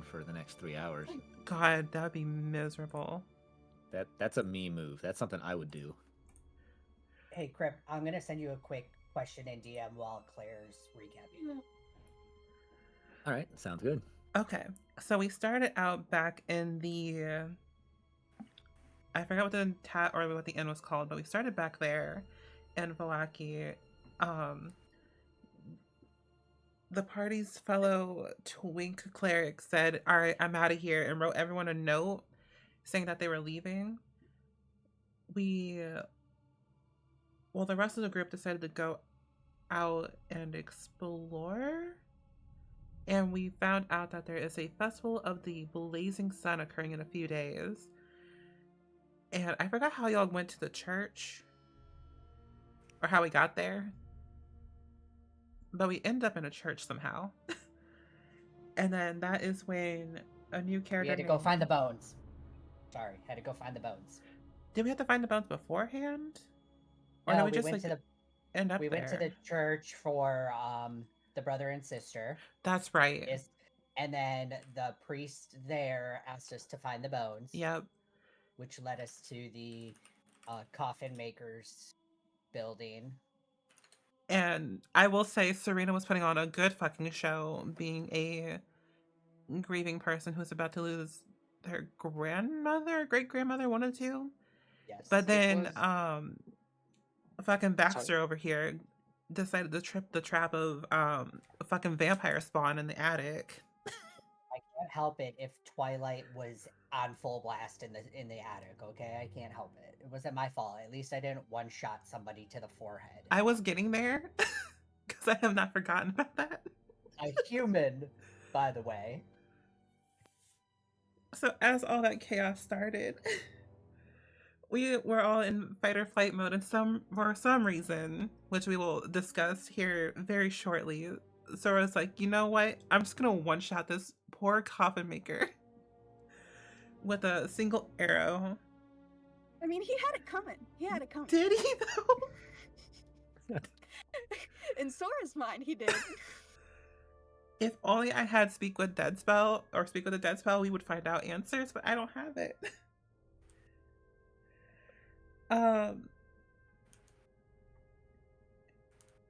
for the next 3 hours. God, that would be miserable. That's a me move. That's something I would do. Hey, Crip, I'm gonna send you a quick question in DM while Claire's recapping. All right, sounds good. Okay, so we started out back in the I forgot what the or what the inn was called, but we started back there in Valaki. The party's fellow twink cleric said, "All right, I'm out of here," and wrote everyone a note saying that they were leaving. The rest of the group decided to go out and explore. And we found out that there is a festival of the blazing sun occurring in a few days. And I forgot how y'all went to the church or how we got there. But we end up in a church somehow. And then that is when a new character. We had to go find the bones. Sorry, had to go find the bones. Did we have to find the bones beforehand? Or no, we just went to the end up we there? went to the church for the brother and sister. That's right. And then the priest there asked us to find the bones. Yep. Which led us to the coffin makers building. And I will say Serena was putting on a good fucking show, being a grieving person who's about to lose their grandmother, great grandmother, one of the two. Yes. But then fucking Baxter over here decided to trip the trap of a fucking vampire spawn in the attic. I can't help it if Twilight was on full blast in the attic, okay? I can't help it. It wasn't my fault. At least I didn't one-shot somebody to the forehead. I was getting there, because I have not forgotten about that. A human, by the way. So as all that chaos started, we were all in fight or flight mode, and for some reason, which we will discuss here very shortly, Sora's like, you know what? I'm just gonna one-shot this poor coffin maker with a single arrow. I mean, he had it coming. Did he, though? In Sora's mind, he did. If only I had Speak with Dead spell, or Speak with a Dead spell, we would find out answers, but I don't have it.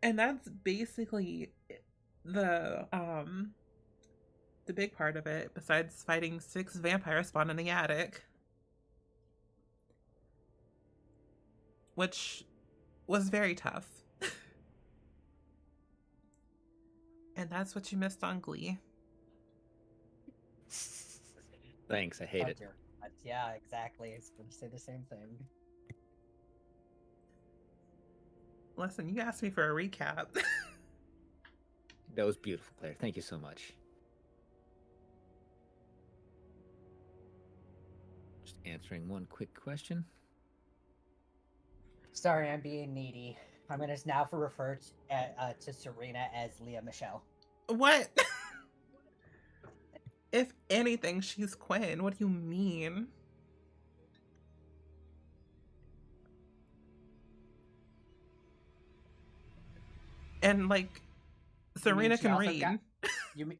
And that's basically the big part of it, besides fighting 6 vampire spawn in the attic. Which was very tough. And that's what you missed on Glee. Thanks, I hate it. Yeah, exactly. I was going to say the same thing. Listen, you asked me for a recap. That was beautiful, Claire. Thank you so much. Just answering one quick question. Sorry, I'm being needy. I'm going to now refer to Serena as Leah Michelle. What? If anything, she's Quinn. What do you mean? And like, Serena can read. You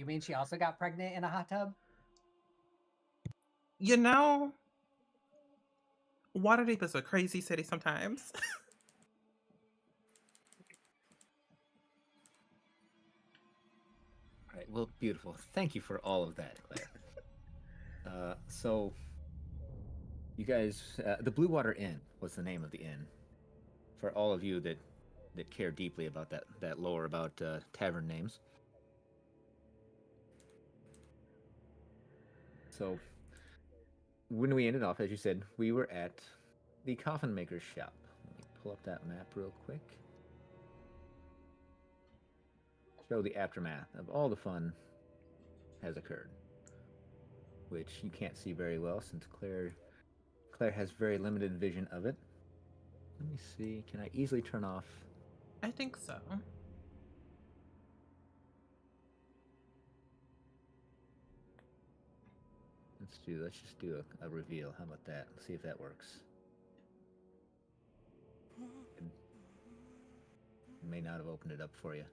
mean she also got pregnant in a hot tub? You know, Waterdeep is a crazy city sometimes. All right, well, beautiful. Thank you for all of that, Claire. So, you guys, the Blue Water Inn was the name of the inn. For all of you that care deeply about that lore about tavern names. So, when we ended off, as you said, we were at the coffin maker's shop. Let me pull up that map real quick. Show the aftermath of all the fun has occurred, which you can't see very well since Claire has very limited vision of it. Let me see. Can I easily turn off? I think so. Let's just do a reveal. How about that? See if that works. It may not have opened it up for you.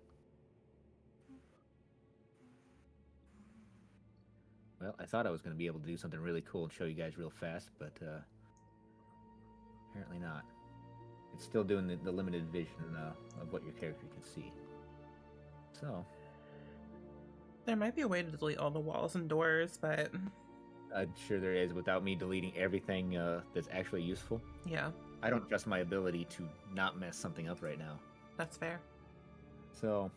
Well, I thought I was going to be able to do something really cool and show you guys real fast, but apparently not. It's still doing the limited vision of what your character can see. So, There might be a way to delete all the walls and doors, but I'm sure there is without me deleting everything that's actually useful. yeah, I don't trust my ability to not mess something up right now. that's fair. So,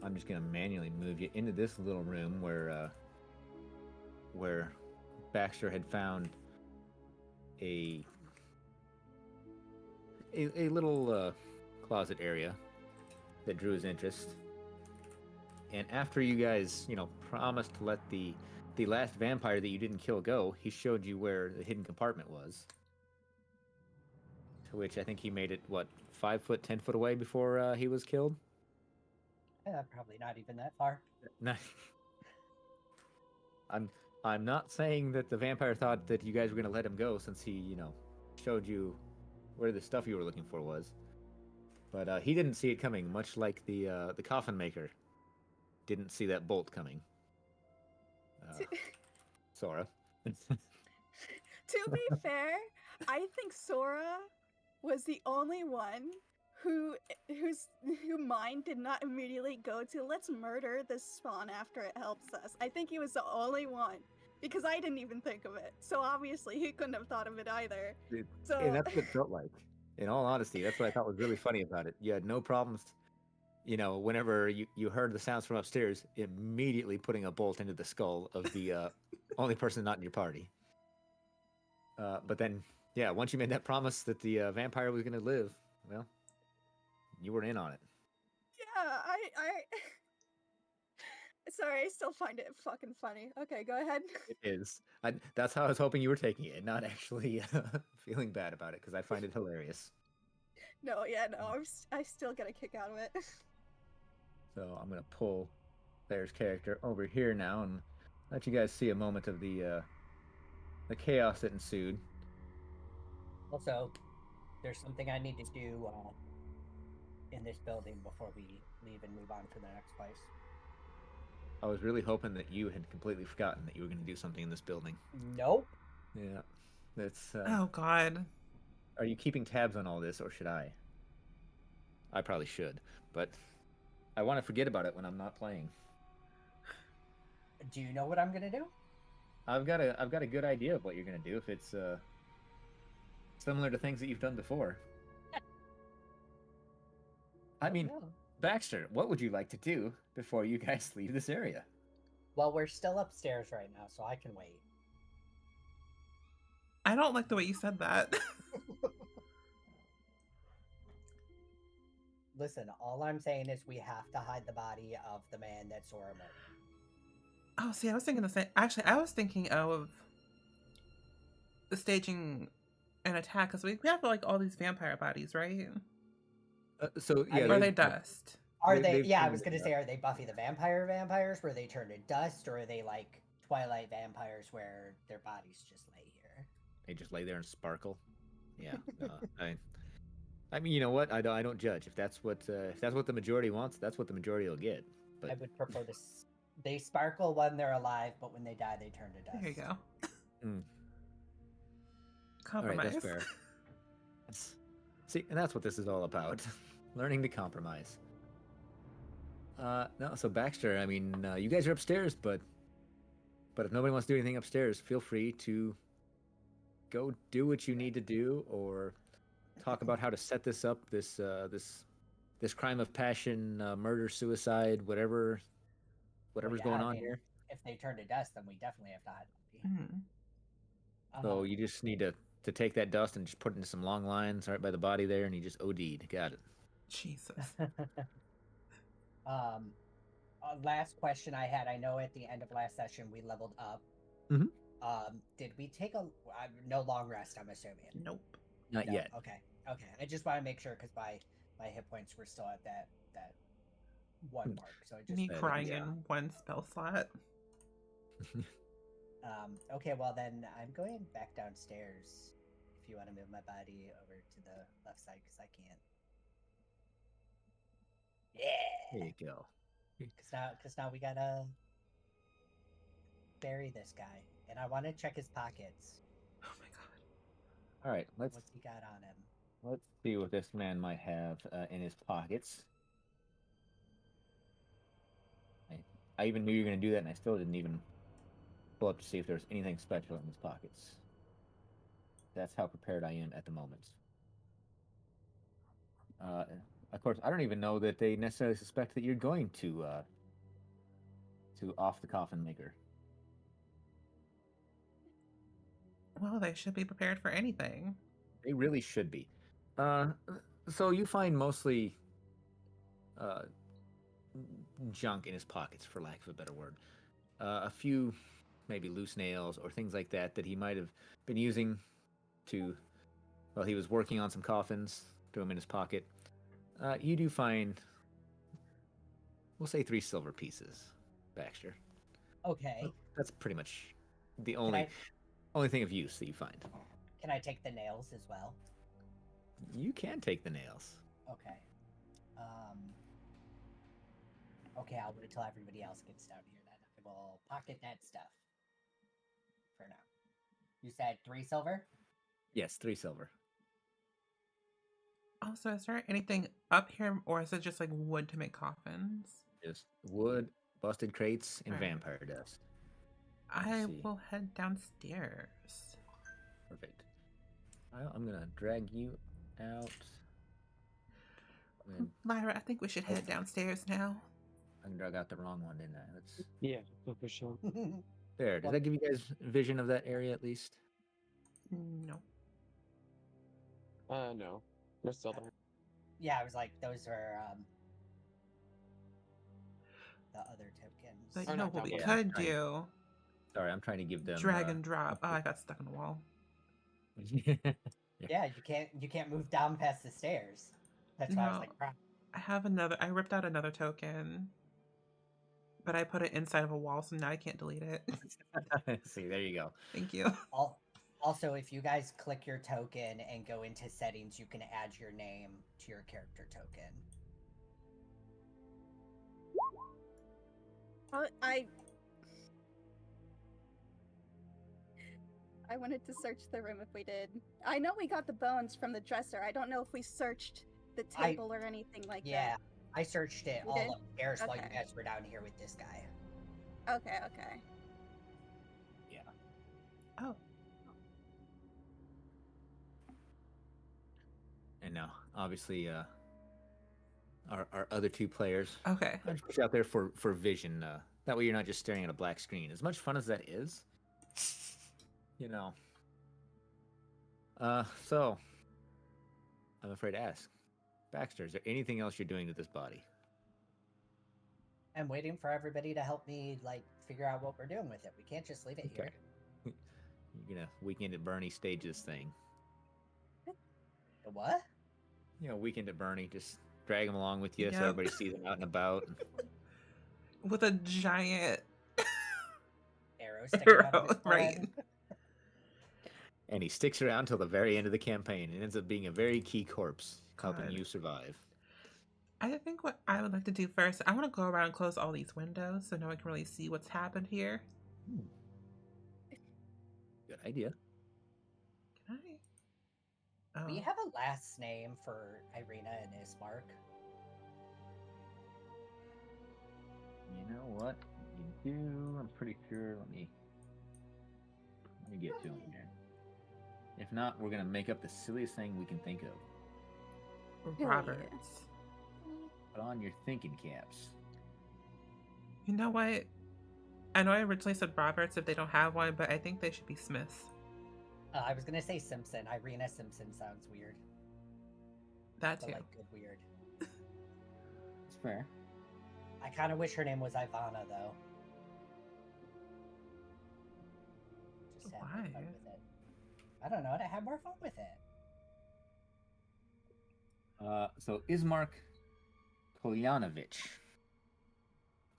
I'm just going to manually move you into this little room where Baxter had found a little closet area that drew his interest. And after you guys, promised to let the last vampire that you didn't kill go, he showed you where the hidden compartment was. To which I think he made it 5 foot, 10 foot away before he was killed. Yeah, probably not even that far. No. I'm not saying that the vampire thought that you guys were gonna let him go since he, showed you where the stuff you were looking for was. But he didn't see it coming, much like the coffin maker didn't see that bolt coming. Sora. To be fair, I think Sora was the only one who mind did not immediately go to let's murder this spawn after it helps us. I think he was the only one because I didn't even think of it. So obviously he couldn't have thought of it either. So And that's what it felt like. In all honesty, that's what I thought was really funny about it. You had no problems, whenever you heard the sounds from upstairs, immediately putting a bolt into the skull of the only person not in your party. But then, yeah, once you made that promise that the vampire was going to live, well, you were in on it. yeah, I sorry, I still find it fucking funny. Okay, go ahead. It is. That's how I was hoping you were taking it, not actually feeling bad about it, because I find it hilarious. No, I still get a kick out of it. So I'm going to pull Claire's character over here now and let you guys see a moment of the chaos that ensued. Also, there's something I need to do in this building before we leave and move on to the next place. I was really hoping that you had completely forgotten that you were going to do something in this building. Nope. Yeah. That's. Oh God. Are you keeping tabs on all this, or should I? I probably should, but I want to forget about it when I'm not playing. Do you know what I'm gonna do? I've got a good idea of what you're going to do if it's similar to things that you've done before. I mean, no. Baxter, what would you like to do before you guys leave this area? Well, we're still upstairs right now, so I can wait. I don't like the way you said that. Listen, all I'm saying is we have to hide the body of the man that Sora murdered. Oh, see, I was thinking the same. Actually, I was thinking of staging an attack because we have like all these vampire bodies, right? So yeah, Or are they dust? Are they? they've Yeah, I turned was gonna into say, are they Buffy the vampires where they turn to dust, or are they like Twilight vampires where their bodies just lay here? They just lay there and sparkle. Yeah. I mean, you know what? I don't judge. If that's what the majority wants, that's what the majority will get. But I would prefer this. They sparkle when they're alive, but when they die, they turn to dust. There you go. Mm. Compromise. All right, that's fair. See, and that's what this is all about. Learning to compromise. No, so Baxter, I mean, you guys are upstairs, but if nobody wants to do anything upstairs, feel free to go do what you need to do, or talk about how to set this up, this crime of passion, murder, suicide, whatever's going on here. If they turn to dust, then we definitely have to hide the body. Mhm. So you just need to take that dust and just put it into some long lines right by the body there, and you just OD'd. Got it. Jesus. Last question I had. I know at the end of last session we leveled up. Mhm. Did we take no long rest? I'm assuming. Nope. Not No? yet. Okay. I just want to make sure because my hit points were still at that one mark. So I just Me that, crying yeah. in one spell slot. Okay, well then I'm going back downstairs. If you want to move my body over to the left side, because I can't. Yeah. There you go. Because now we gotta bury this guy, and I want to check his pockets. Oh my god. All right, let's What's he got on him? see what this man might have in his pockets. I even knew you were going to do that, and I still didn't even pull up to see if there was anything special in his pockets. That's how prepared I am at the moment. Of course, I don't even know that they necessarily suspect that you're going to off the coffin maker. Well, they should be prepared for anything. They really should be. So you find mostly junk in his pockets, for lack of a better word. A few maybe loose nails or things like that he might have been using to, well, he was working on some coffins, threw them in his pocket. You do find, we'll say 3 silver pieces, Baxter. Okay. That's pretty much the Can only thing of use that you find. Can I take the nails as well? You can take the nails. Okay. Okay, I'll wait till everybody else gets down here then. I will pocket that stuff for now. You said 3 silver? Yes, 3 silver. Also, is there anything up here, or is it just like wood to make coffins? Just wood, busted crates, and Alright. vampire dust. I see. will head downstairs. Perfect. Well, I'm gonna drag you out. And Myra, I think we should head downstairs now. I drug out the wrong one, didn't I? Let's. Yeah, for sure. There. Does that give you guys vision of that area at least? No. No. We're still there. Yeah, I was like, those are the other tokens. But Or you know not what we down below. could Right. do? Sorry, I'm trying to give them. Drag and drop. Oh, I got stuck in the wall. Yeah, you can't move down past the stairs. That's why I was No. like, crap. I have another. I ripped out another token, but I put it inside of a wall, so now I can't delete it. See, there you go. Thank you. Also, if you guys click your token and go into settings, you can add your name to your character token. I wanted to search the room if we did. I know we got the bones from the dresser. I don't know if we searched the table or anything like Yeah, I searched it You all did? upstairs while you Okay. guys were down here with this guy. that. Okay. Yeah. Oh, And now, obviously, our other 2 players. okay. I'll just put you out there for vision. That way, you're not just staring at a black screen. As much fun as that is, you know. So, I'm afraid to ask, Baxter, is there anything else you're doing to this body? I'm waiting for everybody to help me like figure out what we're doing with it. We can't just leave it Okay. here. You're gonna Weekend at Bernie stage this thing. The what? You know, Weekend at Bernie, just drag him along with you so Yep. everybody sees him out and about. With a giant Arrow sticking out of his arrow, right? forehead? And he sticks around till the very end of the campaign and ends up being a very key corpse, helping God. you survive. I think what I would like to do first, I want to go around and close all these windows so no one can really see what's happened here. Good idea. Can I? Do Oh, you have a last name for Irina and Ismark? You know what? You do. I'm pretty sure. Let me get to him here. If not, we're gonna make up the silliest thing we can think of. Hell Roberts. Put on your thinking caps. You know what? I know I originally said Roberts if they don't have one, but I think they should be Smiths. I was gonna say Simpson. Irina Simpson sounds weird. That But too. like good weird. It's fair. I kind of wish her name was Ivana though. Just have more fun Why? with it. I don't know. To have more fun with it. So Ismark Polyanovich.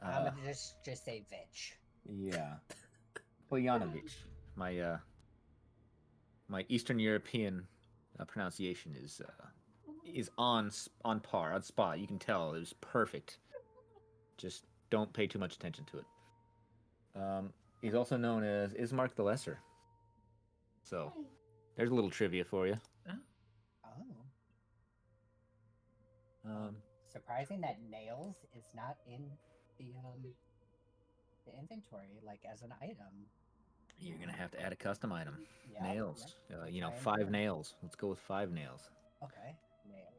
I'm gonna just say Vitch. Yeah. Polyanovich. My Eastern European pronunciation is on par, on spot. You can tell it was perfect. Just don't pay too much attention to it. He's also known as Ismark the Lesser. So, there's a little trivia for you. Oh. Um, Surprising that nails is not in the inventory, like as an item. you're gonna have to add a custom item. Yeah. Nails. Yep. You know, Try and 5 do it. nails. Let's go with 5 nails. Okay. Nails.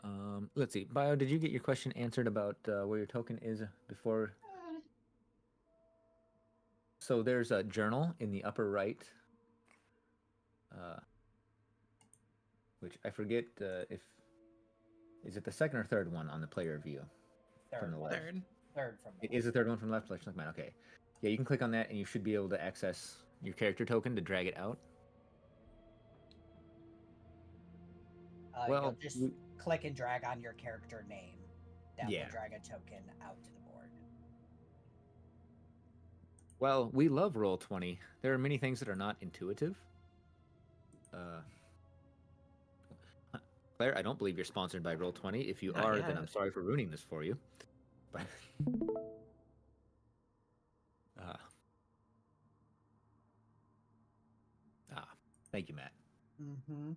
180. Let's see. Bio, did you get your question answered about where your token is before? So there's a journal in the upper right, which I forget if is it the second or third one on the player view from the left. Third. From the It is the third one from the left. Let's look mine. Okay, yeah, you can click on that and you should be able to access your character token to drag it out. You'll just click and drag on your character name. That Yeah. will drag a token out to the board. Well, we love Roll20. There are many things that are not intuitive. Claire, I don't believe you're sponsored by Roll20. If you Not are, then yet. I'm sorry for ruining this for you. But thank you, Matt. Mm-hmm.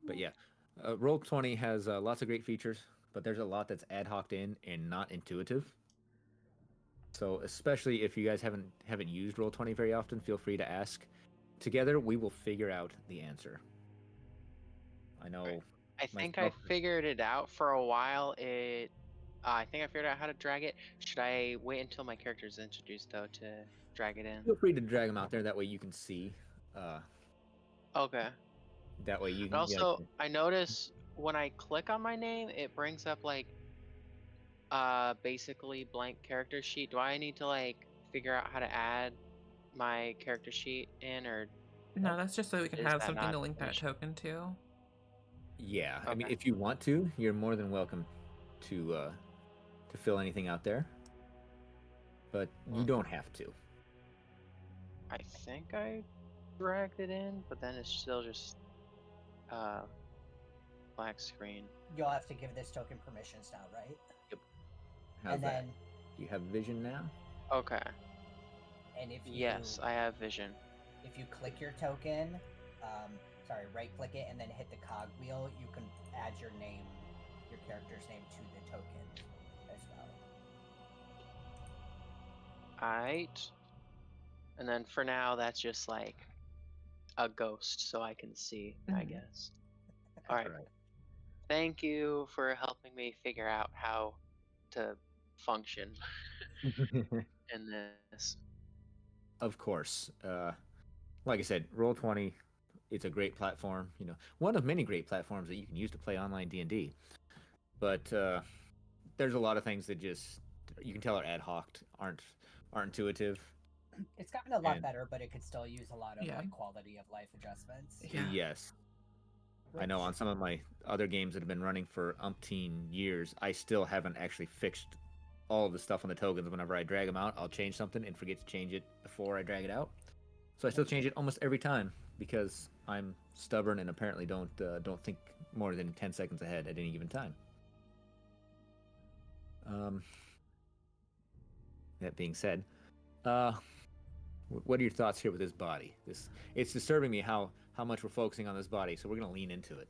But yeah, Roll20 has lots of great features, but there's a lot that's ad hoc in and not intuitive. So especially if you guys haven't used Roll20 very often, feel free to ask. Together, we will figure out the answer. I know. Right. I think I figured it out for a while. I think I figured out how to drag it. Should I wait until my character is introduced though to drag it in? Feel free to drag them out there. That way you can see. Okay. That way you And can. also, I notice when I click on my name, it brings up like basically blank character sheet. Do I need to like figure out how to add my character sheet in, or No, that's just so we can Is have that something not to link that finished? token to. Yeah, I mean, Okay. if you want to, you're more than welcome to fill anything out there, but you don't have to. I think I dragged it in, but then it's still just black screen. You'll have to give this token permissions now, right? How's and that? then, Do you have vision now? Okay. and if you Yes, I have vision. if you click your token, right click it and then hit the cog wheel, you can add your name, your character's name to the token as well. Alright. And then for now, that's just like a ghost, so I can see, I guess. Alright. Right. Thank you for helping me figure out how to function in this. Of course. Like I said, Roll20, it's a great platform. You know, one of many great platforms that you can use to play online D&D. But there's a lot of things that just you can tell are ad hoc, aren't intuitive. It's gotten a lot And- better, but it could still use a lot of Yeah. like quality of life adjustments. Yeah. Yes. I know on some of my other games that have been running for umpteen years, I still haven't actually fixed all of the stuff on the tokens. Whenever I drag them out, I'll change something and forget to change it before I drag it out. So I still change it almost every time because I'm stubborn and apparently don't think more than 10 seconds ahead at any given time. That being said, what are your thoughts here with this body? It's disturbing me how much we're focusing on this body, so we're gonna lean into it.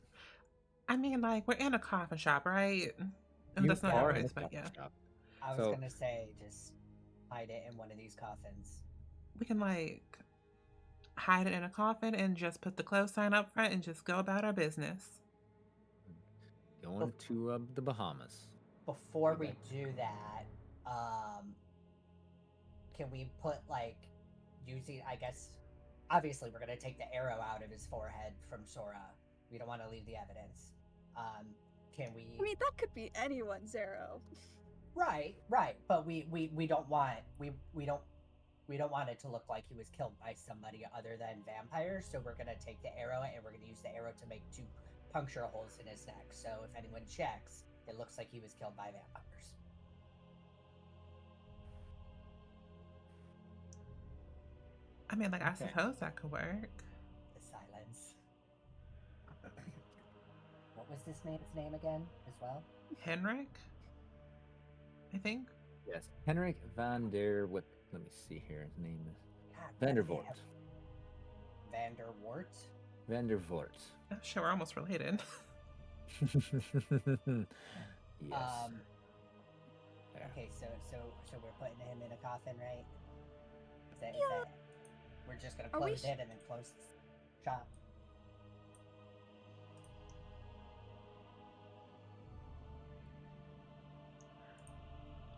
I mean, like, we're in a coffin shop, right? And You that's not are how in it a is, but coffin yeah. shop. I was So- gonna say just hide it in one of these coffins. We can, like, hide it in a coffin and just put the close sign up front and just go about our business. Going to the Bahamas. Before Okay. we do that, can we put like using? I guess obviously we're gonna take the arrow out of his forehead from Sora. We don't want to leave the evidence. Can we? I mean, that could be anyone's arrow. Right. But we don't want we don't want it to look like he was killed by somebody other than vampires. So we're gonna take the arrow and we're gonna use the arrow to make 2 puncture holes in his neck. So if anyone checks, it looks like he was killed by vampires. I mean, like, I suppose that could work. The silence. What was this man's name again as well? Henrik, I think. Yes, Henrik van der. What? Let me see here. His name is God, Van der why do they Voort. have Vanderwort? Van der Voort. Oh, sure, we're almost related. Yes. Yeah. Okay, so we're putting him in a coffin, right? Is that we're just gonna Are we close it and then close the shop?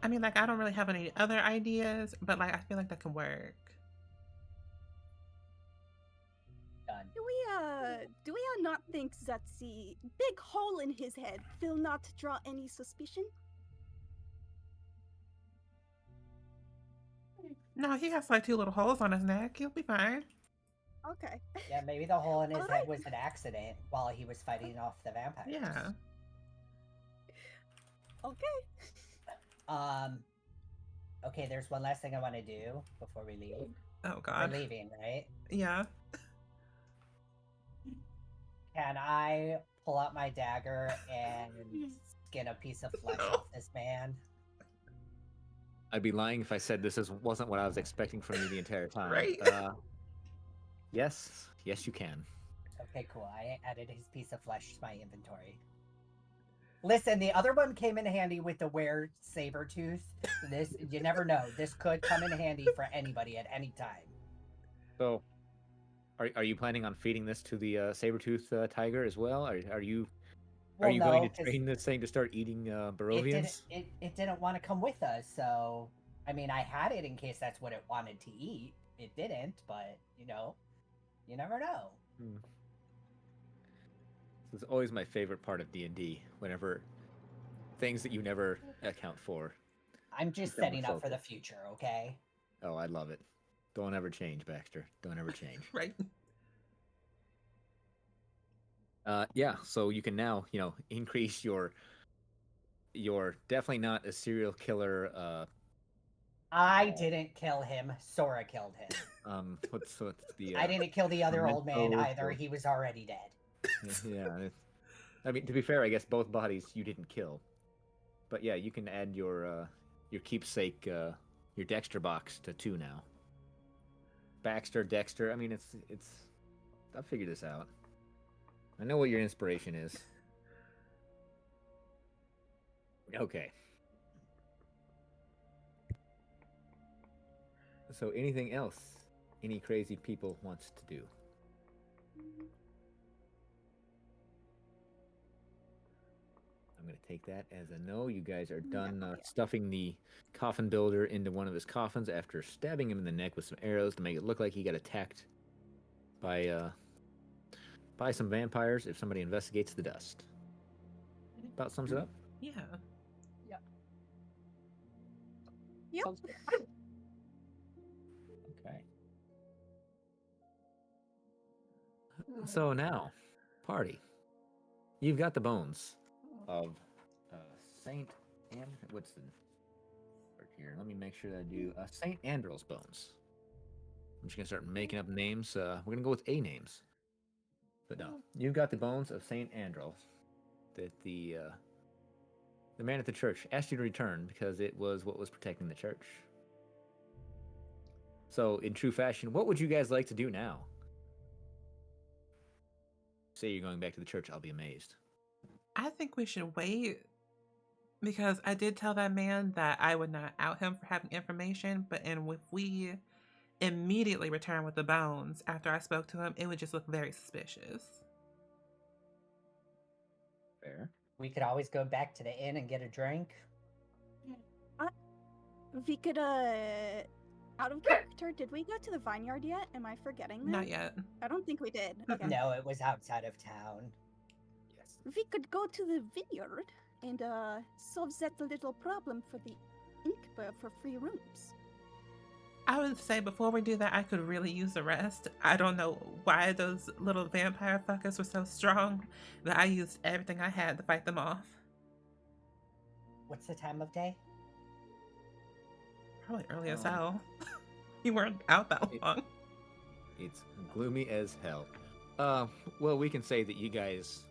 I mean, like, I don't really have any other ideas, but like, I feel like that can work. Done. Do we not think that the big hole in his head will not draw any suspicion? No, he has like 2 little holes on his neck. He'll be fine. Okay. Yeah, maybe the hole in his head Alright. was an accident while he was fighting off the vampires. Yeah. Okay. Okay, there's one last thing I want to do before we leave. Oh We're God. leaving, right? Yeah. Can I pull out my dagger and skin a piece of flesh off this man? I'd be lying if I said wasn't what I was expecting from you the entire time. Right. Yes, you can. Okay, cool. I added his piece of flesh to my inventory. Listen, the other one came in handy with the were saber tooth. This, you never know. This could come in handy for anybody at any time. So, are you planning on feeding this to the saber-tooth tiger as well? Are you Well, going no, to train this thing to start eating it Barovians? didn't want to come with us, so I mean, I had it in case that's what it wanted to eat. It didn't, but you know, you never know. This is always my favorite part of D&D. Whenever things that you never account for. I'm just Become setting up for the focus. future, okay? Oh, I love it. Don't ever change, Baxter. Don't ever change. Right. Yeah, so you can now, increase your definitely not a serial killer I didn't kill him. Sora killed him. what's the I didn't kill the other old man memento either. or- He was already dead. yeah. I mean, to be fair, I guess both bodies you didn't kill. But yeah, you can add your keepsake your Dexter box to 2 now. Baxter, Dexter. I mean, it's I'll figure this out. I know what your inspiration is. Okay. So anything else any crazy people wants to do? I'm going to take that as a no. You guys are done stuffing the coffin builder into one of his coffins after stabbing him in the neck with some arrows to make it look like he got attacked by some vampires if somebody investigates the dust. About sums it up. Yeah. Yep. Sounds good. Okay. So now, party. You've got the bones of Saint and what's the word here? Let me make sure that I do Saint Andrel's bones. I'm just gonna start making up names. We're gonna go with A names. But no, you've got the bones of Saint Andrel that the man at the church asked you to return because it was what was protecting the church. So, in true fashion, what would you guys like to do now? Say you're going back to the church, I'll be amazed. I think we should wait because I did tell that man that I would not out him for having information, but if we immediately return with the bones after I spoke to him, it would just look very suspicious. Fair. We could always go back to the inn and get a drink. We could out of character, did we go to the vineyard yet? Am I forgetting that? Not yet. I don't think we did. Okay. No, it was outside of town. Yes. We could go to the vineyard and solve that little problem for the innkeeper for free rooms. I would say before we do that, I could really use a rest. I don't know why those little vampire fuckers were so strong that I used everything I had to fight them off. What's the time of day? Probably early as hell. You weren't out that long. It's gloomy as hell. Well, we can say that you guys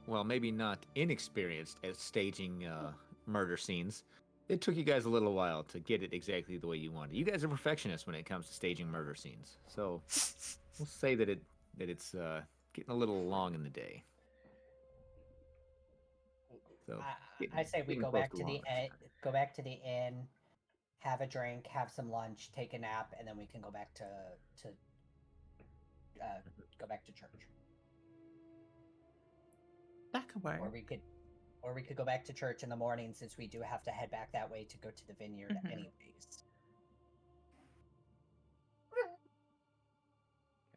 well, maybe not inexperienced at staging murder scenes, it took you guys a little while to get it exactly the way you wanted. You guys are perfectionists when it comes to staging murder scenes, so we'll say that it's getting a little long in the day. So I say we getting go close back to the launch. go back to the inn, have a drink, have some lunch, take a nap, and then we can go back to go back to church. That could work. Or we could go back to church in the morning since we do have to head back that way to go to the vineyard Mhm. anyways.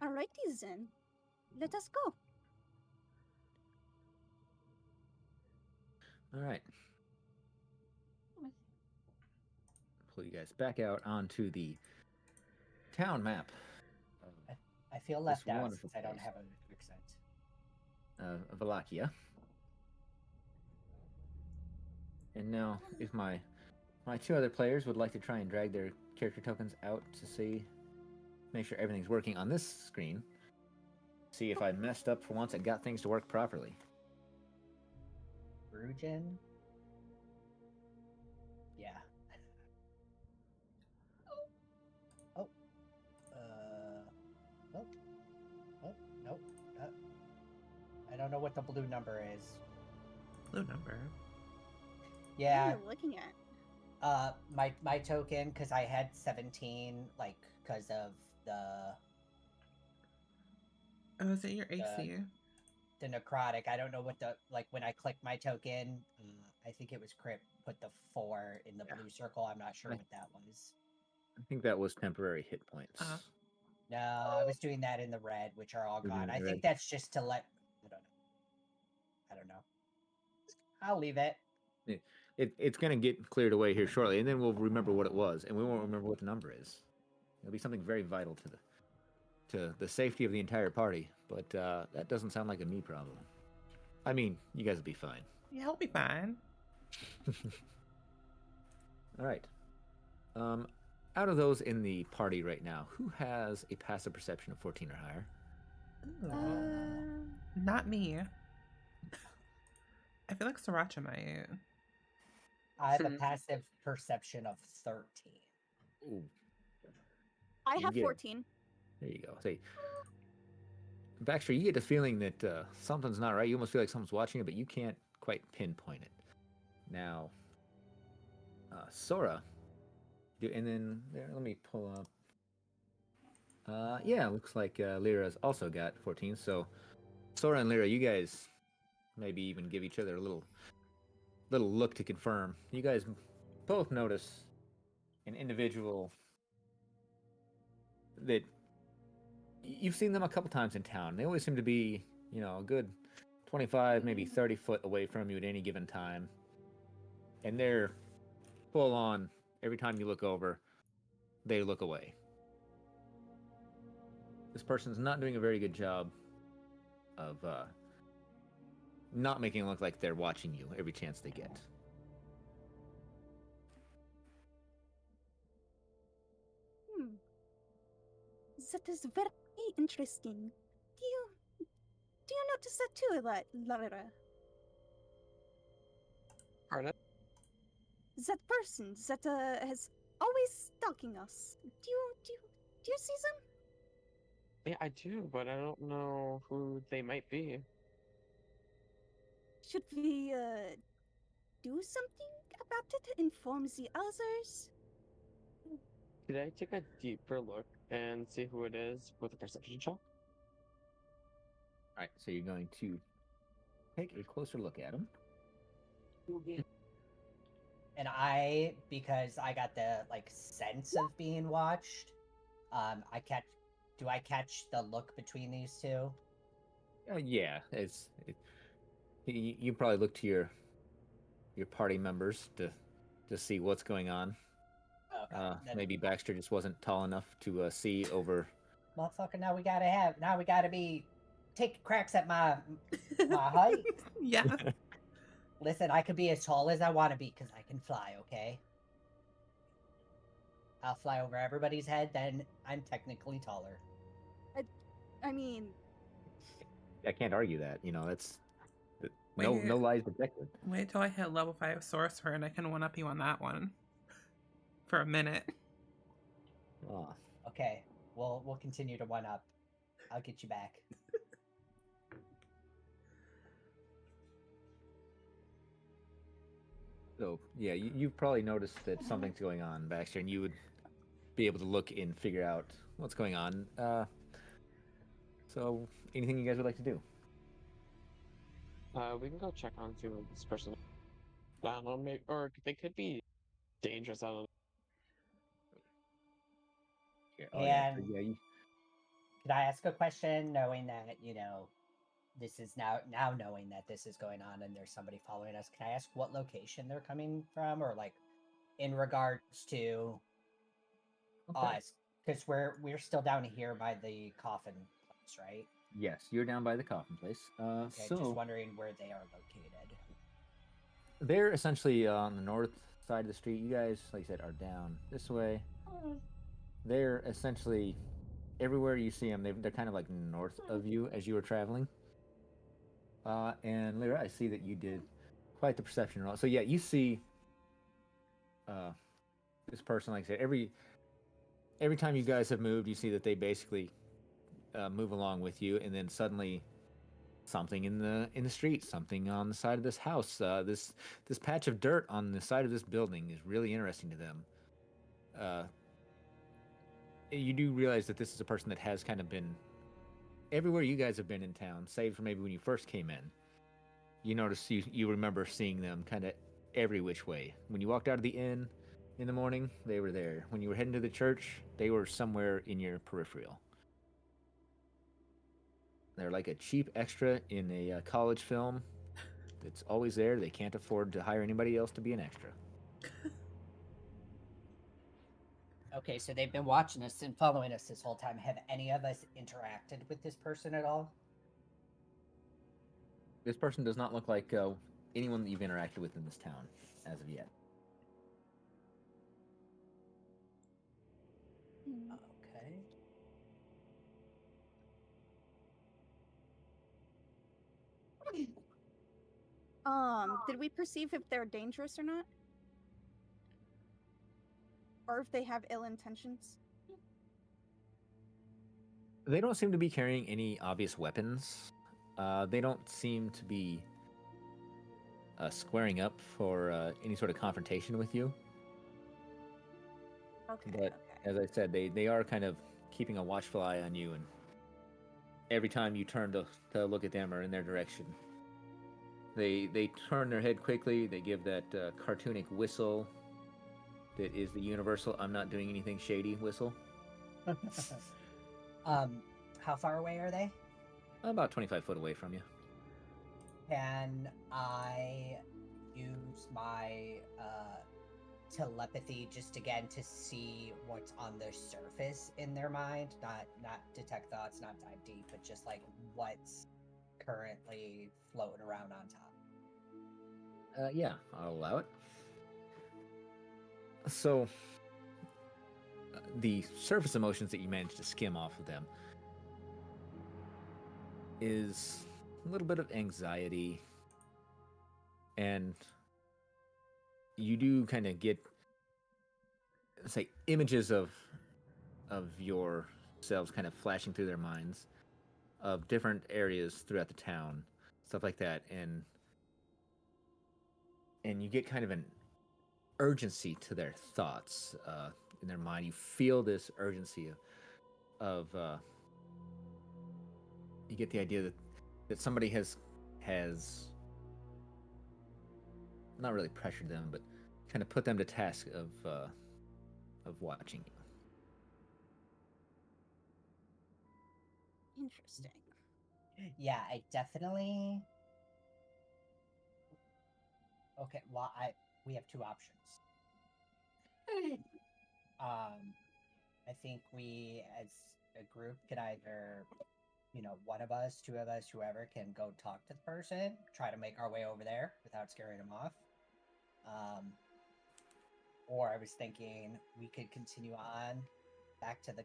Alrighty then. Let us go. All right. Pull you guys back out onto the town map. I feel This left out wonderful since I don't place. have a accent. Wallachia. And now, if my two other players would like to try and drag their character tokens out to see, make sure everything's working on this screen, see if I messed up for once and got things to work properly. Brugen? Yeah. Oh. Oh. Oh. Nope. I don't know what the blue number is. Blue number. What Yeah. are you looking at? My token, because I had 17, like, because of the Oh, is it your AC? the necrotic. I don't know what the, like, when I clicked my token, I think it was Crypt put the 4 in the blue circle. I'm not sure what that was. I think that was temporary hit points. No, I was doing that in the red, which are all You're doing gone. it I in think red? that's just to let. I don't know. I'll leave it. It's going to get cleared away here shortly, and then we'll remember what it was, and we won't remember what the number is. It'll be something very vital to the safety of the entire party, but that doesn't sound like a me problem. I mean, you guys will be fine. Yeah, I'll be fine. All right. Out of those in the party right now, who has a passive perception of 14 or higher? Ooh. Not me. I feel like Sriracha might. I have a passive perception of 13. Ooh, I You have get it. 14. there you go. Say, Baxter, you get the feeling that something's not right. You almost feel like someone's watching it, but you can't quite pinpoint it. Now, Sora, and then there. Let me pull up. Yeah, looks like Lyra's also got 14. So, Sora and Lyra, you guys maybe even give each other a little look to confirm. You guys both notice an individual that you've seen them a couple times in town. They always seem to be, a good 25, maybe 30 foot away from you at any given time. And they're full on, every time you look over, they look away. This person's not doing a very good job of not making it look like they're watching you every chance they get. That is very interesting. Do you notice that too, Lyra? Pardon? That person that has always stalking us. Do you see them? Yeah, I do, but I don't know who they might be. Should we do something about it to inform the others? Did I take a deeper look and see who it is with a perception check? All right, so you're going to take a closer look at them. And I, because I got the sense of being watched, do I catch the look between these two? Yeah, you probably look to your party members to see what's going on. Okay. Maybe Baxter just wasn't tall enough to see over. Motherfucker, now we gotta be take cracks at my height. Yeah. Listen, I could be as tall as I want to be because I can fly, okay? I'll fly over everybody's head, then I'm technically taller. I mean, I can't argue that. No Wait. lies detected. Wait till I hit level 5 sorcerer and I can one up you on that one. For a minute. Ah, Okay, we'll continue to one up. I'll get you back. so yeah, you've probably noticed that something's going on, Baxter, and you would be able to look and figure out what's going on. So anything you guys would like to do? We can go check on see what this person. I don't know, maybe, or they could be dangerous. I don't know. Oh yeah, so, And yeah. could I ask a question, knowing that this is now knowing that this is going on and there's somebody following us? Can I ask what location they're coming from, or like in regards to us? Because we're still down here by the coffin place, right? Yes, you're down by the coffin place. Okay, So just wondering where they are located. they're essentially on the north side of the street. You guys, like I said, are down this way. They're essentially everywhere you see them. They're kind of like north of you as you were traveling. And Lyra, I see that you did quite the perception roll. So yeah, you see this person. Like I said, every time you guys have moved, you see that they basically move along with you, and then suddenly something in the street, something on the side of this house, this patch of dirt on the side of this building is really interesting to them. You do realize that this is a person that has kind of been everywhere you guys have been in town, save for maybe when you first came in. You notice you remember seeing them kind of every which way. When you walked out of the inn in the morning, they were there. When you were heading to the church, they were somewhere in your peripheral. They're like a cheap extra in a college film that's always there. They can't afford to hire anybody else to be an extra. Okay, so they've been watching us and following us this whole time. Have any of us interacted with this person at all? This person does not look like anyone that you've interacted with in this town as of yet. Okay. Did we perceive if they're dangerous or not? Or if they have ill intentions? They don't seem to be carrying any obvious weapons. They don't seem to be squaring up for any sort of confrontation with you. Okay, But okay. as I said, they are kind of keeping a watchful eye on you, and every time you turn to look at them or in their direction, they turn their head quickly. They give that cartoonic whistle that is the universal "I'm not doing anything shady" whistle. How far away are they? About 25 foot away from you. Can I use my telepathy just again to see what's on the surface in their mind? Not detect thoughts, not dive deep, but just like what's currently floating around on top. Yeah, I'll allow it. So, the surface emotions that you managed to skim off of them is a little bit of anxiety, and you do kind of get, say, images of yourselves kind of flashing through their minds of different areas throughout the town, stuff like that, and you get kind of an urgency to their thoughts in their mind. You feel this urgency of you get the idea that somebody has not really pressured them, but kind of put them to task of watching you. Interesting. Yeah, I definitely. Okay, well, we have two options. I think we, as a group, could either, one of us, two of us, whoever, can go talk to the person, try to make our way over there without scaring them off. Or I was thinking we could continue on back to the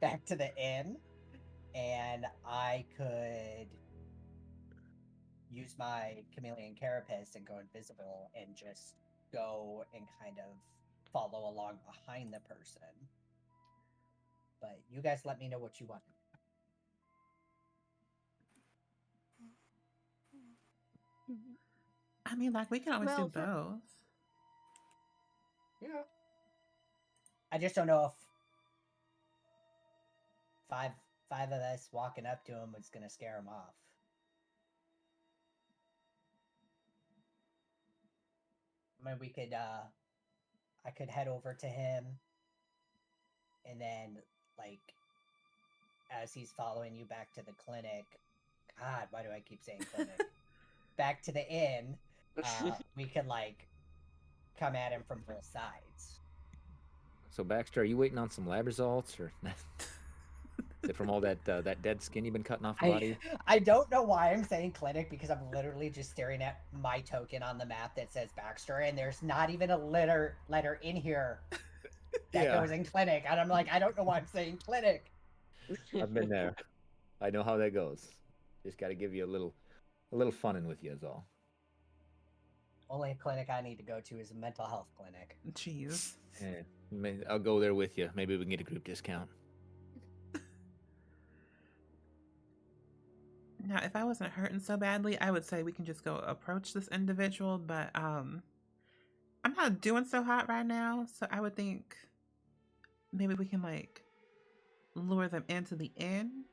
back to the inn, and I could use my chameleon carapace and go invisible and just go and kind of follow along behind the person. But you guys let me know what you want. I mean, like, we can always Well, do both. Yeah. I just don't know if five of us walking up to him was gonna scare him off. I mean, we could I could head over to him, and then like as he's following you back to the clinic. God, why do I keep saying clinic? Back to the inn. We could like come at him from both sides. So Baxter, are you waiting on some lab results, or is it from all that that dead skin you've been cutting off the body? I don't know why I'm saying clinic because I'm literally just staring at my token on the map that says Baxter, and there's not even a letter in here that goes in clinic. And I'm like, I don't know why I'm saying clinic. I've been there. I know how that goes. Just got to give you a little funning with you is all. Only clinic I need to go to is a mental health clinic. Jeez. I'll go there with you. Maybe we can get a group discount. Now, if I wasn't hurting so badly, I would say we can just go approach this individual, but I'm not doing so hot right now, so I would think maybe we can like lure them into the inn.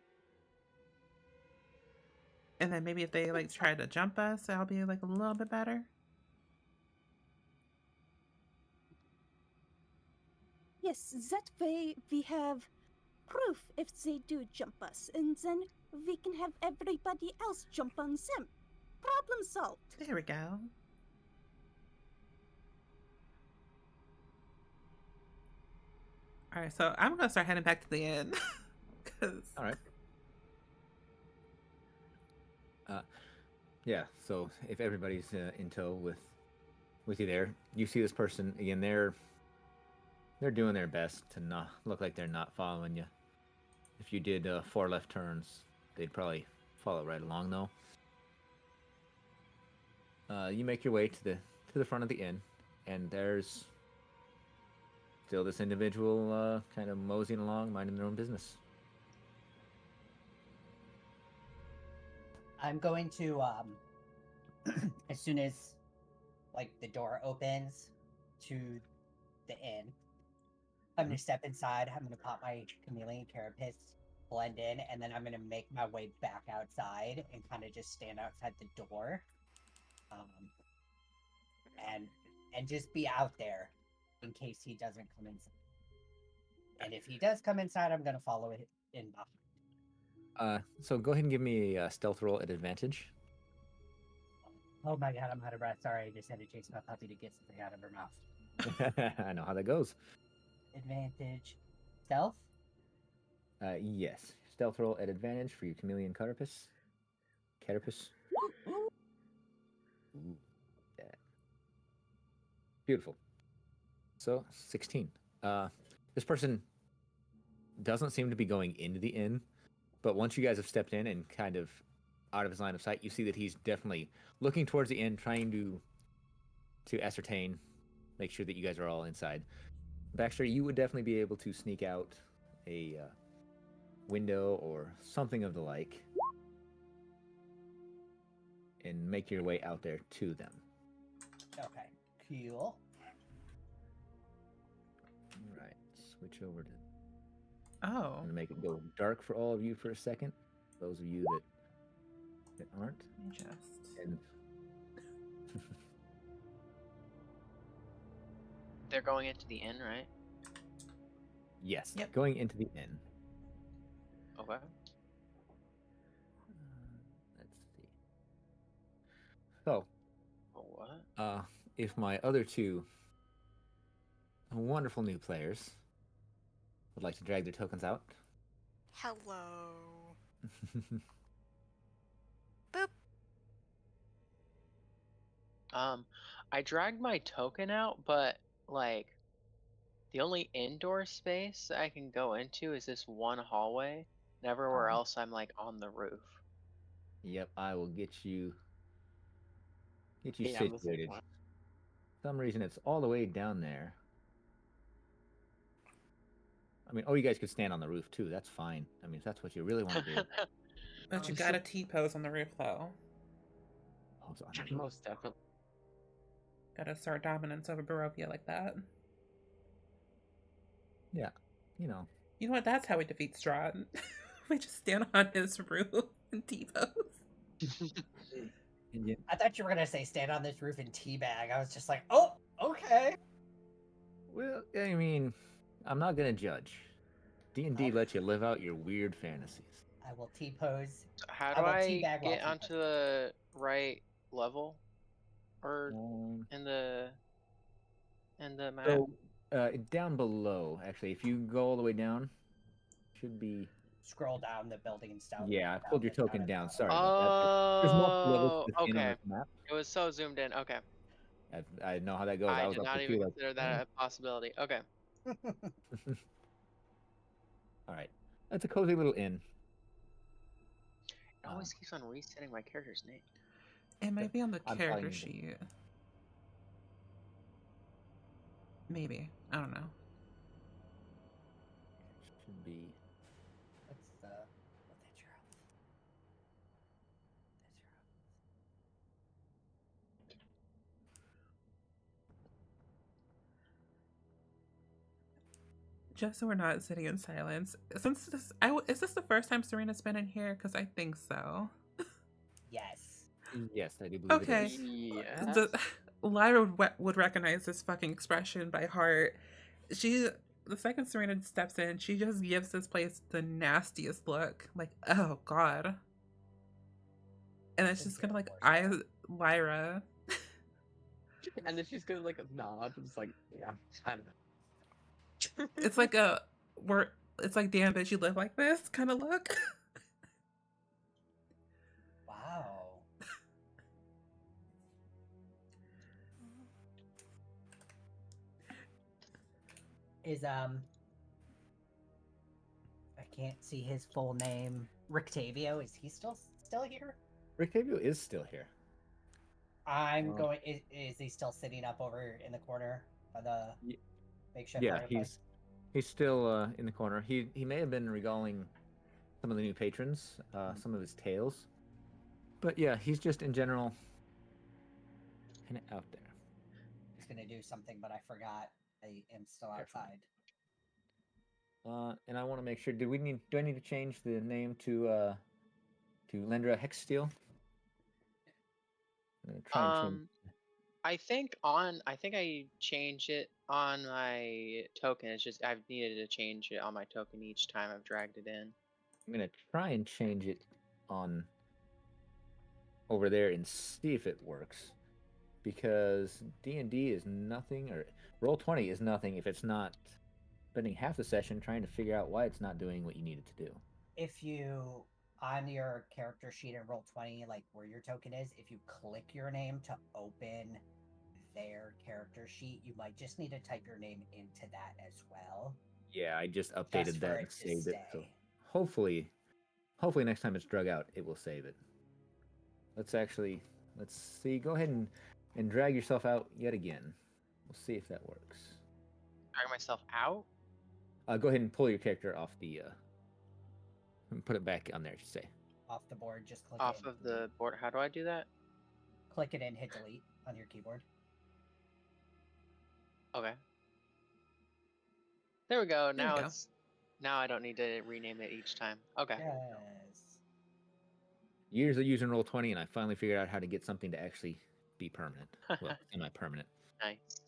And then maybe if they like try to jump us, I'll be like a little bit better. yes, that way we have proof if they do jump us, and then we can have everybody else jump on them. Problem solved. There we go. All right, so I'm gonna start heading back to the inn. All right. Yeah. So if everybody's in tow with you there, you see this person again. They're doing their best to not look like they're not following you. If you did 4 left turns, they'd probably follow right along though. You make your way to the front of the inn, and there's still this individual kind of moseying along, minding their own business. I'm going to as soon as like the door opens to the inn, I'm gonna step inside. I'm gonna pop my chameleon carapace, blend in, and then I'm gonna make my way back outside and kind of just stand outside the door, and just be out there in case he doesn't come inside. And if he does come inside, I'm gonna follow it in behind. So go ahead and give me a stealth roll at advantage. Oh my god, I'm out of breath. Sorry, I just had to chase my puppy to get something out of her mouth. I know how that goes. Advantage. Stealth? Yes. Stealth roll at advantage for your chameleon carapace. Carapace. Ooh, yeah. Beautiful. So 16. This person doesn't seem to be going into the inn, but once you guys have stepped in and kind of out of his line of sight, you see that he's definitely looking towards the inn, trying to ascertain, make sure that you guys are all inside. Baxter, you would definitely be able to sneak out a window or something of the like and make your way out there to them. Okay, cool. All right, switch over to. Oh. I'm gonna make it go dark for all of you for a second. Those of you that aren't. Just. And They're going into the inn, right? yes, Yep. going into the inn. Okay. Let's see. So, What? if my other two wonderful new players would like to drag their tokens out. Hello. Boop. I dragged my token out, but like the only indoor space I can go into is this one hallway. And everywhere else I'm like on the roof. Yep, I will get you get you Yeah, I'm the same situated. way. For some reason, it's all the way down there. I mean, oh, you guys could stand on the roof too. That's fine. I mean, if that's what you really want to do. But you Just got a T-pose on the roof, though. Oh, it's on the roof. Most definitely. Gotta assert dominance over Barovia like that. Yeah, you know. You know what? That's how we defeat Strahd. We just stand on his roof and T-pose. And you, I thought you were gonna say stand on this roof and teabag. I was just like, oh, okay. well, I mean, I'm not gonna judge. D&D lets you live out your weird fantasies. I will T-pose. How I do will I teabag while get onto T-posing. the right level, or Um, in the map? so down below, actually, if you go all the way down, should be. Scroll down the building and stuff. Yeah, I pulled your token down. Bottom. Sorry about that. There's multiple levels Oh, to the skin on okay. this map. It was so zoomed in. Okay. I know how that goes. I was did up not there even too, like, consider that a possibility. Okay. all right. That's a cozy little inn. It always keeps on resetting my character's name. It might be on the I'm character telling you. sheet. Maybe. I don't know. Should be. What's the? That's your health. That's your health. Just so we're not sitting in silence, since this, is this the first time Serena's been in here? Because I think so. Yes. Yes, I do believe Okay. it is. Yes. Lyra would recognize this fucking expression by heart. The second Serena steps in, she just gives this place the nastiest look. Like, oh god. And it's just kind of like, Lyra. And then she's gonna like nod, just like, yeah, I don't know. It's like it's like, damn, bitch, you live like this kind of look. Wow. Is I can't see his full name. Rictavio, is he still here? Rictavio is still here. I'm Oh. going. Is he still sitting up over in the corner by the makeshift Yeah, fireplace? he's still in the corner. He may have been regaling some of the new patrons, some of his tales. But yeah, he's just in general kind of out there. He's gonna do something, but I forgot. I am still outside. And I want to make sure. Do I need to change the name to Lendra Hexsteel? I'm gonna try and change. I think I changed it on my token. It's just I've needed to change it on my token each time I've dragged it in. I'm gonna try and change it on over there and see if it works, because D&D is nothing, or Roll20 is nothing if it's not spending half the session trying to figure out why it's not doing what you need it to do. If you on your character sheet in Roll20, like where your token is, if you click your name to open their character sheet, you might just need to type your name into that as well. Yeah, I just updated Just for that it and to saved it. So stay. hopefully next time it's drug out, it will save it. Let's see. Go ahead and drag yourself out yet again. We'll see if that works. Drag myself out? Go ahead and pull your character off the and put it back on there, to say. Off the board, just click Off it. of the board. How do I do that? Click it and hit delete on your keyboard. Okay. There we go. There we go. Now I don't need to rename it each time. Okay. Yes. Years of using Roll20, and I finally figured out how to get something to actually be permanent. Well, semi-permanent. Nice.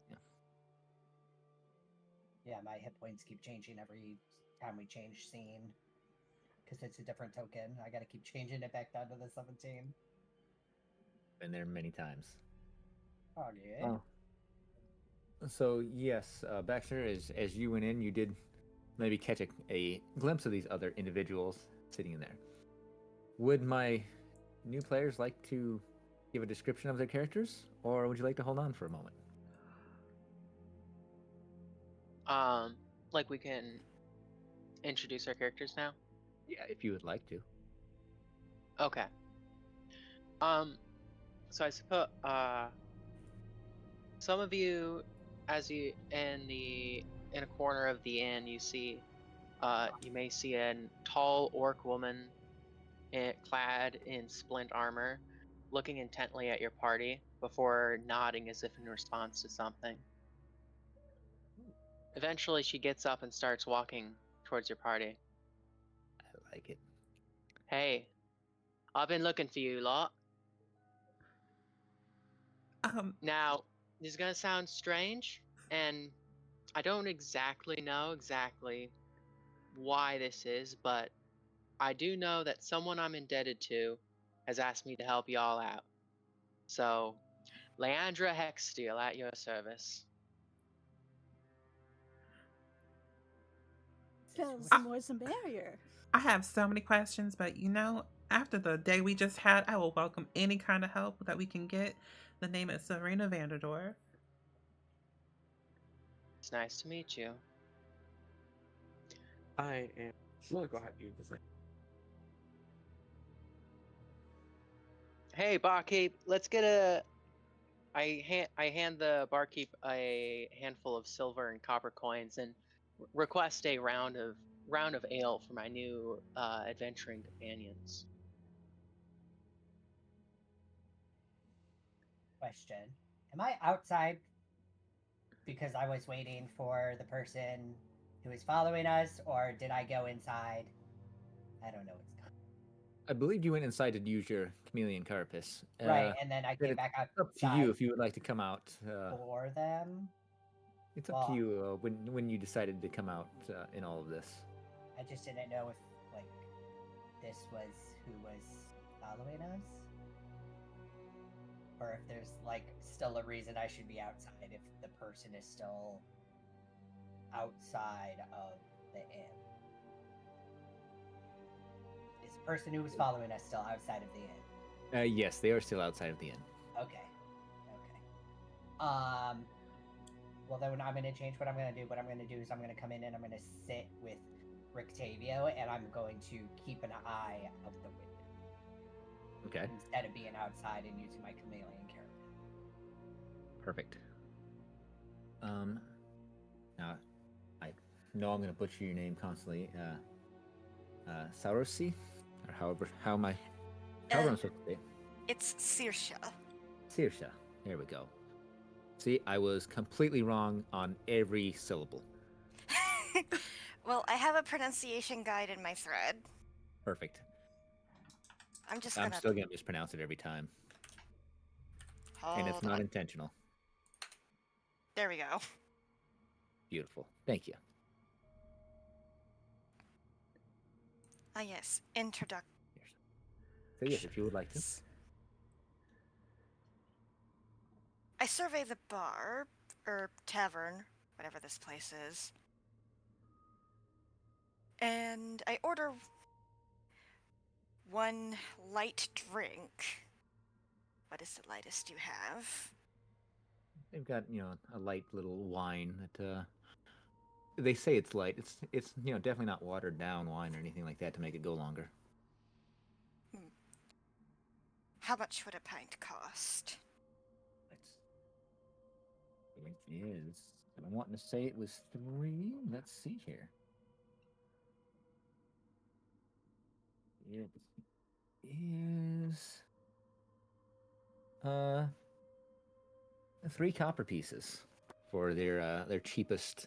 Yeah, my hit points keep changing every time we change scene. Because it's a different token. I gotta keep changing it back down to the 17. Been there many times. Oh, yeah. Oh. So yes, Baxter, as you went in, you did maybe catch a glimpse of these other individuals sitting in there. Would my new players like to give a description of their characters, or would you like to hold on for a moment? Like we can introduce our characters now? Yeah, if you would like to. Okay. So I suppose some of you, as you in a corner of the inn, you may see a tall orc woman clad in splint armor, looking intently at your party before nodding as if in response to something. Eventually, she gets up and starts walking towards your party. I like it. Hey, I've been looking for you lot. Now, this is gonna sound strange, and I don't exactly know why this is, but I do know that someone I'm indebted to has asked me to help y'all out. So, Leandra Hexsteel at your service. Well, Who- the more the merrier. I have so many questions, but after the day we just had, I will welcome any kind of help that we can get. The name is Serena Vanderdor. It's nice to meet you. I am. Well, go ahead. You just Hey, barkeep, let's get a. I hand the barkeep a handful of silver and copper coins and request a round of ale for my new adventuring companions. Question: Am I outside because I was waiting for the person who is following us, or did I go inside? I don't know what's going I believe you went inside to use your chameleon carapace. on. Right, and then I Then came it's back up to you outside if you would like to come out. for them. It's up to Well, you when you decided to come out in all of this. I just didn't know if like this was who was following us, or if there's like still a reason I should be outside if the person is still outside of the inn. Is the person who was following us still outside of the inn? Yes, they are still outside of the inn. Okay. Well, then I'm going to change what I'm going to do. What I'm going to do is I'm going to come in and I'm going to sit with Rictavio, and I'm going to keep an eye out the window. Okay. Instead of being outside and using my chameleon character. Perfect. Now, I know I'm going to butcher your name constantly. Saurosi? Or however I'm supposed to say it. It's Sirsha. Sirsha. There we go. See, I was completely wrong on every syllable. Well, I have a pronunciation guide in my thread. Perfect. I'm still going to mispronounce it every time. And it's not intentional. There we go. Beautiful. Thank you. Ah, yes. Introduction. So yes, if you would like to. I survey the bar, or tavern, whatever this place is. And I order one light drink. What is the lightest you have? They've got, a light little wine that they say it's light. It's definitely not watered down wine or anything like that to make it go longer. How much would a pint cost? It is. I'm wanting to say it was 3. Let's see here. It is 3 copper pieces for their cheapest,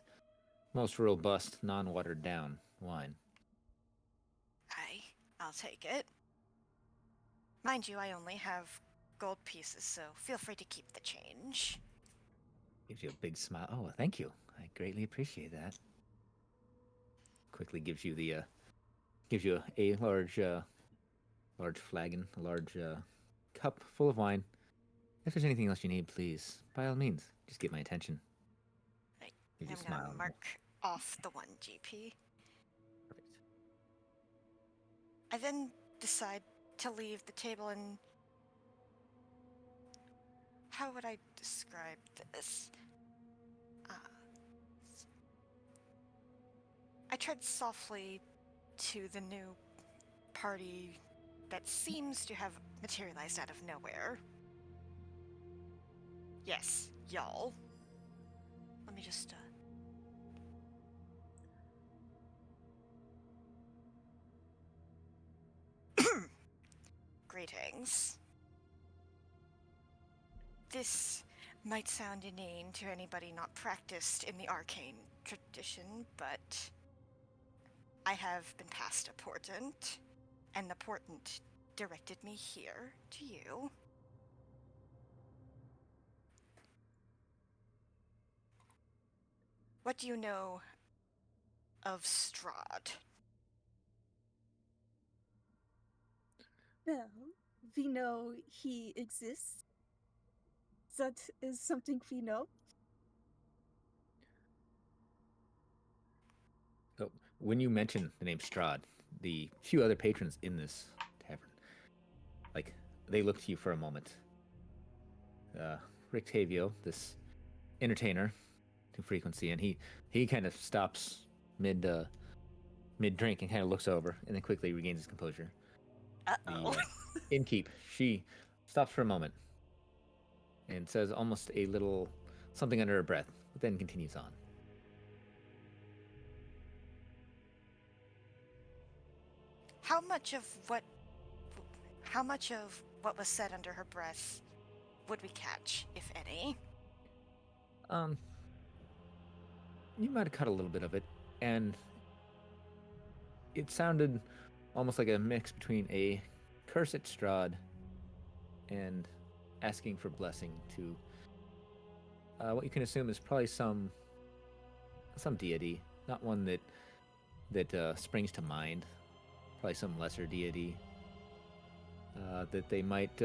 most robust, non-watered down wine. I'll take it. Mind you, I only have gold pieces, so feel free to keep the change. Gives you a big smile. Oh, thank you. I greatly appreciate that. Quickly gives you a large flagon, a large cup full of wine. If there's anything else you need, please, by all means, just get my attention. Right. Gives you a I'm smile. gonna mark off the 1 GP. Perfect. I then decide to leave the table and... How would I describe this? I tread softly to the new party that seems to have materialized out of nowhere. Yes, y'all. Let me just, Greetings. This might sound inane to anybody not practiced in the arcane tradition, but I have been passed a portent, and the portent directed me here to you. What do you know of Strahd? Well, we know he exists. That is something we know. So, when you mention the name Strahd, the few other patrons in this tavern, like, they look to you for a moment. Rick Tavio, this entertainer to frequency, and he kind of stops mid mid drink and kind of looks over, and then quickly regains his composure. Uh-oh. The innkeep, she stops for a moment and says almost a little something under her breath, but then continues on. How much of what was said under her breath would we catch, if any? You might have cut a little bit of it, and it sounded almost like a mix between a curse at Strahd and asking for blessing to what you can assume is probably some deity, not one that springs to mind. Probably some lesser deity that they might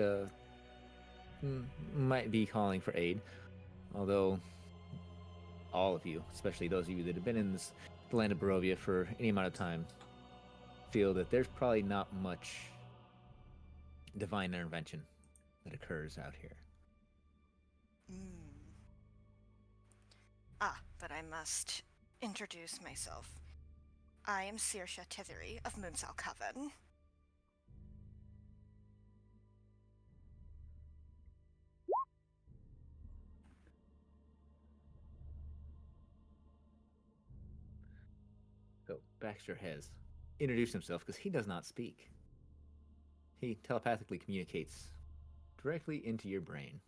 be calling for aid. Although all of you, especially those of you that have been in the land of Barovia for any amount of time, feel that there's probably not much divine intervention that occurs out here. But I must introduce myself. I am Saoirse Tetheri of Moonsal Coven. So Baxter has introduced himself because he does not speak. He telepathically communicates directly into your brain.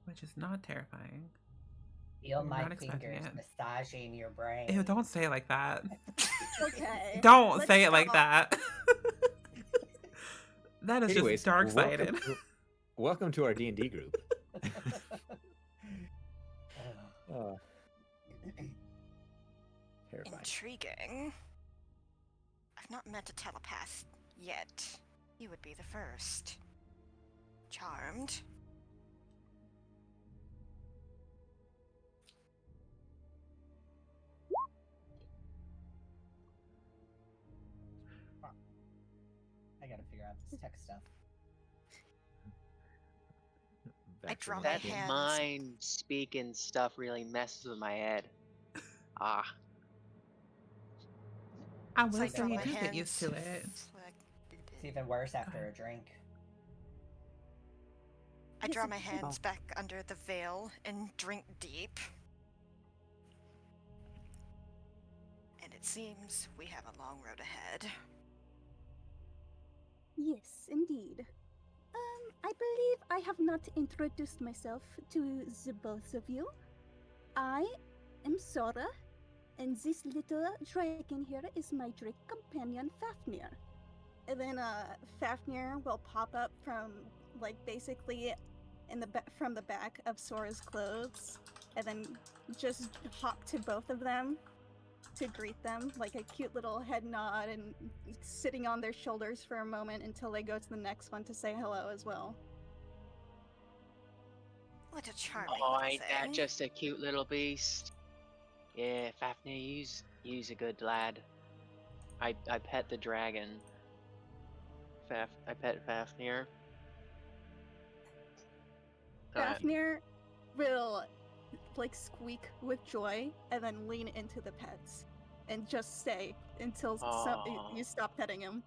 Which is not terrifying. Feel You're my not expecting fingers it. massaging your brain. Ew, don't say it like that. Okay. Don't let's say it like stop. that. That is Anyways, just dark-sided. welcome to our D&D group. Terrifying. Intriguing. I've not met a telepath yet. You would be the first. Charmed. I gotta figure out this tech stuff. I draw my That hands. mind speaking stuff really messes with my head. Ah. I So will I say draw you my do hands. get used to it. It's even worse after a drink. I Yes, draw it my is. hands back under the veil and drink deep. And it seems we have a long road ahead. Yes, indeed. I believe I have not introduced myself to the both of you. I am Sora, and this little dragon here is my drake companion Fafnir. And then Fafnir will pop up from basically from the back of Sora's clothes, and then just hop to both of them to greet them, like a cute little head nod, and sitting on their shoulders for a moment until they go to the next one to say hello as well. What a charming Oh, little ain't that thing. just a cute little beast? Yeah, Fafnir, you's a good lad. I pet the dragon. I pet Fafnir. Fafnir will squeak with joy and then lean into the pets and just stay until you stop petting him.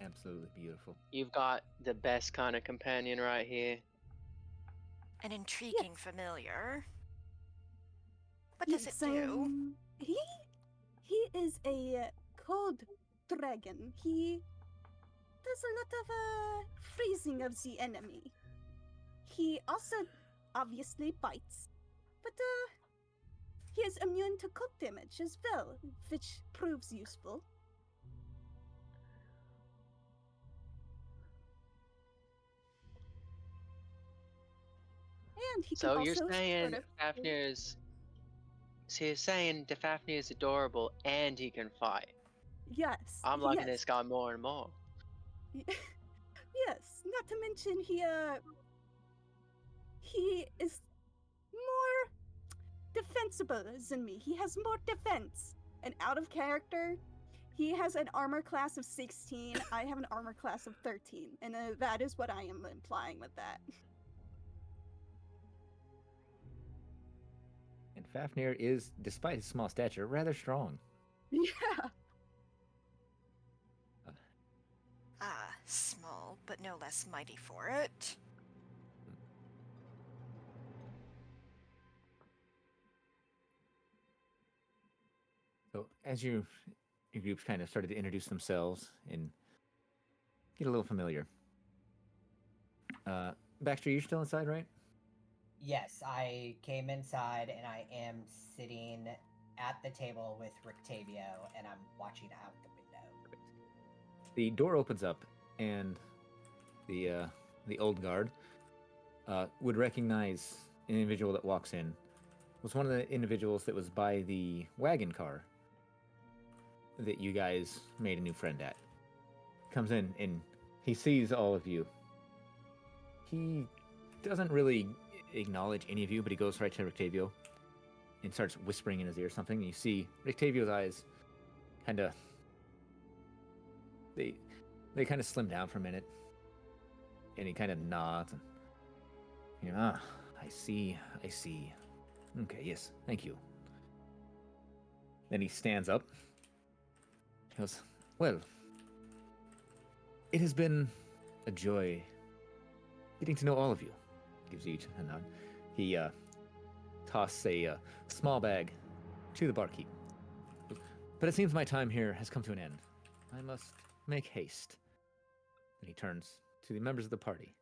Absolutely beautiful. You've got the best kind of companion right here. An intriguing familiar. What does it Yes, do? he is a cold dragon. He does a lot of freezing of the enemy. He also obviously bites, but he is immune to cold damage as well, which proves useful. And he can So you're also saying sort of Fafnir's. So you're saying Fafnir is adorable and he can fight. yes, I'm liking yes, this guy more and more. yes. Not to mention he is more defensible than me. He has more defense. And out of character, he has an armor class of 16. I have an armor class of 13. And that is what I am implying with that. And Fafnir is, despite his small stature, rather strong. Yeah. Small, but no less mighty for it. So as your groups kind of started to introduce themselves and get a little familiar, Baxter, you're still inside, right? Yes, I came inside and I am sitting at the table with Rictavio and I'm watching out the window. The door opens up, and the old guard would recognize an individual that walks in. Was one of the individuals that was by the wagon car that you guys made a new friend at. Comes in and he sees all of you. He doesn't really acknowledge any of you, but he goes right to Rictavio and starts whispering in his ear something. And you see Rictavio's eyes kind of they kind of slim down for a minute, and he kind of nods. And, I see. Okay, yes, thank you. Then he stands up. He goes, well, it has been a joy getting to know all of you. Gives you each a nod. He tosses a small bag to the barkeep. But it seems my time here has come to an end. I must make haste. Then he turns to the members of the party.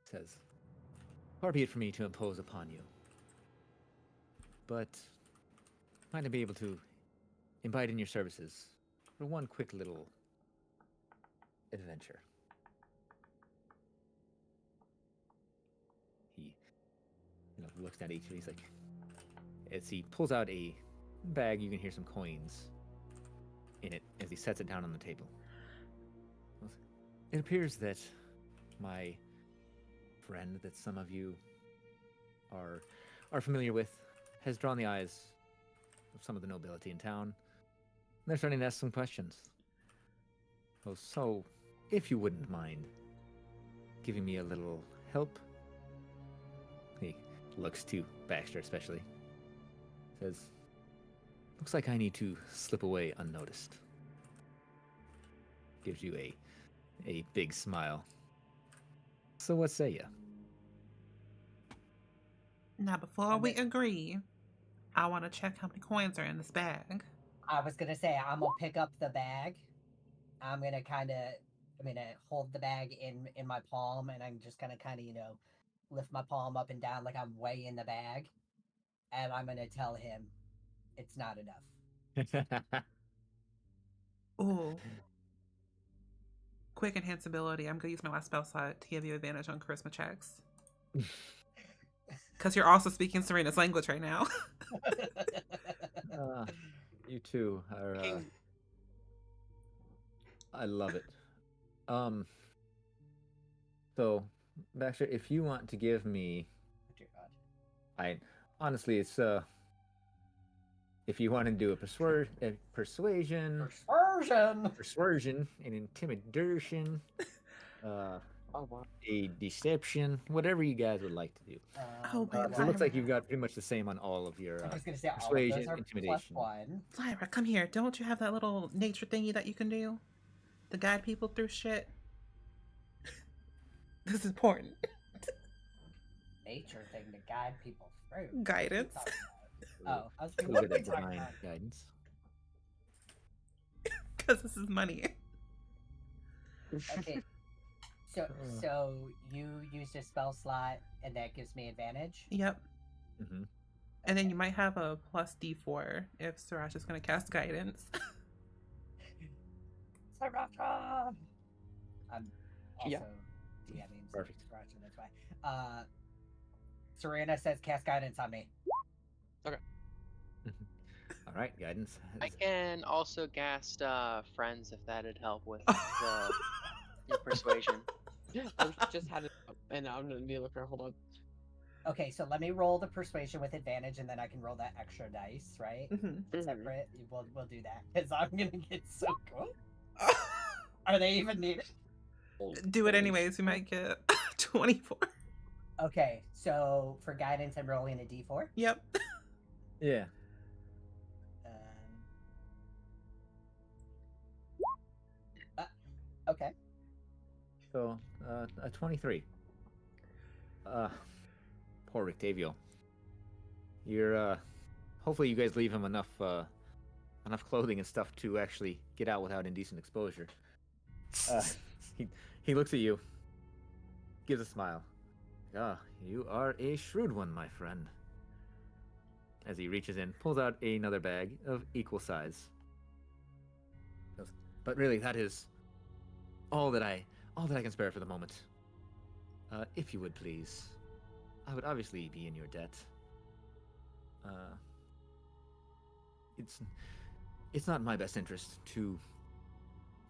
Says, far be it for me to impose upon you, but might I be able to invite in your services for one quick little adventure? He looks down at each of you. He's like, as he pulls out a bag, you can hear some coins in it as he sets it down on the table. It appears that my friend that some of you are familiar with has drawn the eyes of some of the nobility in town. They're starting to ask some questions. Oh, so if you wouldn't mind giving me a little help. He looks to Baxter especially. Says, looks like I need to slip away unnoticed. Gives you a big smile. So what say you? Now, before we agree, I want to check how many coins are in this bag. I was gonna say I'm gonna pick up the bag. I'm gonna hold the bag in my palm, and I'm just gonna lift my palm up and down like I'm way in the bag, and I'm gonna tell him it's not enough. Ooh. Quick enhanceability. I'm going to use my last spell slot to give you advantage on charisma checks. Because you're also speaking Serena's language right now. You two are. I love it. So, Baxter, if you want to give me, Dear God. I honestly, it's if you want to do a persuasion, and intimidation, Oh wow. a deception, whatever you guys would like to do. Oh, wait, So it looks like Lyra. you've got pretty much the same on all of your I was gonna say all of persuasion, those are intimidation. +1. Lyra, come here. Don't you have that little nature thingy that you can do to guide people through shit? This is important. Nature thing to guide people through. Guidance. Oh, I was A like, little what are bit we of talking divine about? guidance. Because this is money. Okay, so you used a spell slot, and that gives me advantage. Yep. Mm-hmm. And then you might have a plus D4 if Sriracha is going to cast guidance. Sriracha! I'm also Yeah. DMing Perfect. Sriracha, that's why. Serena says cast guidance on me. All right, guidance. I can also cast friends if that'd help with your persuasion. I just had it up, and I'm gonna be looking. Hold on. Okay, so let me roll the persuasion with advantage, and then I can roll that extra dice, right? Mhm. Separate. We'll do that because I'm gonna get so cool. Are they even needed? Do it anyways. You might get 24. Okay, so for guidance, I'm rolling a d4. Yep. Yeah. Okay. So, a 23. Poor Octavio. You're, hopefully you guys leave him enough clothing and stuff to actually get out without indecent exposure. He looks at you, gives a smile. Ah, you are a shrewd one, my friend. As he reaches in, pulls out another bag of equal size. Goes, but really, that is all that I can spare for the moment. If you would please, I would obviously be in your debt. It's not in my best interest to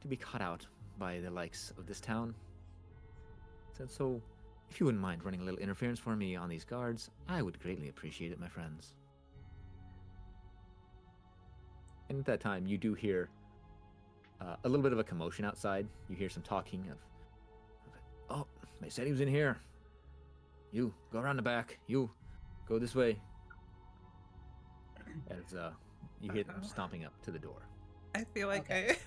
be caught out by the likes of this town. So, if you wouldn't mind running a little interference for me on these guards, I would greatly appreciate it, my friends. And at that time, you do hear a little bit of a commotion outside. You hear some talking of, oh, they said he was in here. You, go around the back. You, go this way. As you hear them stomping up to the door. I feel like Okay.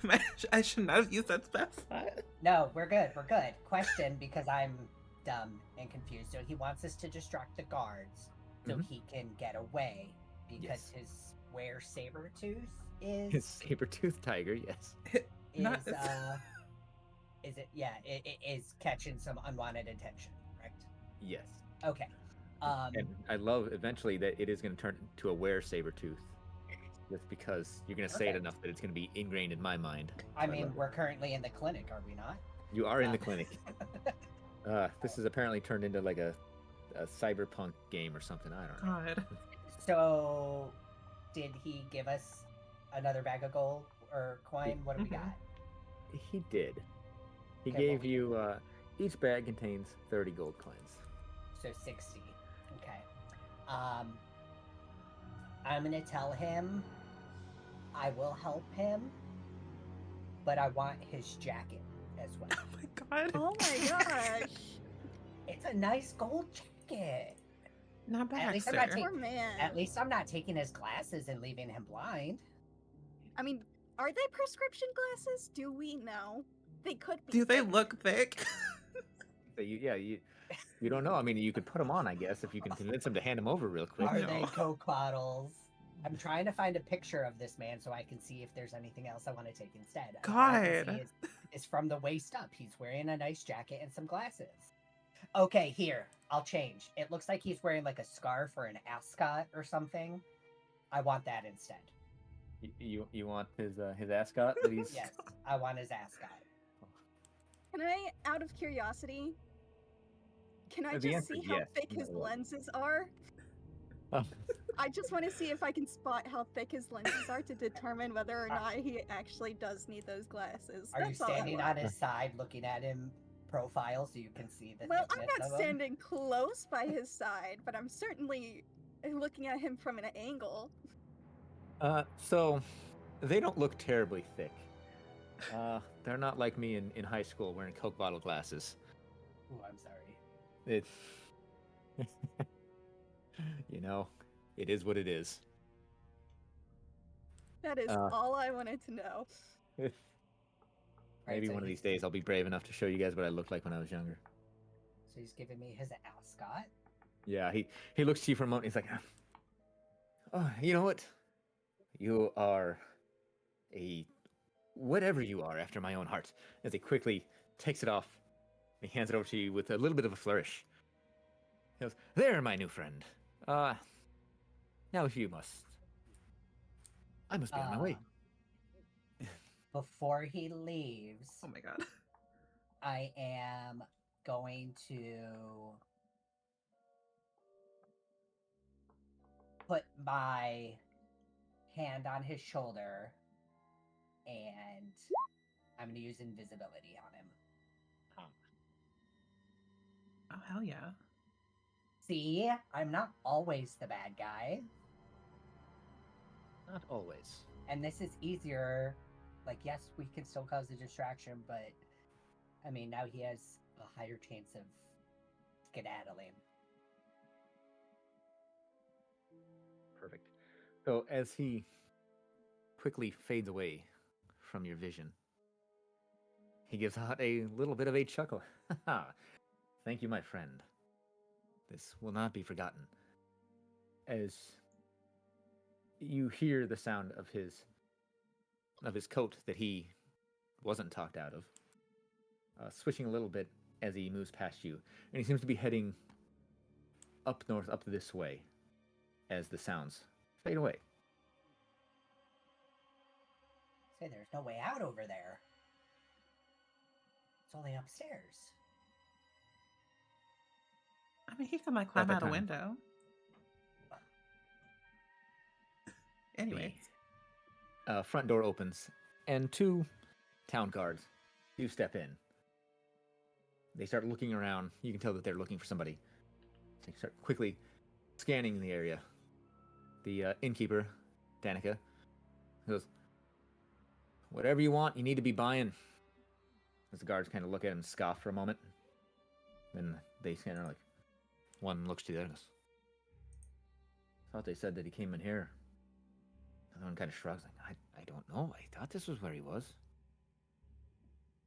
I should not have used that spell slot. No, we're good. We're good. Question, because I'm dumb and confused. So he wants us to distract the guards so Mhm. he can get away because Yes. his where saber tooth is His saber-toothed tiger, yes. Not- is it yeah, it is catching some unwanted attention, correct? Yes. Okay. And I love eventually that it is going to turn into a were saber-tooth. Just because you're going to say it Perfect. enough that it's going to be ingrained in my mind. I So mean, love it. we're currently in the clinic, are we not? You are in the Um, clinic. This is apparently turned into like a cyberpunk game or something. I don't know. God. So, did he give us another bag of gold or coin? What do we Mhm. got? He did. He Okay, gave well, you, each bag contains 30 gold coins. So 60. Okay. I'm gonna tell him I will help him, but I want his jacket as well. Oh my God. Oh my gosh. It's a nice gold jacket. Not At bad, least I'm sir. not Poor man. At least I'm not taking his glasses and leaving him blind. I mean, are they prescription glasses? Do we know? They could be. Do they thick. look thick? So you don't know. I mean, you could put them on, I guess, if you can convince him to hand them over real quick. Are No. they Coke bottles? I'm trying to find a picture of this man so I can see if there's anything else I want to take instead. All I can God. see is from the waist up. He's wearing a nice jacket and some glasses. Okay, here. I'll change. It looks like he's wearing like a scarf or an ascot or something. I want that instead. You want his ascot that he's Yes, I want his ascot. Can I, out of curiosity, can I The just answer see is how yes, thick no his matter what. lenses are? Oh. I just want to see if I can spot how thick his lenses are to determine whether or not he actually does need those glasses. Are you That's all I standing want. on his side looking at him profile so you can see the Well, I'm thickness not of him? standing close by his side, but I'm certainly looking at him from an angle. So they don't look terribly thick. They're not like me in high school wearing Coke bottle glasses. Ooh, I'm sorry. It, you know, it is what it is. That is Uh, all I wanted to know. Maybe so one of he's- these days I'll be brave enough to show you guys what I looked like when I was younger. So he's giving me his ascot. Yeah, he looks to you for a moment. He's like, oh, you know what? You are a whatever you are after my own heart. As he quickly takes it off, he hands it over to you with a little bit of a flourish. He goes, there, my new friend. Now you must. I must be on my way. Before he leaves, Oh my god. I am going to put my hand on his shoulder and I'm going to use invisibility on him. Oh hell yeah. See, I'm not always the bad guy. Not always. And this is easier. Like, yes, we can still cause a distraction, but I mean, now he has a higher chance of skedaddling. Perfect. So as he quickly fades away from your vision, he gives out a little bit of a chuckle. Thank you, my friend. This will not be forgotten. As you hear the sound of his coat that he wasn't talked out of, switching a little bit as he moves past you, and he seems to be heading up north, up this way, as the sounds fade away. Say, there's no way out over there. It's only upstairs. I mean, he can like climb that out a time. window. Anyway. Front door opens, and two town guards do step in. They start looking around. You can tell that they're looking for somebody. They start quickly scanning the area. The innkeeper, Danica, goes, whatever you want, you need to be buying. As the guards kind of look at him and scoff for a moment. Then they kind of like, one looks to the other and goes, thought they said that he came in here. The other one kind of shrugs, like, I don't know. I thought this was where he was.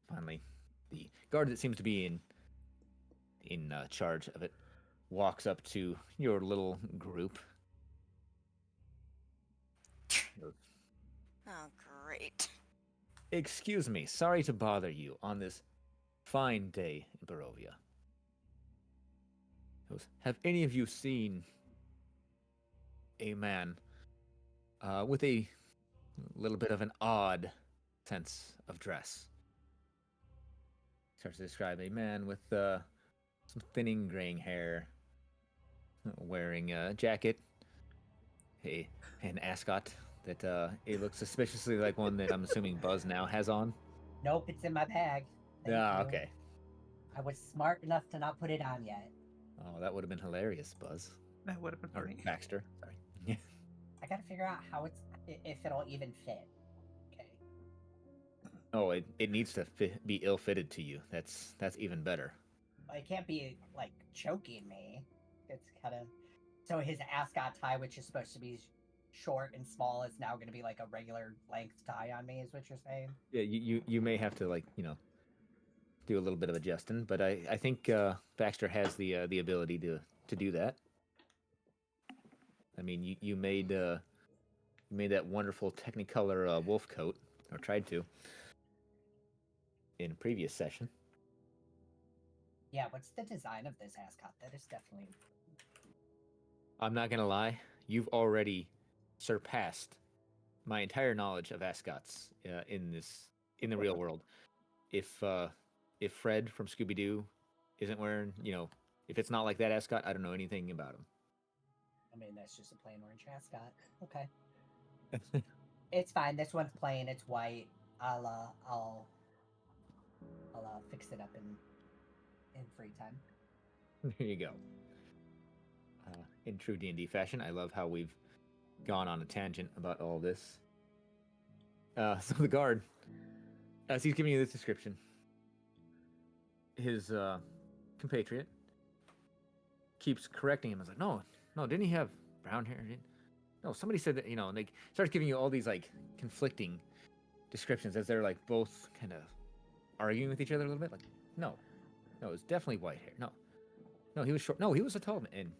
Finally, the guard that seems to be in charge of it walks up to your little group. Goes, Oh, great. excuse me, sorry to bother you on this fine day in Barovia. Goes, have any of you seen a man with a little bit of an odd sense of dress? Starts to describe a man with some thinning graying hair, wearing a jacket, an ascot that it looks suspiciously like one that I'm assuming Buzz now has on. Nope, it's in my bag. Thank you. Okay. I was smart enough to not put it on yet. Oh, that would have been hilarious, Buzz. That would have been Or funny. Baxter. Sorry. Yeah. I gotta figure out if it'll even fit. Okay. Oh, it needs to be ill-fitted to you. That's even better. It can't be like choking me. It's kind of so his ascot tie, which is supposed to be short and small, is now going to be like a regular length tie on me. Is what you're saying? Yeah, you may have to do a little bit of adjusting, but I think Baxter has the ability to do that. I mean, you made that wonderful Technicolor wolf coat, or tried to, in a previous session. Yeah. What's the design of this ascot? That is definitely. I'm not gonna lie, you've already surpassed my entire knowledge of ascots in the real world. If Fred from Scooby Doo isn't wearing, if it's not like that ascot, I don't know anything about him. I mean, that's just a plain orange ascot. Okay. It's fine. This one's plain. It's white. I'll fix it up in free time. There you go. In true D&D fashion, I love how we've gone on a tangent about all this. So the guard, as he's giving you this description, his compatriot keeps correcting him. It's like, no, didn't he have brown hair? No, somebody said that, and they starts giving you all these like conflicting descriptions as they're like both kind of arguing with each other a little bit. Like, no, it's definitely white hair. No, he was short. No, he was a tall man.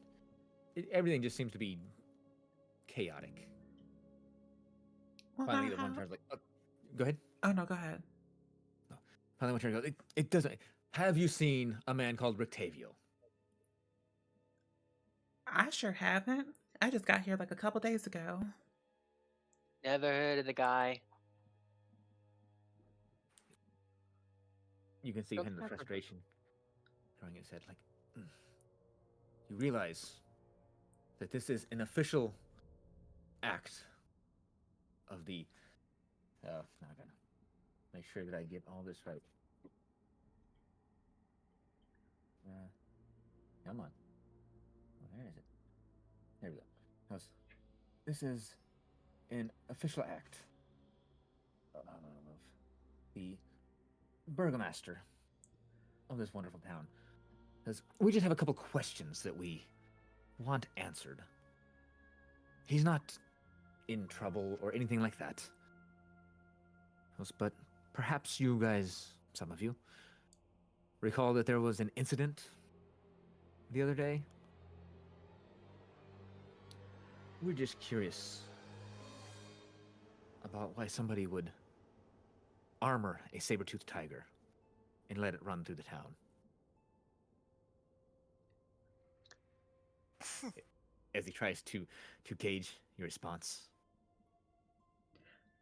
And everything just seems to be chaotic. Well, Finally, the one turns like, go ahead. Oh no, go ahead. No. Finally, one turn goes, it doesn't. Have you seen a man called Rictavio? I sure haven't. I just got here like a couple days ago. Never heard of the guy. You can see kind of the frustration drawing his head. Like, you realize that this is an official act of the. Now I gotta make sure that I get all this right. Come on. Oh, where is it? There we go. This is an official act of the burgomaster of this wonderful town. Because we just have a couple questions that we want answered. He's not in trouble or anything like that. But perhaps you guys, some of you, recall that there was an incident the other day? We're just curious about why somebody would armor a saber-toothed tiger and let it run through the town. As he tries to gauge your response.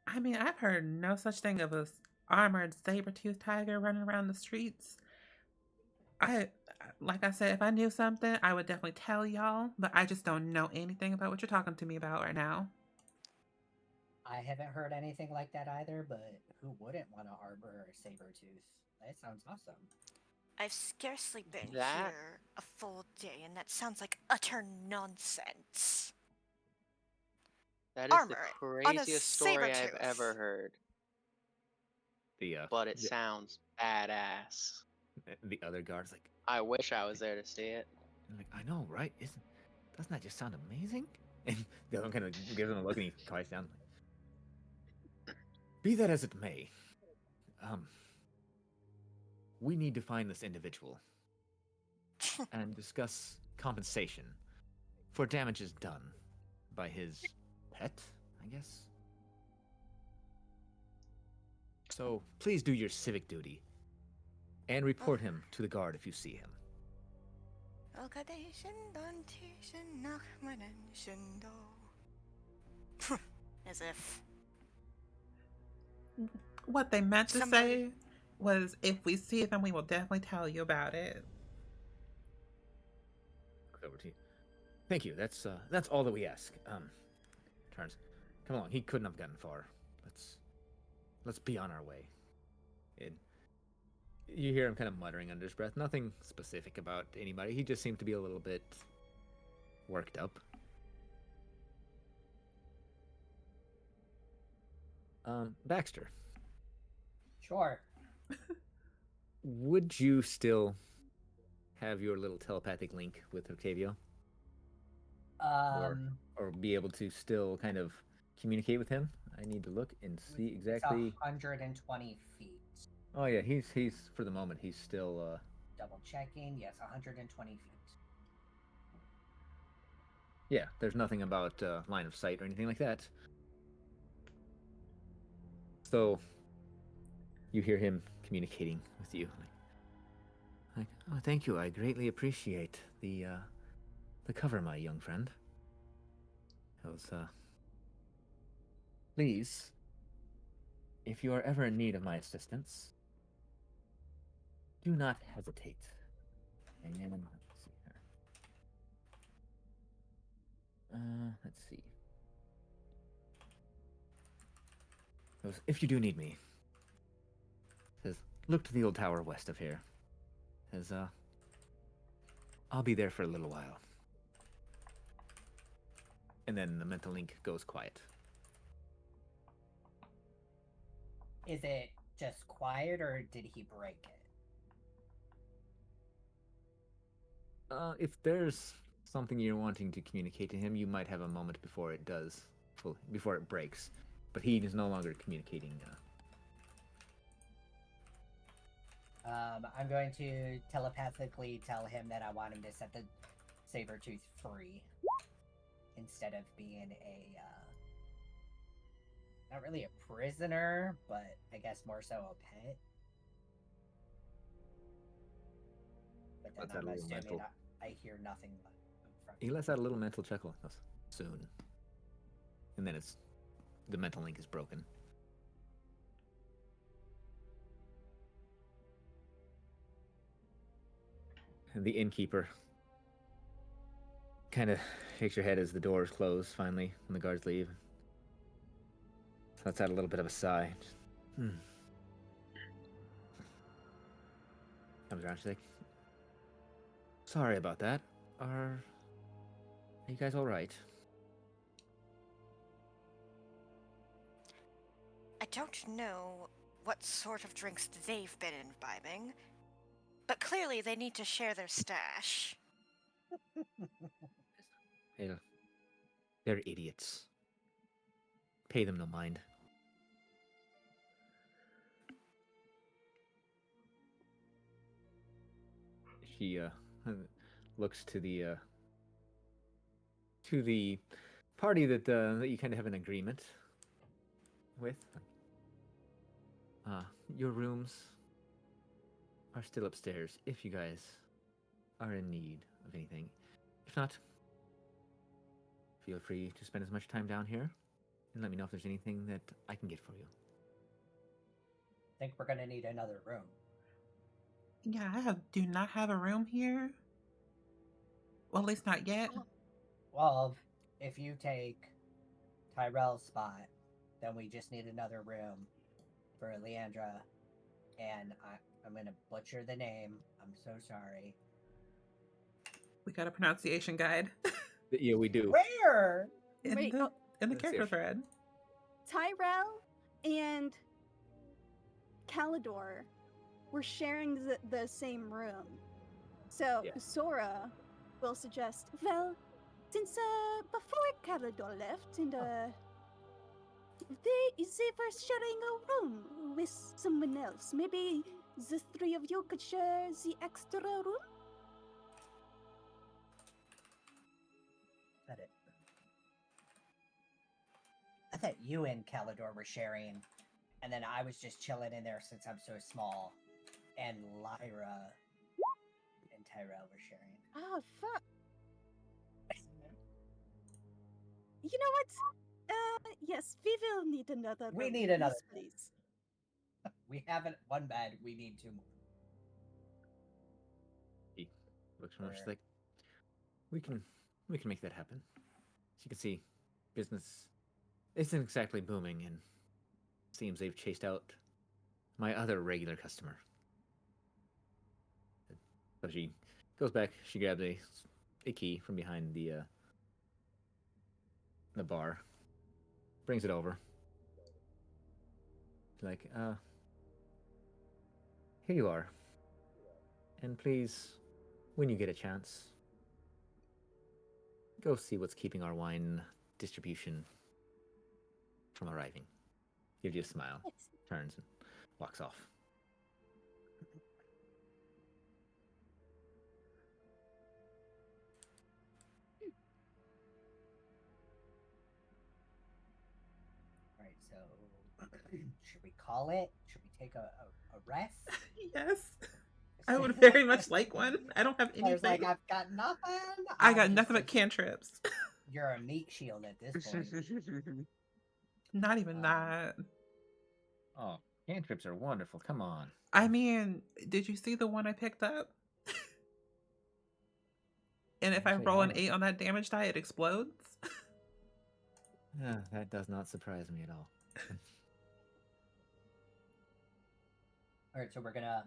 I mean, I've heard no such thing of a armored saber-toothed tiger running around the streets. Like I said, if I knew something, I would definitely tell y'all, but I just don't know anything about what you're talking to me about right now. I haven't heard anything like that either, but who wouldn't want to arbor a saber tooth? That sounds awesome. I've scarcely been here a full day, and that sounds like utter nonsense. That is Armor the on a craziest story I've saber-tooth. ever heard. But it sounds badass. The other guard's like, I wish I was there to see it. Like, I know, right? Doesn't that just sound amazing? And the other one kind of gives him a look and he quiets down. Be that as it may, we need to find this individual and discuss compensation for damages done by his pet, I guess. So please do your civic duty and report him to the guard if you see him. As if. What they meant to say was, if we see him, we will definitely tell you about it. Over to you. Thank you. That's all that we ask. Turns. Come along. He couldn't have gotten far. Let's be on our way. And you hear him kind of muttering under his breath. Nothing specific about anybody. He just seemed to be a little bit worked up. Baxter. Sure. Would you still have your little telepathic link with Octavio? Or be able to still kind of communicate with him? I need to look and see exactly. It's 120 feet. Oh yeah, he's for the moment he's still double checking. Yes, 120 feet. Yeah, there's nothing about line of sight or anything like that. So you hear him communicating with you. Like, oh, thank you. I greatly appreciate the cover, my young friend. Please, if you are ever in need of my assistance, do not hesitate. And then let's see here. Let's see. If you do need me, says, look to the old tower west of here. Says, I'll be there for a little while. And then the mental link goes quiet. Is it just quiet, or did he break If there's something you're wanting to communicate to him, you might have a moment before it before it breaks. But he is no longer communicating. I'm going to telepathically tell him that I want him to set the Sabertooth free instead of being not really a prisoner, but I guess more so a pet. But then Let's add I'm a little assuming mental. I hear nothing from He lets out a little mental chuckle. He goes, soon. And then the mental link is broken. And the innkeeper kind of shakes her head as the doors close finally when the guards leave. Lets out a little bit of a sigh. Comes around, she's like, sorry about that. Are you guys alright? I don't know what sort of drinks they've been imbibing, but clearly they need to share their stash. They're idiots. Pay them no mind. She looks to the party that you kind of have an agreement with. Your rooms are still upstairs if you guys are in need of anything. If not, feel free to spend as much time down here and let me know if there's anything that I can get for you. I think we're gonna need another room. Yeah, do not have a room here. Well, at least not yet. Well, if you take Tyrell's spot, then we just need another room for Leandra, and I'm gonna butcher the name. I'm so sorry. We got a pronunciation guide. Yeah, we do. Where? in Wait, the in the let's see character if- thread. Tyrell and Calidor were sharing the same room. So Yeah. Sora will suggest, well, since before Calidor left and they were sharing a room with someone else. Maybe the three of you could share the extra room? That it. I thought you and Calidor were sharing, and then I was just chilling in there since I'm so small, and Lyra and Tyrell were sharing. Oh, fuck. You know what? Yes, we will need another room. We need another Yes, room. please. We haven't one bed. We need two more. He looks around, she's Where- like, we can make that happen. As you can see, business isn't exactly booming, and seems they've chased out my other regular customer. So she goes back. She grabs a key from behind the bar, brings it over. She's like, here you are. And please, when you get a chance, go see what's keeping our wine distribution from arriving. Gives you a smile, Yes. turns and walks off. Right, so should we call it? Should we take a rest? Yes, I would very much like one. I don't have I was anything. like, I've got nothing. I I'm got just nothing but like, cantrips. You're a meat shield at this point. Not even Um, that. Oh, cantrips are wonderful. Come on. I mean, did you see the one I picked up? And if I Actually, roll an no. 8 on that damage die, it explodes. That does not surprise me at all. All right, so we're gonna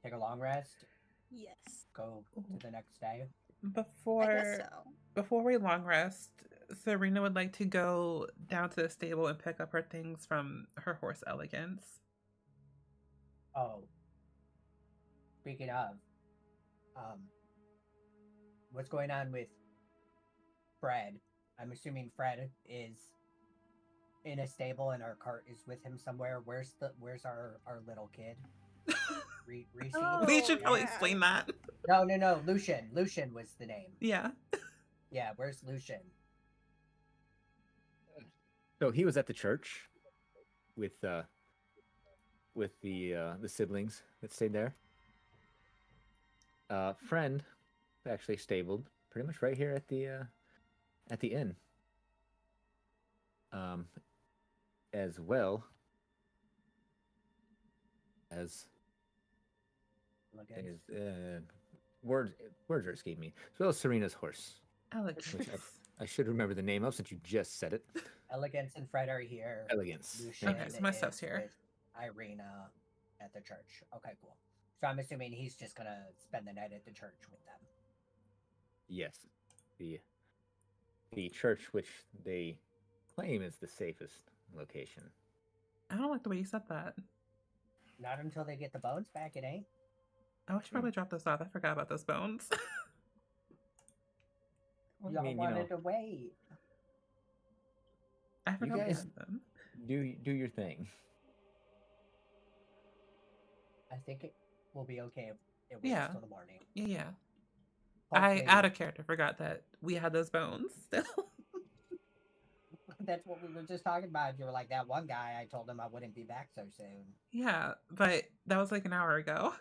take a long rest. Yes. Go to the next day. Before I guess so. before we long rest, Serena would like to go down to the stable and pick up her things from her horse Elegance. Oh, speaking of, what's going on with Fred? I'm assuming Fred is in a stable and our cart is with him somewhere. Where's our little kid? Reese? Oh, We should probably yeah. explain that. No. Lucian. Lucian was the name. Yeah. Yeah, where's Lucian? So he was at the church with the siblings that stayed there. Friend actually stabled pretty much right here at the inn. As well as Elegance. words are escaping me. As well as Serena's horse, Alex. which I should remember the name of since you just said it. Elegance and Fred are here. Elegance. Lucian Okay, so my stuff's is here. with Irina at the church. Okay, cool. So I'm assuming he's just gonna spend the night at the church with them. Yes, the church, which they claim is the safest location. I don't like the way you said that. Not until they get the bones back, it ain't. Oh, I should probably drop this off. I forgot about those bones. Y'all I mean, wanted to wait. I forgot we guys- had them. Do your thing. I think it will be okay if it waits Yeah. till the morning. Yeah. Hopefully- I, out of character, forgot that we had those bones still. That's what we were just talking about. You were like, that one guy, I told him I wouldn't be back so soon. Yeah, but that was like an hour ago.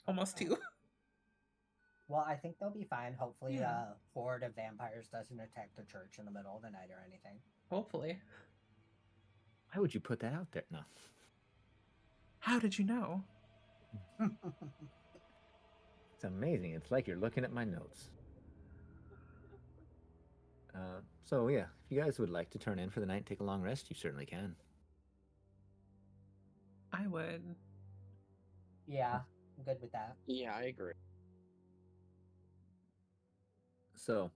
Almost two. Well, I think they'll be fine. Hopefully, Yeah. horde of vampires doesn't attack the church in the middle of the night or anything. Hopefully. Why would you put that out there? No. How did you know? It's amazing. It's like you're looking at my notes. So yeah, if you guys would like to turn in for the night and take a long rest, you certainly can. I would. Yeah, I'm good with that. Yeah, I agree. So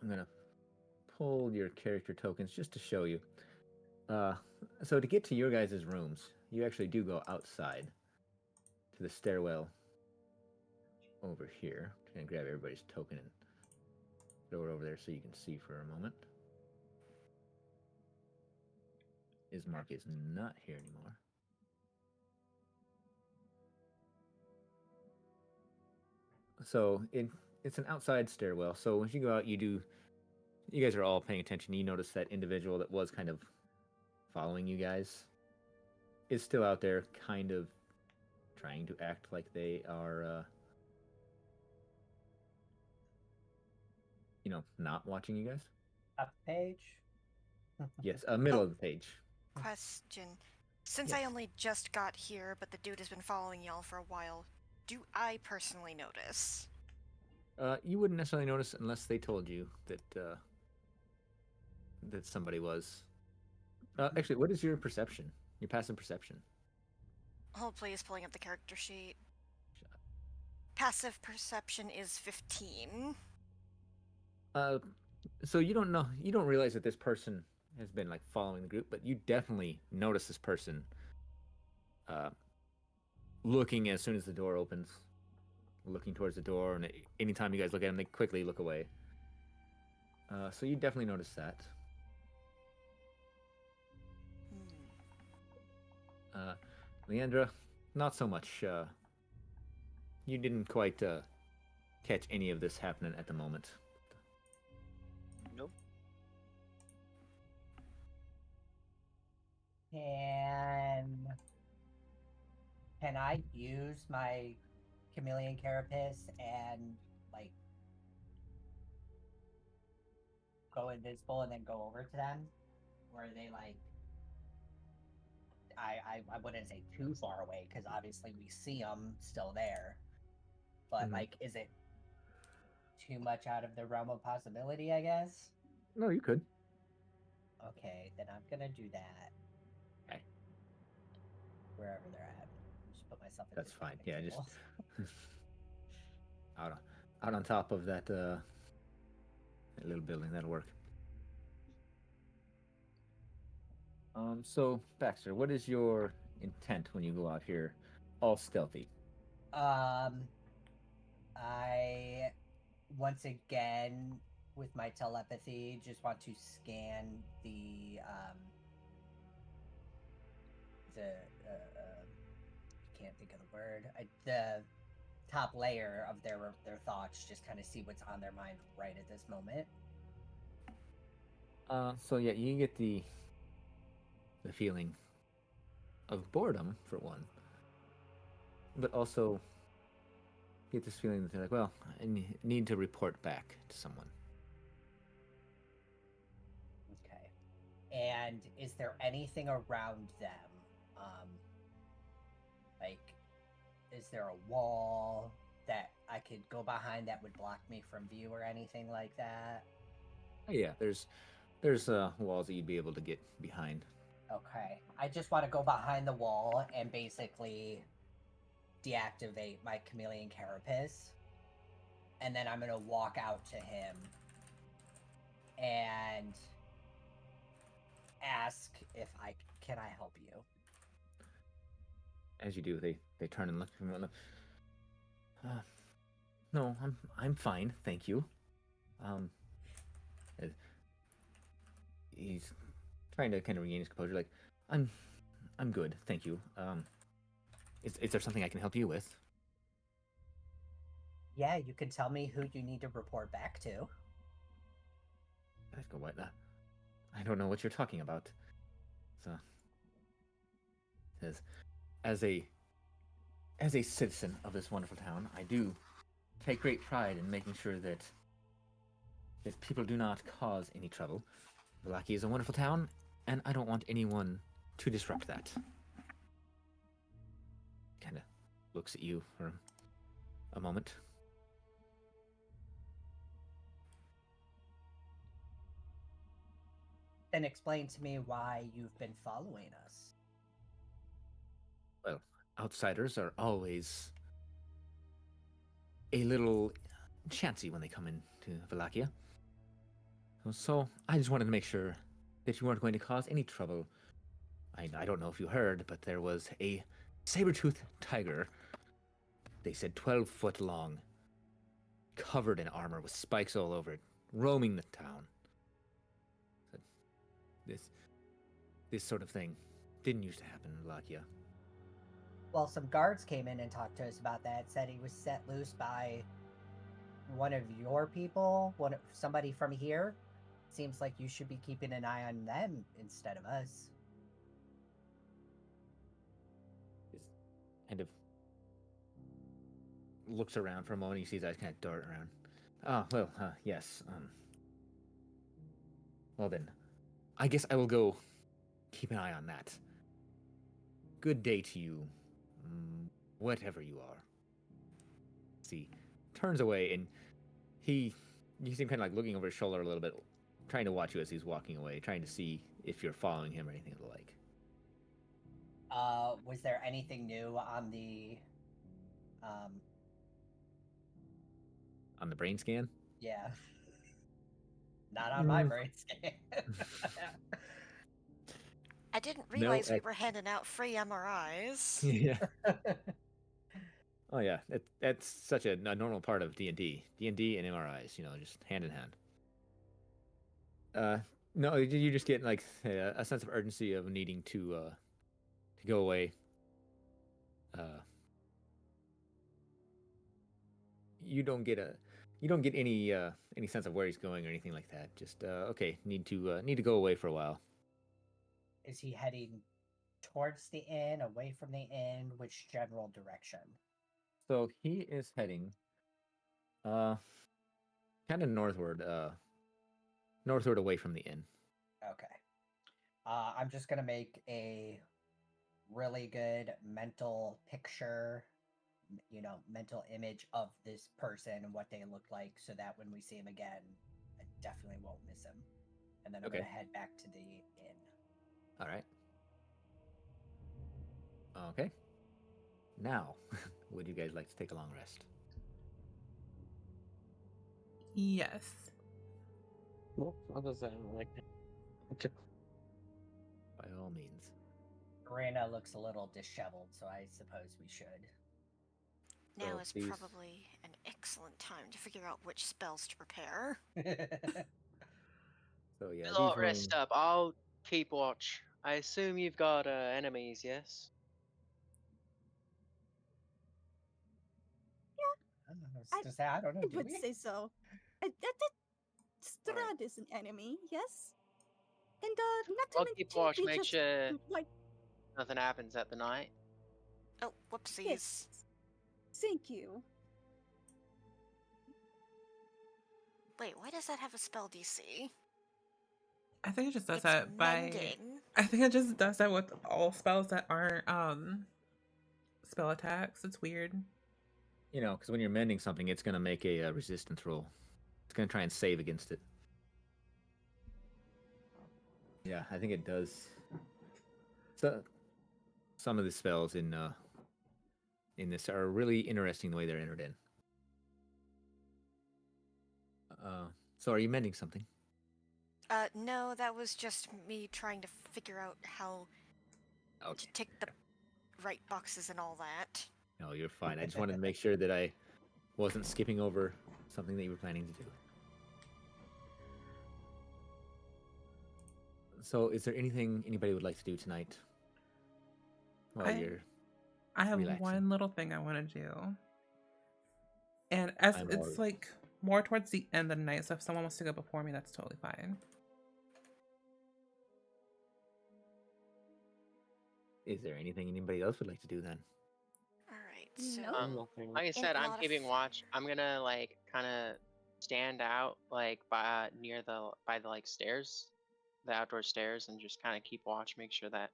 I'm gonna pull your character tokens just to show you. So to get to your guys' rooms, you actually do go outside to the stairwell over here. I'm gonna grab everybody's token and throw it over there so you can see for a moment. Ismark is not here anymore. So it's an outside stairwell. So as you go out, you guys are all paying attention. You notice that individual that was kind of following you guys is still out there, kind of trying to act like they are, not watching you guys. Up page. Yes, middle of the page. Question. Since I Yes. only just got here, but the dude has been following y'all for a while, do I personally notice? You wouldn't necessarily notice unless they told you that that somebody was. Actually, what is your perception? Your passive perception? Hold please, pulling up the character sheet. Passive perception is 15. So you don't realize that this person has been like following the group, but you definitely notice this person looking as soon as the door opens, looking towards the door, and anytime you guys look at them, they quickly look away. So you definitely notice that. Leandra, not so much. You didn't quite catch any of this happening at the moment. Nope. Can I use my chameleon carapace and like go invisible and then go over to them? Or are they like I wouldn't say too far away because obviously we see them still there, but Mhm. like, is it too much out of the realm of possibility? I guess. No, you could. Okay, then I'm gonna do that. Okay. Wherever they're at, just put myself. In That's this fine. fucking Yeah, just table. out on top of that that little building. That'll work. So Baxter, what is your intent when you go out here, all stealthy? I once again, with my telepathy, just want to scan the can't think of the word. The top layer of their thoughts, just kind of see what's on their mind right at this moment. So yeah, you get the feeling of boredom for one, but also get this feeling that they're like, well, I need to report back to someone. Okay. And is there anything around them? Like, is there a wall that I could go behind that would block me from view or anything like that? Oh, yeah, there's walls that you'd be able to get behind. Okay. I just want to go behind the wall and basically deactivate my chameleon carapace. And then I'm going to walk out to him and ask if can I help you? As you do, they turn and look at him. No, I'm fine, thank you. He's trying to kind of regain his composure. Like, I'm good, thank you. Is there something I can help you with? Yeah, you can tell me who you need to report back to. I go, what? I don't know what you're talking about. So, as a citizen of this wonderful town, I do take great pride in making sure that people do not cause any trouble. Vallaki is a wonderful town, and I don't want anyone to disrupt that. Kind of looks at you for a moment. Then explain to me why you've been following us. Well, outsiders are always a little chancy when they come into Vallakia. So I just wanted to make sure that you weren't going to cause any trouble. I don't know if you heard, but there was a saber-toothed tiger. They said 12 foot long, covered in armor with spikes all over it, roaming the town. This sort of thing didn't used to happen in Vallakia. Well, some guards came in and talked to us about that. Said he was set loose by one of your people, somebody from here. Seems like you should be keeping an eye on them instead of us. Just kind of looks around for a moment. You see his eyes kind of dart around. Ah, well, yes. Well then, I guess I will go keep an eye on that. Good day to you, whatever you are. See, turns away and you see him kind of like looking over his shoulder a little bit, trying to watch you as he's walking away, trying to see if you're following him or anything of the like. Was there anything new on the On the brain scan? Yeah. Not on my brain scan. I didn't realize we were handing out free MRIs. Yeah. Oh yeah, that's such a normal part of D&D. D&D and MRIs, just hand in hand. No, you just get like a sense of urgency of needing to go away. You don't get any sense of where he's going or anything like that. Just okay, need to go away for a while. Is he heading towards the inn, away from the inn? Which general direction? So he is heading kind of northward away from the inn. Okay. I'm just gonna make a really good mental picture, mental image of this person and what they look like, so that when we see him again, I definitely won't miss him. And then I'm gonna head back to the inn. All right. Okay. Now, would you guys like to take a long rest? Yes. Well, I'll just like By all means. Grana looks a little disheveled, so I suppose we should. Now So is these- probably an excellent time to figure out which spells to prepare. So yeah, I'll these rest room. up. I'll keep watch. I assume you've got enemies, yes? I was to say, I don't know. I Do would we? say so. Strahd is an enemy, yes? And not to I'll keep mention watch. we Make just sure like nothing happens at the night. Oh, whoopsies. yes. Thank you. Wait, why does that have a spell DC? I think it just does It's that by. mending. I think it just does that with all spells that aren't spell attacks. It's weird. You know, because when you're mending something, it's going to make a resistance roll. It's going to try and save against it. Yeah, I think it does. So, some of the spells in this are really interesting the way they're entered in. So are you mending something? No, that was just me trying to figure out how Okay. to tick the right boxes and all that. No, you're fine. I just wanted to make sure that I wasn't skipping over something that you were planning to do. So, is there anything anybody would like to do tonight? While you're I have relaxing. one little thing I want to do. And as I'm it's like more towards the end of the night, so if someone wants to go before me, that's totally fine. Is there anything anybody else would like to do then? Alright, so No. Nothing. Like I said, a I'm lot of keeping watch. I'm gonna like kind of stand out like by the like stairs, the outdoor stairs, and just kind of keep watch. Make sure that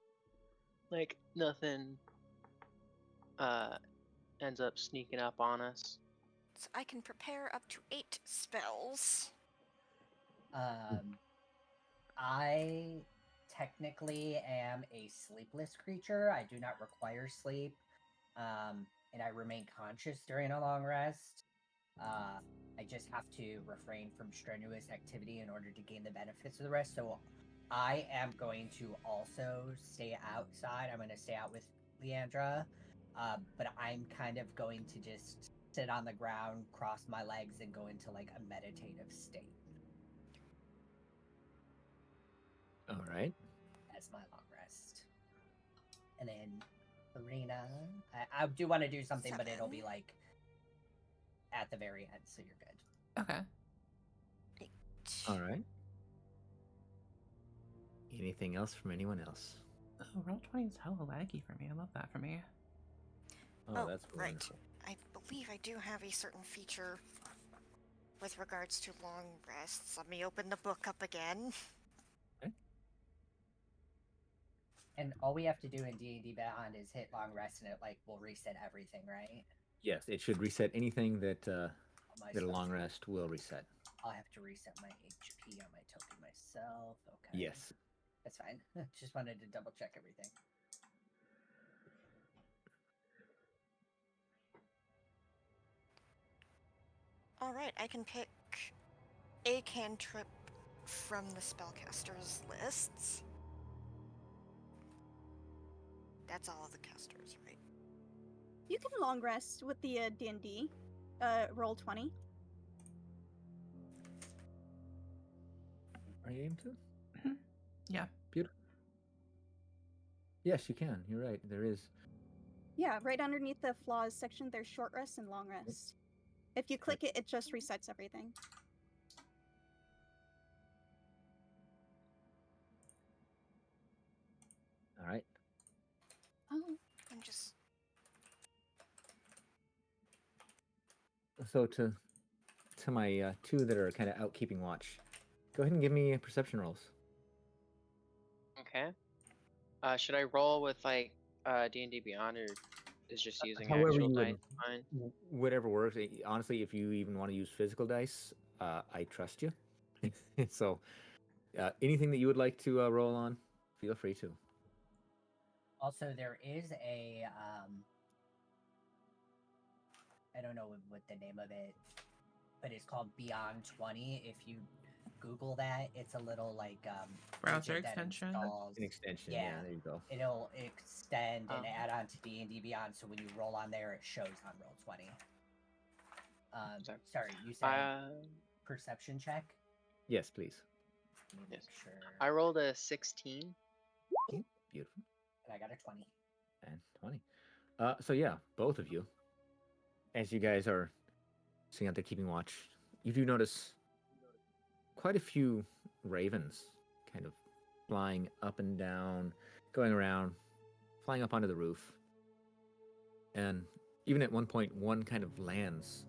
like nothing ends up sneaking up on us. so I can prepare up to 8 spells. I technically am a sleepless creature. I do not require sleep, and I remain conscious during a long rest. I just have to refrain from strenuous activity in order to gain the benefits of the rest. So I am going to also stay outside. I'm going to stay out with Leandra, but I'm kind of going to just sit on the ground, cross my legs, and go into like a meditative state All right. as my long rest. And then Serena, I do want to do something, but it'll be 7. like at the very end, so you're good. Okay. All right. Anything else from anyone else? Oh, roll 20 is hella laggy for me. I love that for me. Oh, that's right. wonderful. I believe I do have a certain feature with regards to long rests. Let me open the book up again. And all we have to do in D&D Beyond is hit long rest, and it like will reset everything, right? Yes, it should reset anything that All my that a stuff. long rest will reset. I'll have to reset my HP on my token myself. Okay. Yes. That's fine. Just wanted to double check everything. Alright, I can pick a cantrip from the spellcaster's lists. That's all of the casters, right? You can long rest with the D&D. Roll 20. Are you able to? Yeah. Beautiful. Yes, you can. You're right. There is. Yeah, right underneath the flaws section, there's short rest and long rest. If you click it, it just resets everything. All right. Oh, I'm just... So to my two that are kind of out keeping watch, go ahead and give me perception rolls. Okay. Should I roll with like D&D Beyond, or is just using However actual you would- dice fine? Whatever works. Honestly, if you even want to use physical dice, I trust you. So anything that you would like to roll on, feel free to. Also, there is a I don't know what the name of it, but it's called Beyond 20. If you Google that, it's a little like Browser widget that extension? installs. An extension. Yeah. Yeah, there you go. It'll extend and Oh. add on to D&D Beyond, so when you roll on there, it shows on Roll20. Sorry. Sorry, you said Uh, perception check? Yes, please. Let me Yes. make sure. I rolled a 16. Beautiful. And I got a 20. And 20. So yeah, both of you, as you guys are sitting out there keeping watch, you do notice quite a few ravens kind of flying up and down, going around, flying up onto the roof. And even at one point, one kind of lands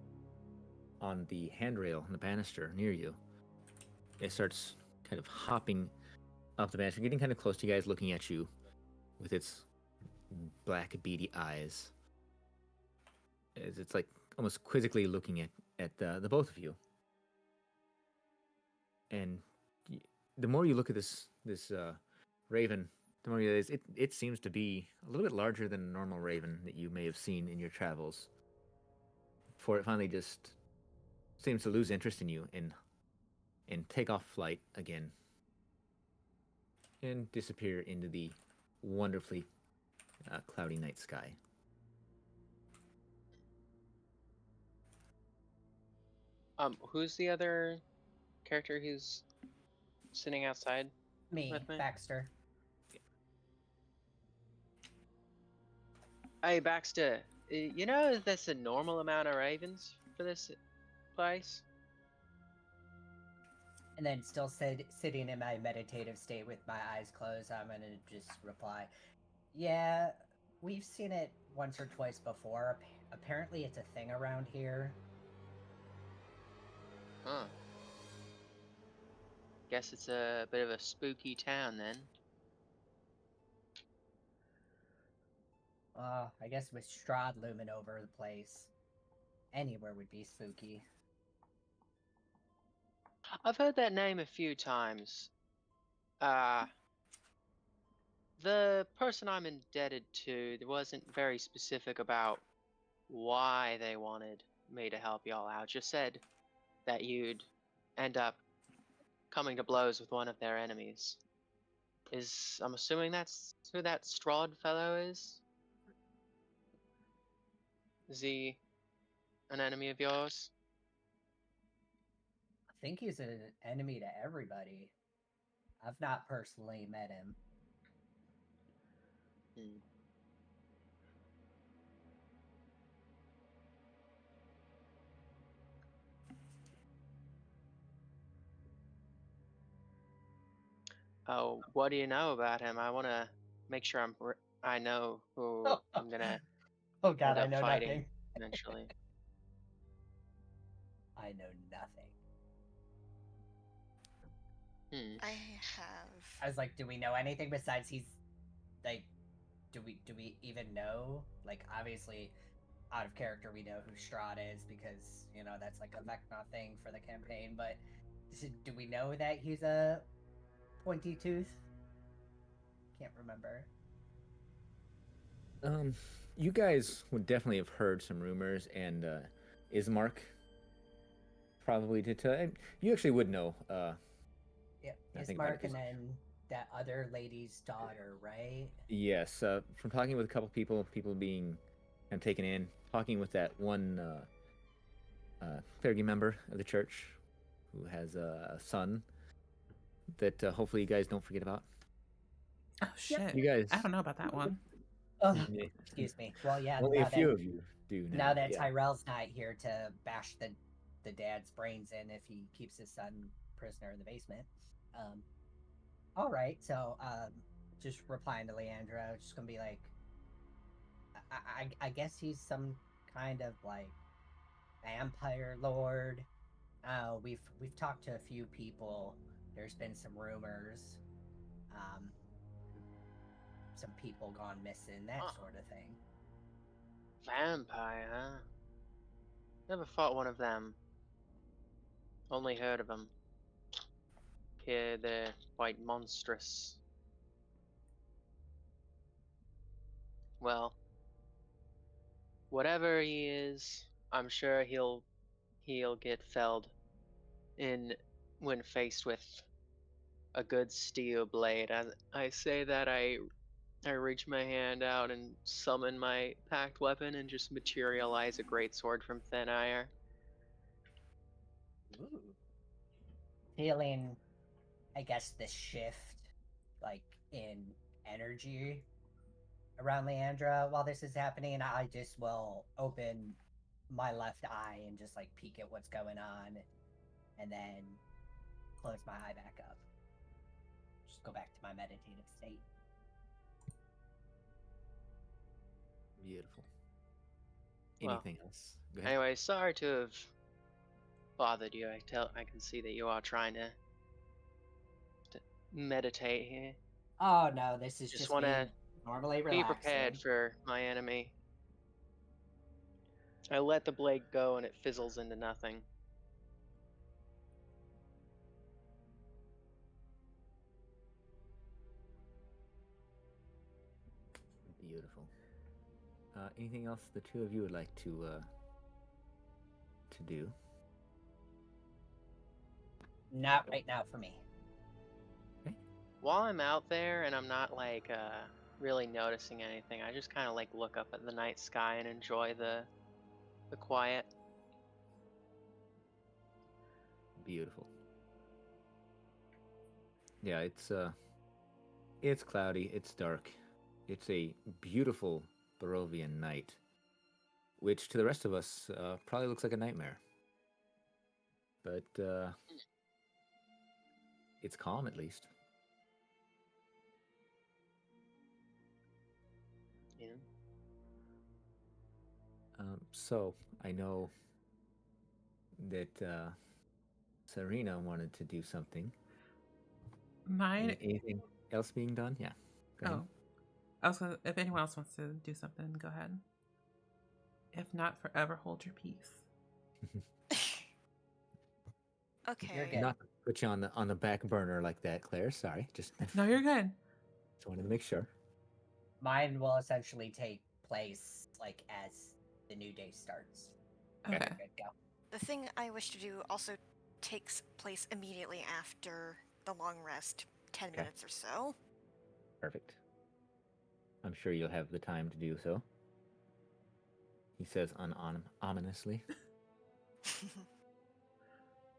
on the handrail on the banister near you. It starts kind of hopping up the banister, getting kind of close to you guys, looking at you with its black, beady eyes. It's like almost quizzically looking at the both of you. And the more you look at this raven, the more you realize it seems to be a little bit larger than a normal raven that you may have seen in your travels. Before it finally just seems to lose interest in you and take off flight again and disappear into the wonderfully cloudy night sky. Who's the other character who's sitting outside? Me, With me? Baxter. Hey, Baxter. You know that's a normal amount of ravens for this place? And then still sitting in my meditative state with my eyes closed, I'm going to just reply, yeah, we've seen it once or twice before. Apparently it's a thing around here. Huh. Guess it's a bit of a spooky town then. I guess with Strahd looming over the place, anywhere would be spooky. I've heard that name a few times. The person I'm indebted to wasn't very specific about why they wanted me to help y'all out. Just said that you'd end up coming to blows with one of their enemies. I'm assuming that's who that Strahd fellow is? Is he an enemy of yours? I think he's an enemy to everybody. I've not personally met him. Hmm. Oh, what do you know about him? I want to make sure I know who I'm gonna Oh god, end I up know fighting nothing. eventually. I know nothing. Hmm. I have. I was like, do we know anything besides he's like, do we even know? Like, obviously, out of character, we know who Strahd is because that's like a Vecna thing for the campaign. But do we know that he's a pointy tooth? Can't remember. You guys would definitely have heard some rumors, and Ismark probably did tell. You actually would know. Yep, I think about it, Ismark, and then that other lady's daughter, right? Yes, from talking with a couple people being kind of taken in, talking with that one clergy member of the church who has a son that hopefully you guys don't forget about. Oh shit! You guys, I don't know about that one. Oh, yeah, excuse me. Well, yeah. only a now few that, of you do know. now that yeah. Tyrell's not here to bash the dad's brains in if he keeps his son prisoner in the basement. All right. So, just replying to Leandra, just gonna be like, I guess he's some kind of like vampire lord. We've talked to a few people. There's been some rumors. Some people gone missing, that sort of thing. Vampire, huh? Never fought one of them. Only heard of them. Here, they're quite monstrous. Well, whatever he is, I'm sure he'll get felled in when faced with a good steel blade. I say that I reach my hand out and summon my packed weapon and just materialize a great sword from thin air. Ooh. Feeling, I guess, the shift, like, in energy around Leandra while this is happening, I just will open my left eye and just, like, peek at what's going on, and then close my eye back up. Just go back to my meditative state. Beautiful. Well, Anything else? Go ahead. Anyway, sorry to have bothered you. I can see that you are trying to meditate here. Oh no, this is Just just want me to normally be relaxing. prepared for my enemy. I let the blade go and it fizzles into nothing. Beautiful. Anything else the two of you would like to do? Not right now for me. Okay. While I'm out there and I'm not like really noticing anything, I just kind of like look up at the night sky and enjoy the quiet. Beautiful. Yeah, it's cloudy, it's dark. It's a beautiful Barovian night, which to the rest of us probably looks like a nightmare. But it's calm at least. Yeah. So I know that Serena wanted to do something. Mine. Anything else being done? Yeah. Go ahead. Oh, I was gonna. If anyone else wants to do something, go ahead. If not, forever hold your peace. Okay. good. Not to put you on the back burner like that, Claire. Sorry. Just No, you're good. just wanted to make sure. Mine will essentially take place like as the new day starts. Okay. Good, go. The thing I wish to do also takes place immediately after the long rest, 10 Okay. minutes or so. Perfect. I'm sure you'll have the time to do so. He says ominously.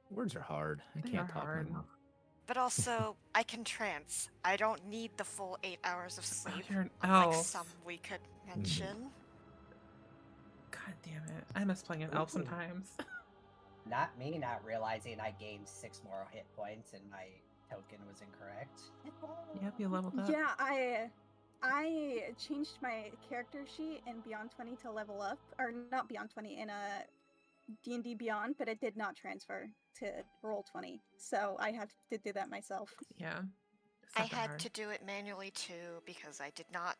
Words are hard. I They can't are talk hard. no more. But also, I can trance. I don't need the full 8 hours of sleep, you're an unlike elf. some we could mention. God damn it! I miss playing an elf Ooh. sometimes. Not me not realizing I gained 6 more hit points and my token was incorrect. Yep, you leveled up. Yeah, I changed my character sheet in Beyond 20 to level up, or not Beyond 20, in a D&D Beyond, but it did not transfer to roll 20, so I had to do that myself. Yeah. It's I not that had hard. to do it manually too because I did not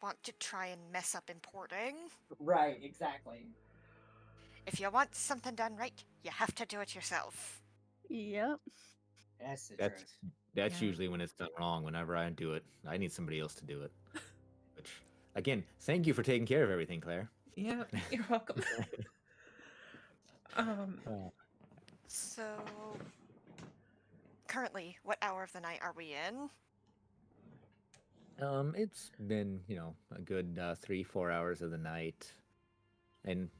want to try and mess up importing. Right, exactly. If you want something done right, you have to do it yourself. Yep. That's the That's truth. that's Yeah. usually when it's done wrong. Whenever I do it, I need somebody else to do it. Which, again, thank you for taking care of everything, Claire. Yeah, you're welcome. So, currently, what hour of the night are we in? It's been a good 3-4 hours of the night, and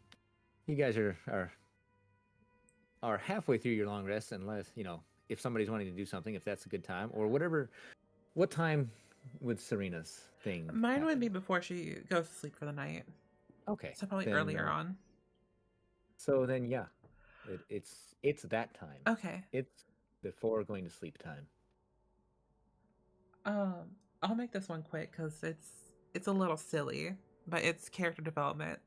you guys are halfway through your long rest, unless if somebody's wanting to do something, if that's a good time or whatever. What time would Serena's thing? Mine would be happen? before she goes to sleep for the night. Okay. So probably then, earlier on. So then, yeah, it's that time. Okay. It's before going to sleep time. I'll make this one quick because it's a little silly, but it's character development.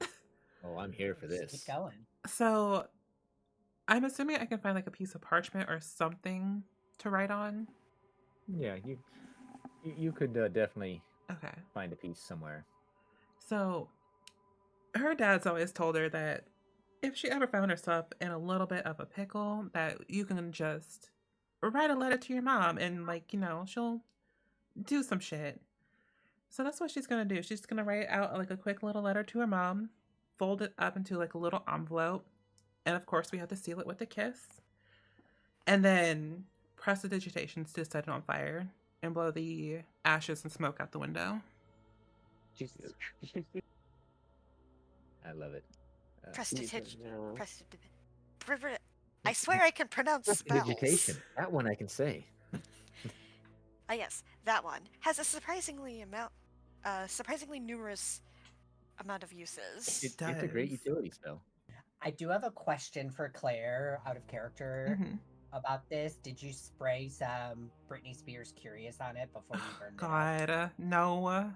Oh, I'm here for Just this. keep going. So I'm assuming I can find like a piece of parchment or something to write on. Yeah, you could definitely Okay. find a piece somewhere. So her dad's always told her that if she ever found herself in a little bit of a pickle, that you can just write a letter to your mom and she'll do some shit. So that's what she's gonna do. She's gonna write out like a quick little letter to her mom, fold it up into like a little envelope, and of course we have to seal it with a kiss. And then press the digitations to set it on fire and blow the ashes and smoke out the window. Jesus. I love it. Yeah. I swear I can pronounce spells. Prestidigitation. That one I can say. Ah, yes, that one has a surprisingly numerous amount of uses. It's a great does. utility spell. I do have a question for Claire, out of character, Mhm. about this. Did you spray some Britney Spears Curious on it before you burned God, no.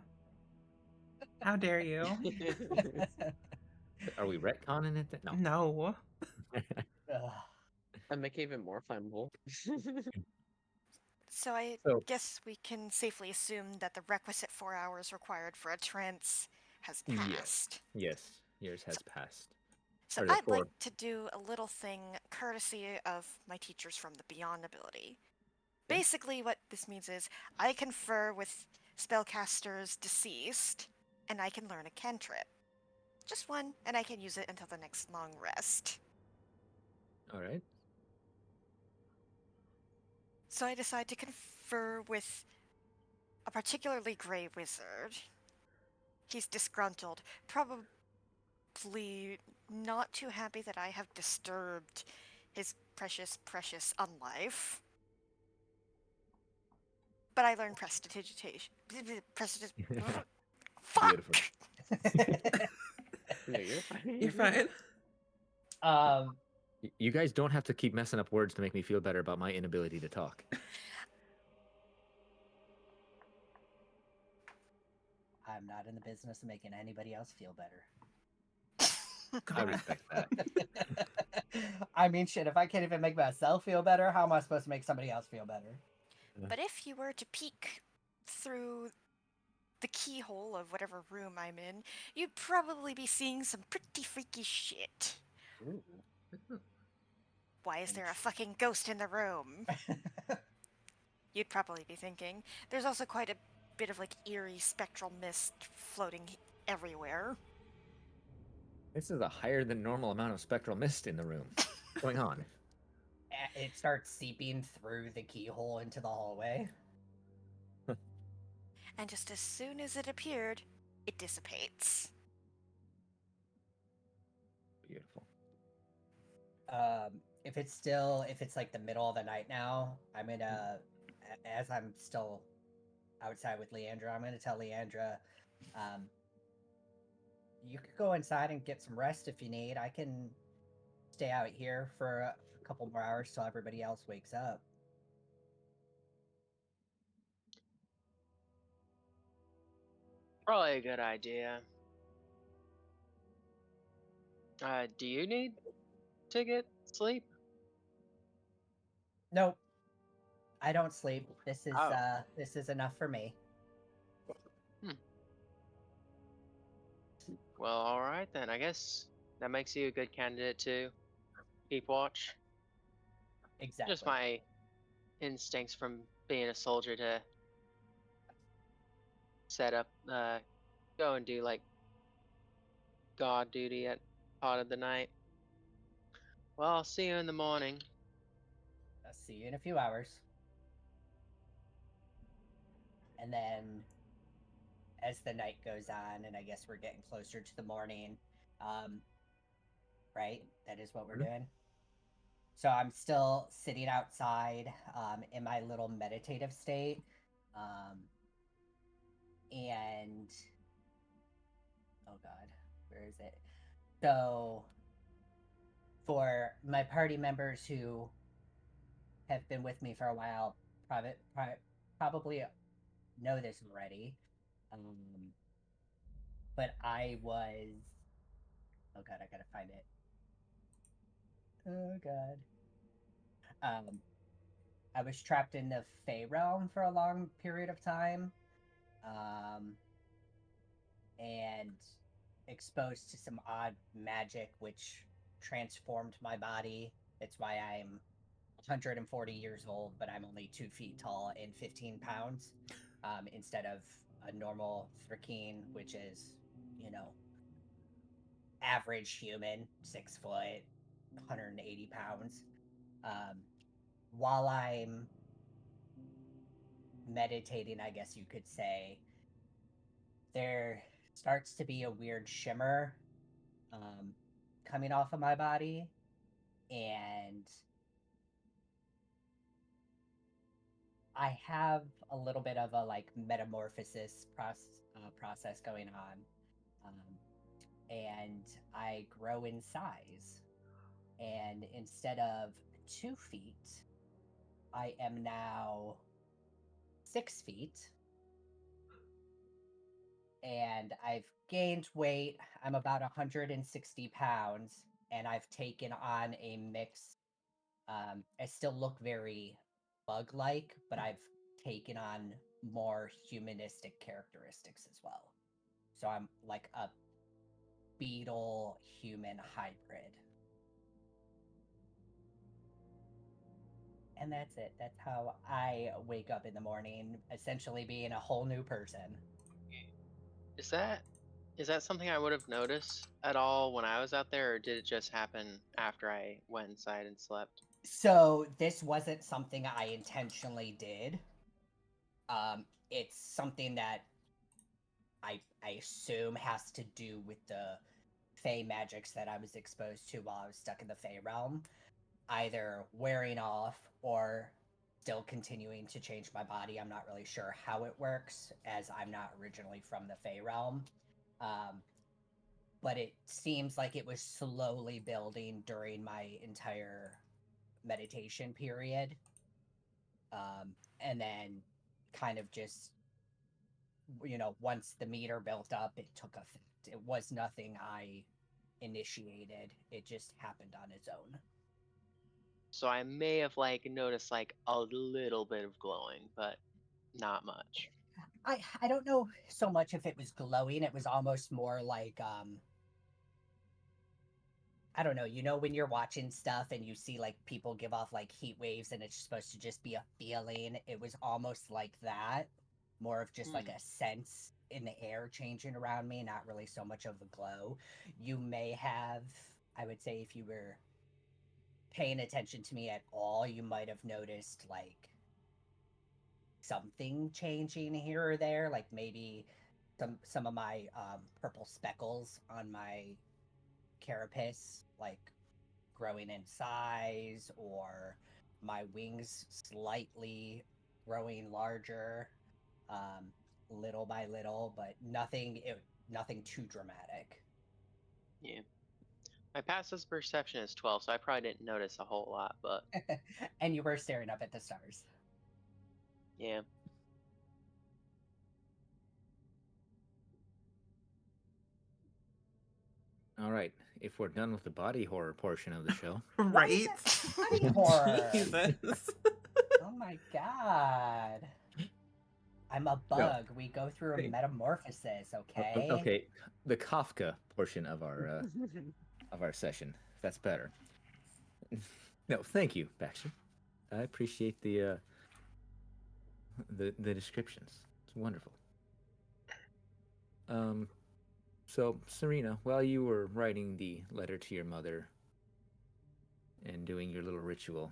How dare you? it up? Are we retconning it? No. No. Ugh. And make it even more flammable. So I So- guess we can safely assume that the requisite 4 hours required for a trance has Yes. passed. Yes, yours has passed. So Or the I'd like four. to do a little thing courtesy of my teachers from the Beyond ability. Okay. Basically, what this means is I confer with spellcasters deceased, and I can learn a cantrip. Just one, and I can use it until the next long rest. All right. So I decide to confer with a particularly grey wizard. He's disgruntled, probably not too happy that I have disturbed his precious, precious unlife. But I learned prestidigitation. Fuck! Beautiful. No, you're fine. You're fine. You guys don't have to keep messing up words to make me feel better about my inability to talk. I'm not in the business of making anybody else feel better. I God. respect that. I mean, shit, if I can't even make myself feel better, how am I supposed to make somebody else feel better? But if you were to peek through the keyhole of whatever room I'm in, you'd probably be seeing some pretty freaky shit. Ooh. Why is there a fucking ghost in the room? You'd probably be thinking. There's also quite a bit of like eerie spectral mist floating everywhere. This is a higher than normal amount of spectral mist in the room. What's going on? It starts seeping through the keyhole into the hallway. And just as soon as it appeared, it dissipates. Beautiful. If it's like the middle of the night now, I'm gonna, as I'm still outside with Leandra, I'm gonna tell Leandra, you could go inside and get some rest if you need. I can stay out here for a couple more hours till everybody else wakes up. Probably a good idea. Do you need to get sleep? Nope. I don't sleep. This is Oh. this is enough for me. Well, all right then. I guess that makes you a good candidate to keep watch. Exactly. Just my instincts from being a soldier to set up, go and do like guard duty at part of the night. Well, I'll see you in the morning. I'll see you in a few hours. And then as the night goes on, and I guess we're getting closer to the morning, right? That is what we're doing. So I'm still sitting outside in my little meditative state. And oh god, where is it? So for my party members who have been with me for a while, probably know this already. But I was. Oh god, I gotta find it. Oh god. I was trapped in the Fey realm for a long period of time, and exposed to some odd magic which transformed my body. It's why I'm 140 years old, but I'm only 2 feet tall and 15 pounds, instead of a normal Thrakeen, which is, average human, 6 foot, 180 pounds. while I'm meditating, I guess you could say, there starts to be a weird shimmer coming off of my body, and I have a little bit of a like metamorphosis process going on, and I grow in size. And instead of 2 feet, I am now 6 feet, and I've gained weight. I'm about 160 pounds, and I've taken on a mix. I still look very bug like, but I've taken on more humanistic characteristics as well. So I'm like a beetle human hybrid. And that's it. That's how I wake up in the morning, essentially being a whole new person. Is that something I would have noticed at all when I was out there, or did it just happen after I went inside and slept? So this wasn't something I intentionally did. It's something that I assume has to do with the Fey magics that I was exposed to while I was stuck in the Fey realm, either wearing off or still continuing to change my body. I'm not really sure how it works, as I'm not originally from the Fey realm. But it seems like it was slowly building during my entire meditation period. And then kind of just, once the meter built up, it took effect. It was nothing I initiated, it just happened on its own. So I may have like noticed like a little bit of glowing, but not much. I don't know so much if it was glowing. It was almost more like I don't know, when you're watching stuff and you see like people give off like heat waves and it's supposed to just be a feeling. It was almost like that. More of just like a sense in the air changing around me, not really so much of a glow. You may have, I would say, if you were paying attention to me at all, you might have noticed like something changing here or there, like maybe some of my purple speckles on my carapace, like growing in size, or my wings slightly growing larger, little by little, but nothing too dramatic. Yeah. My passive perception is 12, so I probably didn't notice a whole lot, but And you were staring up at the stars. yeah. All right. If we're done with the body horror portion of the show, Why is Right? it body horror? Jesus. Oh my god. I'm a bug. We go through a Hey. metamorphosis, okay? okay, the Kafka portion of our session. That's better. No, thank you, Baxter. I appreciate the descriptions. It's wonderful. So Serena, while you were writing the letter to your mother and doing your little ritual,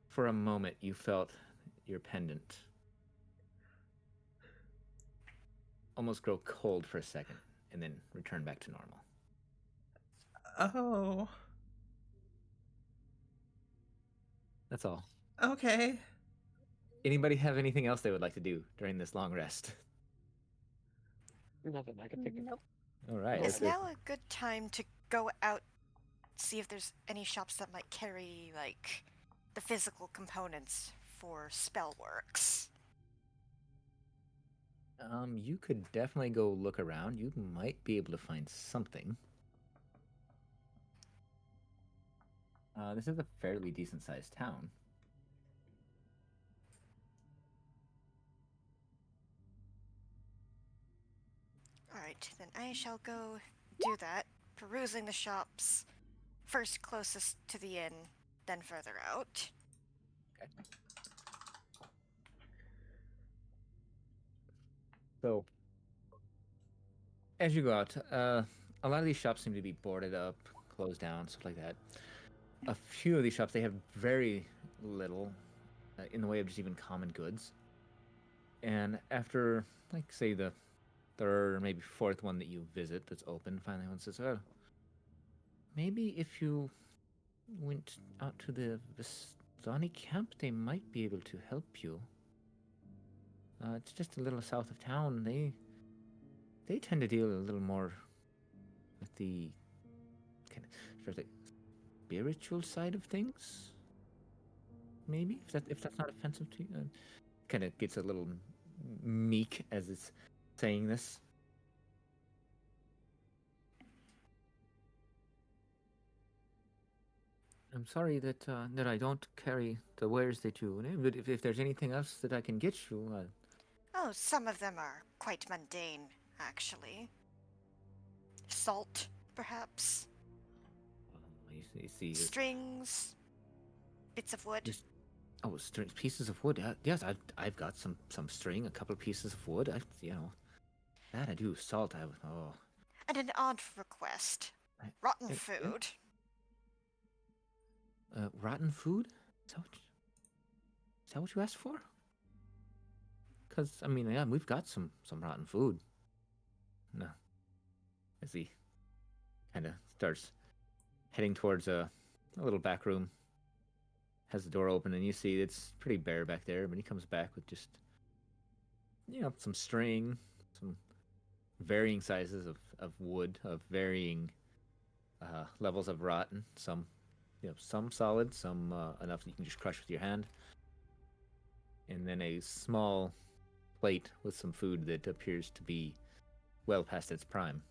for a moment you felt your pendant almost grow cold for a second and then return back to normal. Oh. That's all. Okay. Anybody have anything else they would like to do during this long rest? Nothing I can think of. Nope. All right. Well, Is now a good time to go out, see if there's any shops that might carry, like, the physical components for spell works? You could definitely go look around. You might be able to find something. This is a fairly decent sized town. Alright, then I shall go do that, perusing the shops, first closest to the inn, then further out. Okay. So, as you go out, a lot of these shops seem to be boarded up, closed down, stuff like that. a few of these shops, they have very little in the way of just even common goods. And after, like, say, the third or maybe fourth one that you visit that's open, finally one says, "Oh, maybe if you went out to the Vistani camp, they might be able to help you. It's just a little south of town. They tend to deal a little more with the kind of spiritual side of things. Maybe if that's not offensive to you." Kind of gets a little meek as it's saying this. I'm sorry that I don't carry the wares that you name, but if there's anything else that I can get you, Oh, some of them are quite mundane, actually. Salt, perhaps. you see this, Strings, bits of wood. this pieces of wood. Yes, I've got some string, a couple of pieces of wood. That I do. Salt. And an odd request. I- Rotten yeah. food. Rotten food. Is that what you asked for? Because I mean, yeah, we've got some rotten food. No, as he kind of starts heading towards a little back room. Has the door open, and you see it's pretty bare back there. But he comes back with just some string, some varying sizes of wood, of varying levels of rotten. Some solid, some enough that you can just crush with your hand, and then a small plate with some food that appears to be well past its prime.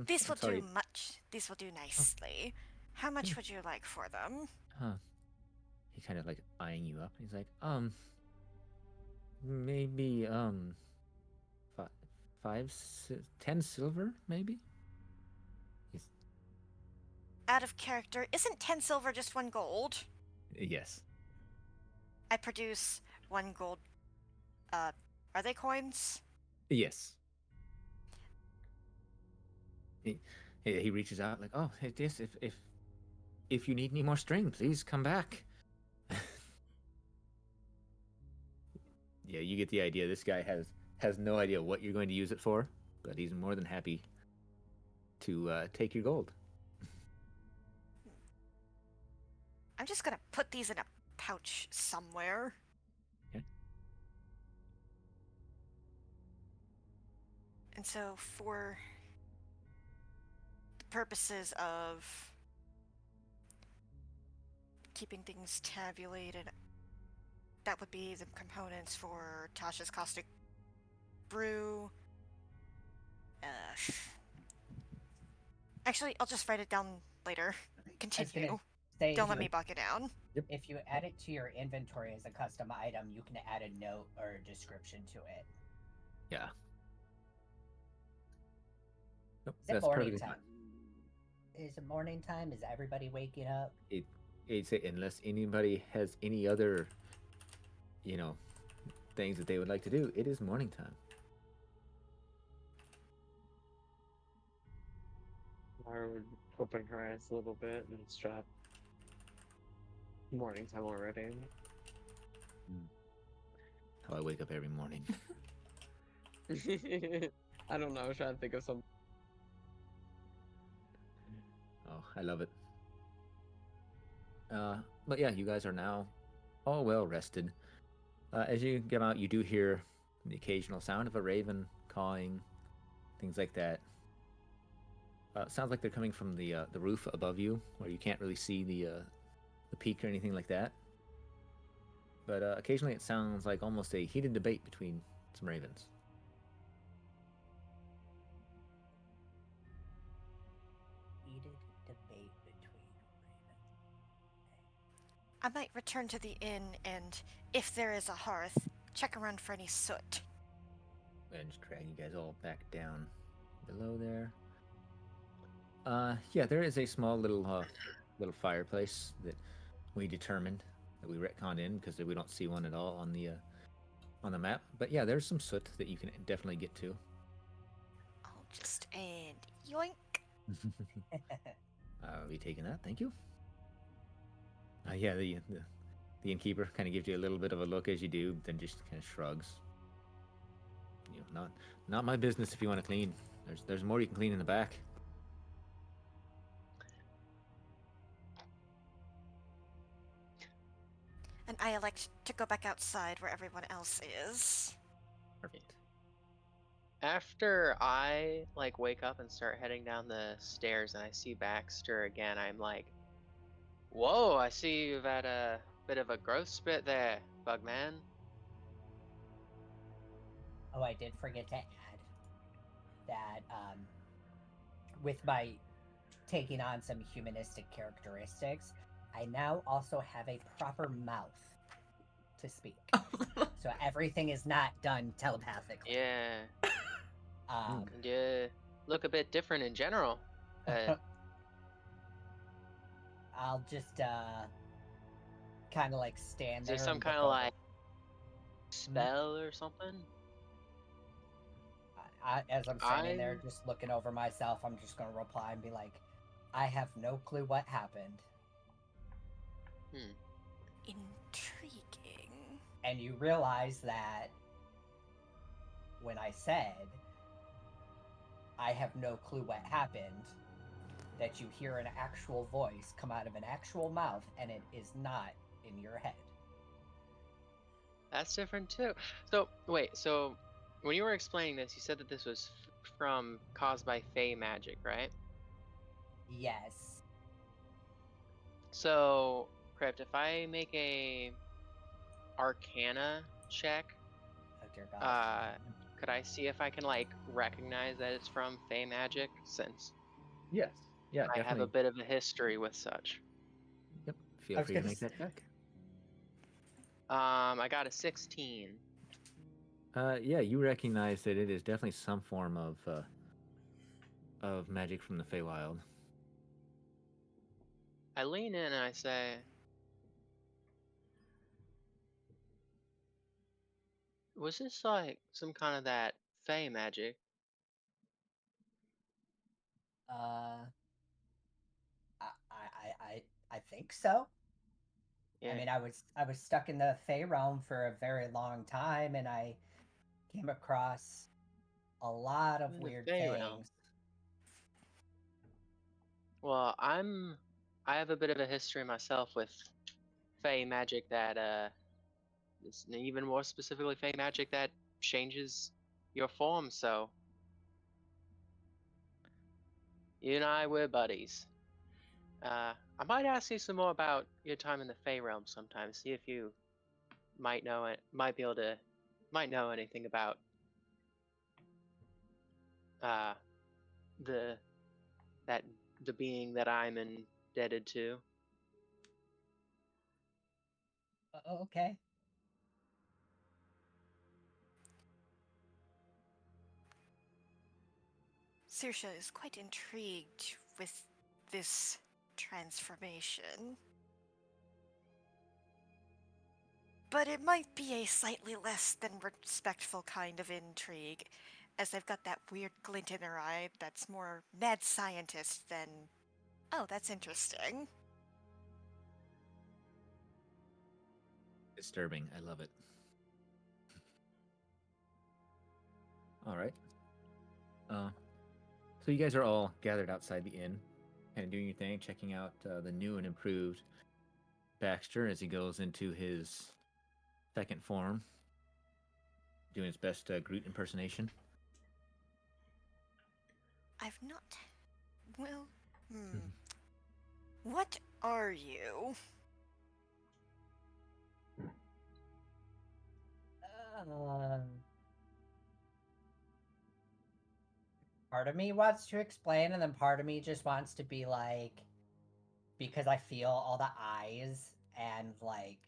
These will do much. These will do nicely. How much would you like for them? Huh. He kind of like eyeing you up. He's like, maybe 10 silver, maybe. Out of character, isn't 10 silver just 1 gold? Yes. I produce 1 gold. Are they coins? Yes. He reaches out like, "Oh, hey, this if you need any more string, please come back." Yeah, you get the idea. This guy has no idea what you're going to use it for, but he's more than happy to take your gold. I'm just gonna put these in a pouch somewhere. Okay. And so for the purposes of keeping things tabulated, that would be the components for Tasha's caustic brew. Actually, I'll just write it down later. Continue. Don't let me bog it down. Yep. If you add it to your inventory as a custom item, you can add a note or a description to it. Yeah. Nope, Is it morning time? Is it morning time? Is everybody waking up? It's unless anybody has any other, things that they would like to do, it is morning time. Mara would open her eyes a little bit and Strahd. Morning time already. How I wake up every morning. I don't know. I was trying to think of some. Oh, I love it. But yeah, you guys are now all well rested. As you get out, you do hear the occasional sound of a raven cawing, things like that. Sounds like they're coming from the roof above you, where you can't really see the peak or anything like that. But occasionally it sounds like almost a heated debate between some ravens. Heated debate between ravens. I might return to the inn and, if there is a hearth, check around for any soot. And just drag you guys all back down below there. Yeah, there is a small little fireplace that we determined that we retconned in because we don't see one at all on the map. But yeah, there's some soot that you can definitely get to. I'll just and yoink. I'll be taking that. Thank you. Yeah, the innkeeper kind of gives you a little bit of a look as you do, then just kind of shrugs. Not my business if you want to clean. There's more you can clean in the back. And I elect to go back outside where everyone else is. Perfect. After I like wake up and start heading down the stairs and I see Baxter again, I'm like, whoa, I see you've had a bit of a growth spurt there, Bugman. Oh, I did forget to add that with my taking on some humanistic characteristics, I now also have a proper mouth to speak. So everything is not done telepathically. Yeah. Um, And you look a bit different in general. I'll just kind of like stand Is there there some and kind look of over. like spell or something? As I'm standing there, I'm just looking over myself, I'm just gonna reply and be like, "I have no clue what happened." Intriguing. And you realize that when I said, "I have no clue what happened," that you hear an actual voice come out of an actual mouth, and it is not in your head. That's different too. So wait, so when you were explaining this, you said that this was from caused by Fey magic, right? Yes. So, Crypt, if I make a Arcana check, Oh dear God. could I see if I can like recognize that it's from Fey magic, since Yes. Yeah, I have a definitely. bit of a history with such? Yep. I Feel was free to gonna make that check. I got a 16. Yeah, you recognize that it is definitely some form of magic from the Feywild. I lean in and I say, was this like some kind of that Fey magic? Uh, I think so. I Yeah, mean, I was stuck in the Fey realm for a very long time, and I came across a lot of in the weird Fey realm. things. Well, I have a bit of a history myself with Fey magic that is even more specifically Fey magic that changes your form. So you and I we're buddies. I might ask you some more about your time in the Fey realm sometime. See if you might know it, might be able to, might know anything about uh the that the being that I'm indebted to. Okay. Saoirse is quite intrigued with this transformation. But it might be a slightly less than respectful kind of intrigue, as they've got that weird glint in their eye that's more mad scientist than, oh, that's interesting. Disturbing. I love it. All right. So you guys are all gathered outside the inn, kind of doing your thing, checking out the new and improved Baxter as he goes into his second form, doing his best Groot impersonation. I've not. Well, What are you? Um, part of me wants to explain, and then part of me just wants to be like, because I feel all the eyes and like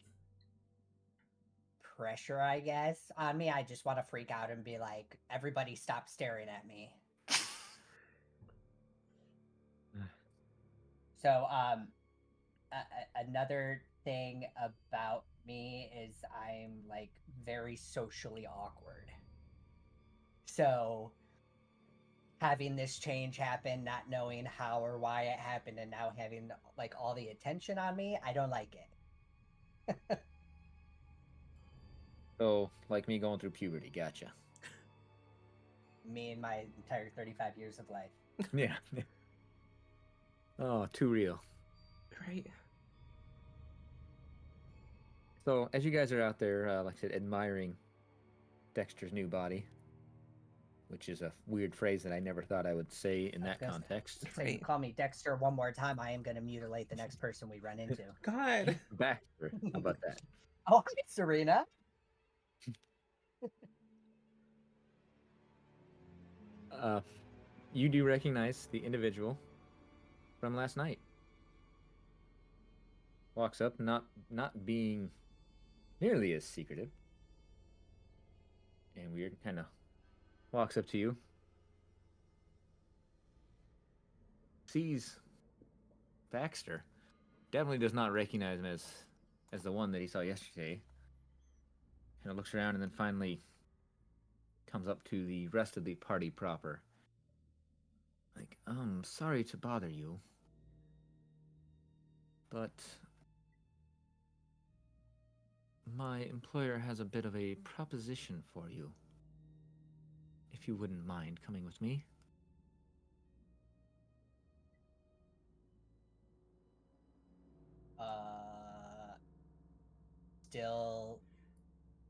pressure, I guess, on me. I just want to freak out and be like, everybody stop staring at me. So, another thing about me is I'm like very socially awkward. So, having this change happen, not knowing how or why it happened, and now having like all the attention on me. I don't like it. So, like me going through puberty, gotcha. Me and my entire 35 years of life. Yeah. Oh, too real. Right. So, as you guys are out there, like I said, admiring Dexter's new body, which is a weird phrase that I never thought I would say in that context. So you call me Dexter one more time, I am going to mutilate the next person we run into. God. Baxter, how about that? Oh, hi, Serena. You do recognize the individual from last night. Walks up, not being nearly as secretive and weird, kind of walks up to you, sees Baxter, definitely does not recognize him as the one that he saw yesterday. Kind of looks around and then finally comes up to the rest of the party proper. Like, sorry to bother you, but my employer has a bit of a proposition for you. If you wouldn't mind coming with me. Still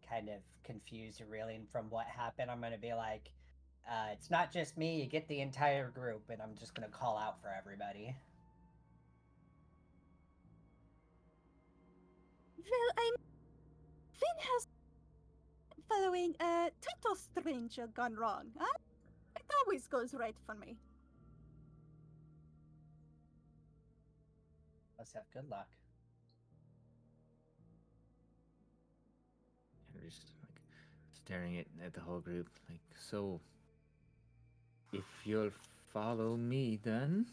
kind of confused and reeling from what happened. I'm going to be like, it's not just me, you get the entire group, and I'm just going to call out for everybody. Well, Finn has following a total stranger gone wrong. Huh? It always goes right for me. Let's have good luck. And just like staring at the whole group, like, so if you'll follow me then.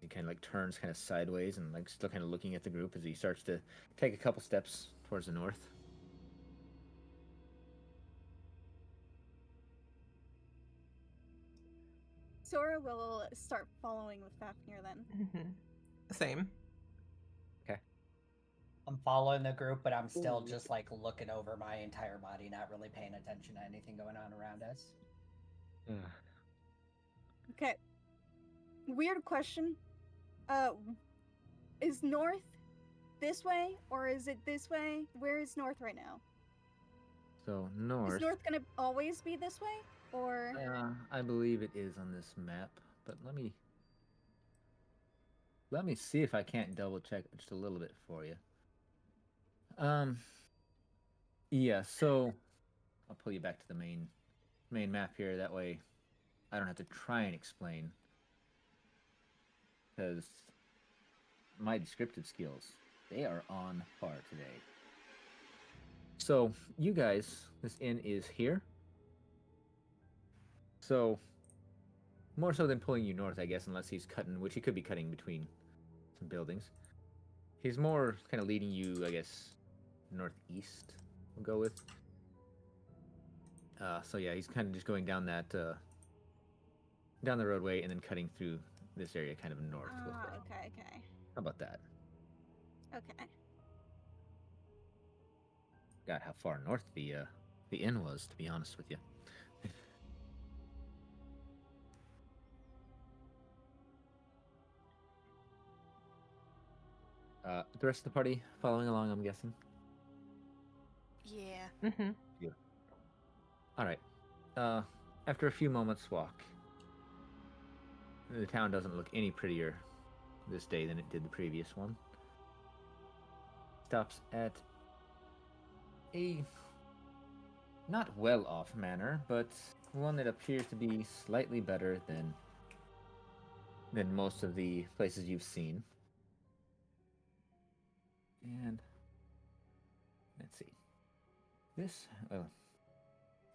He kind of like turns kind of sideways and like still kind of looking at the group as he starts to take a couple steps towards the north. Sora will start following with Fafnir then. Mm-hmm. Same. Okay. I'm following the group, but I'm still just like looking over my entire body, not really paying attention to anything going on around us. Okay. Weird question. Is north this way or is it this way? Where is north right now? So north. Is north gonna always be this way, or? I believe it is on this map, but let me see if I can't double check just a little bit for you. Yeah. So I'll pull you back to the main map here. That way, I don't have to try and explain, because my descriptive skills, they are on par today. So you guys, this inn is here. So more so than pulling you north, I guess, unless he's cutting, which he could be cutting between some buildings. He's more kind of leading you, I guess, northeast. We'll go with. So yeah, he's kind of just going down that down the roadway and then cutting through this area, kind of north. Okay. How about that? Okay. God, how far north the inn was, to be honest with you. The rest of the party following along, I'm guessing. Yeah. Mm-hmm. Yeah. All right. After a few moments' walk, the town doesn't look any prettier this day than it did the previous one. Stops at a not well-off manor, but one that appears to be slightly better than most of the places you've seen. And let's see.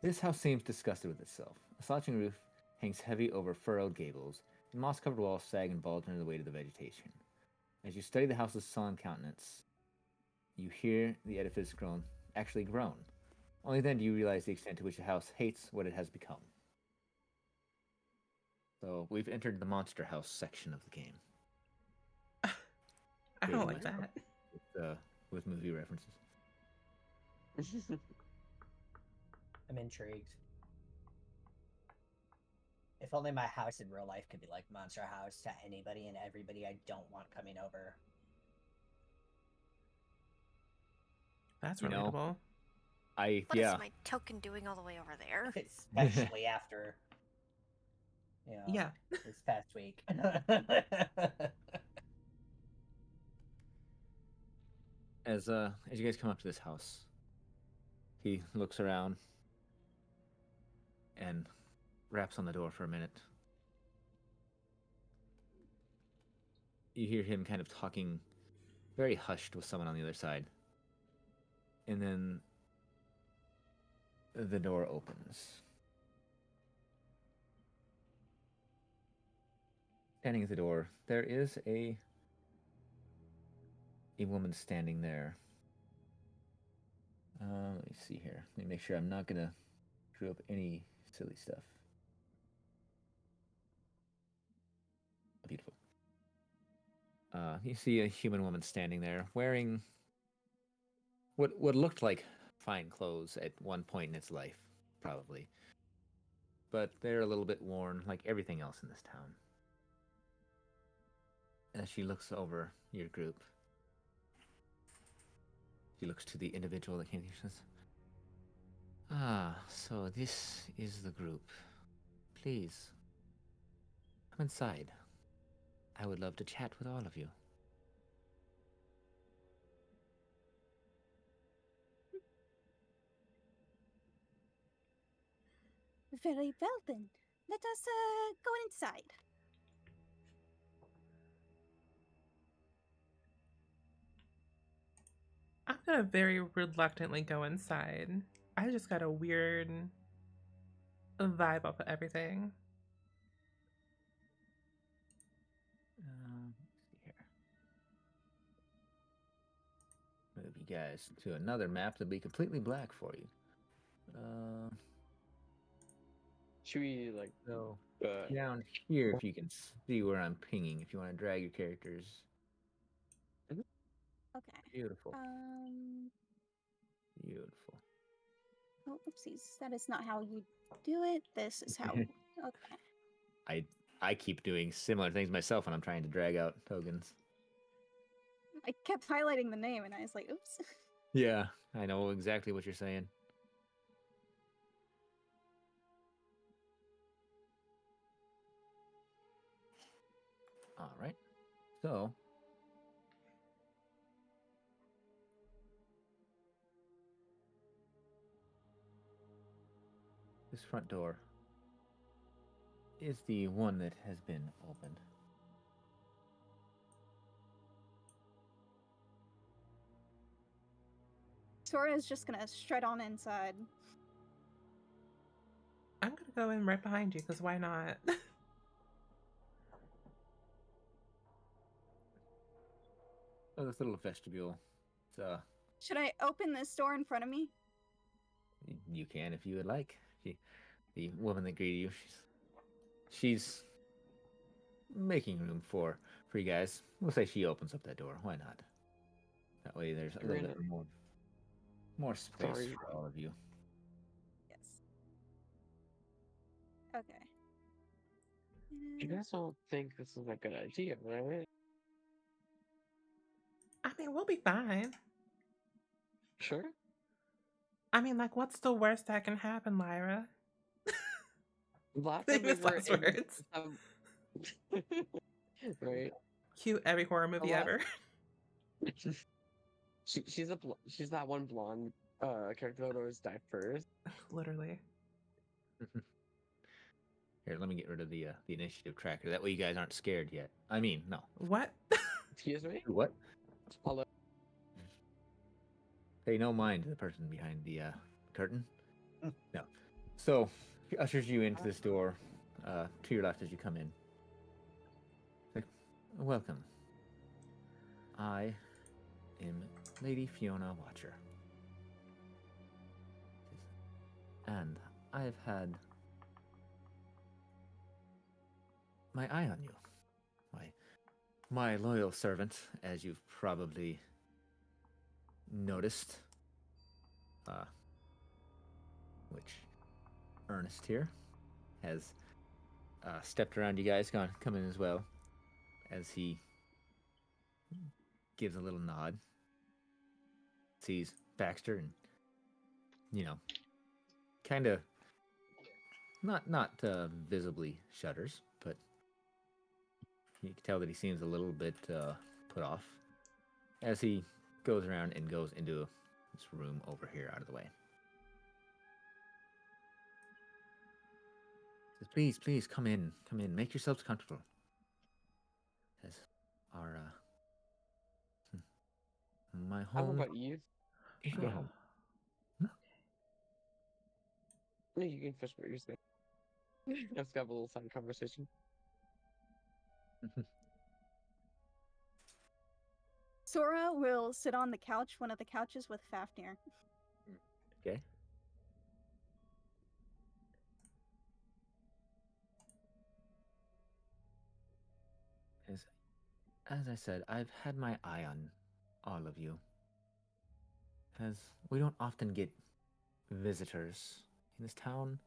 This house seems disgusted with itself. A slouching roof hangs heavy over furrowed gables, and moss-covered walls sag and bulge under the weight of the vegetation. As you study the house's sullen countenance, you hear the edifice actually groan. Only then do you realize the extent to which the house hates what it has become. So we've entered the monster house section of the game. I don't Dating like myself that. with movie references. I'm intrigued. If only my house in real life could be like Monster House to anybody and everybody I don't want coming over. That's You know, relatable. What is my token doing all the way over there? Especially after, Yeah. this past week. As you guys come up to this house, he looks around and raps on the door for a minute. You hear him kind of talking very hushed with someone on the other side. And then the door opens. Standing at the door, there is a woman standing there. Let me see here. Let me make sure I'm not gonna screw up any silly stuff. Beautiful. You see a human woman standing there wearing what looked like fine clothes at one point in its life, probably. But they're a little bit worn, like everything else in this town. As she looks over your group, she looks to the individual that came here. She says, "Ah, so this is the group. Please, come inside. I would love to chat with all of you." Very well then. Let us go inside. I'm gonna very reluctantly go inside. I just got a weird vibe off of everything. Let's see here. Move you guys to another map that'll be completely black for you. Should we like So down here, if you can see where I'm pinging, if you want to drag your characters. Okay. Beautiful. Beautiful. Oh, oopsies. That is not how you do it. This is how. Okay. I keep doing similar things myself when I'm trying to drag out tokens. I kept highlighting the name and I was like, oops. Yeah, I know exactly what you're saying. All right. So this front door is the one that has been opened. Sora is just gonna strut on inside. I'm gonna go in right behind you because why not? Oh, this little vestibule. It's Should I open this door in front of me? you can if you would like. The woman that greeted you, she's making room for you guys. We'll say she opens up that door. Why not? That way, there's a little bit more space for all of you. Yes. Okay. You guys don't think this is a good idea, right? I mean, we'll be fine. Sure. I mean, like, what's the worst that can happen, Lyra? Last time we Famous were last in words. right. Cue every horror movie ever. She's that one blonde character that always died first. Literally. Here, let me get rid of the initiative tracker. That way, you guys aren't scared yet. I mean, no. What? Excuse me. What? Hello. Pay no mind to the person behind the curtain. No. So, he ushers you into this door to your left as you come in. Like, welcome. I am Lady Fiona Watcher. And I've had my eye on you. My loyal servant, as you've probably noticed. Which Ernest here has stepped around you guys, come in as well, as he gives a little nod, sees Baxter, and kind of not visibly shudders, but you can tell that he seems a little bit put off as he goes around and goes into this room over here out of the way. Says, please come in, make yourselves comfortable. Says, our my How home. about you? You should go home. No, you can finish what you're saying. Let's have a little side conversation. Sora will sit on the couch, one of the couches with Fafnir. Okay. As I said, I've had my eye on all of you, as we don't often get visitors in this town,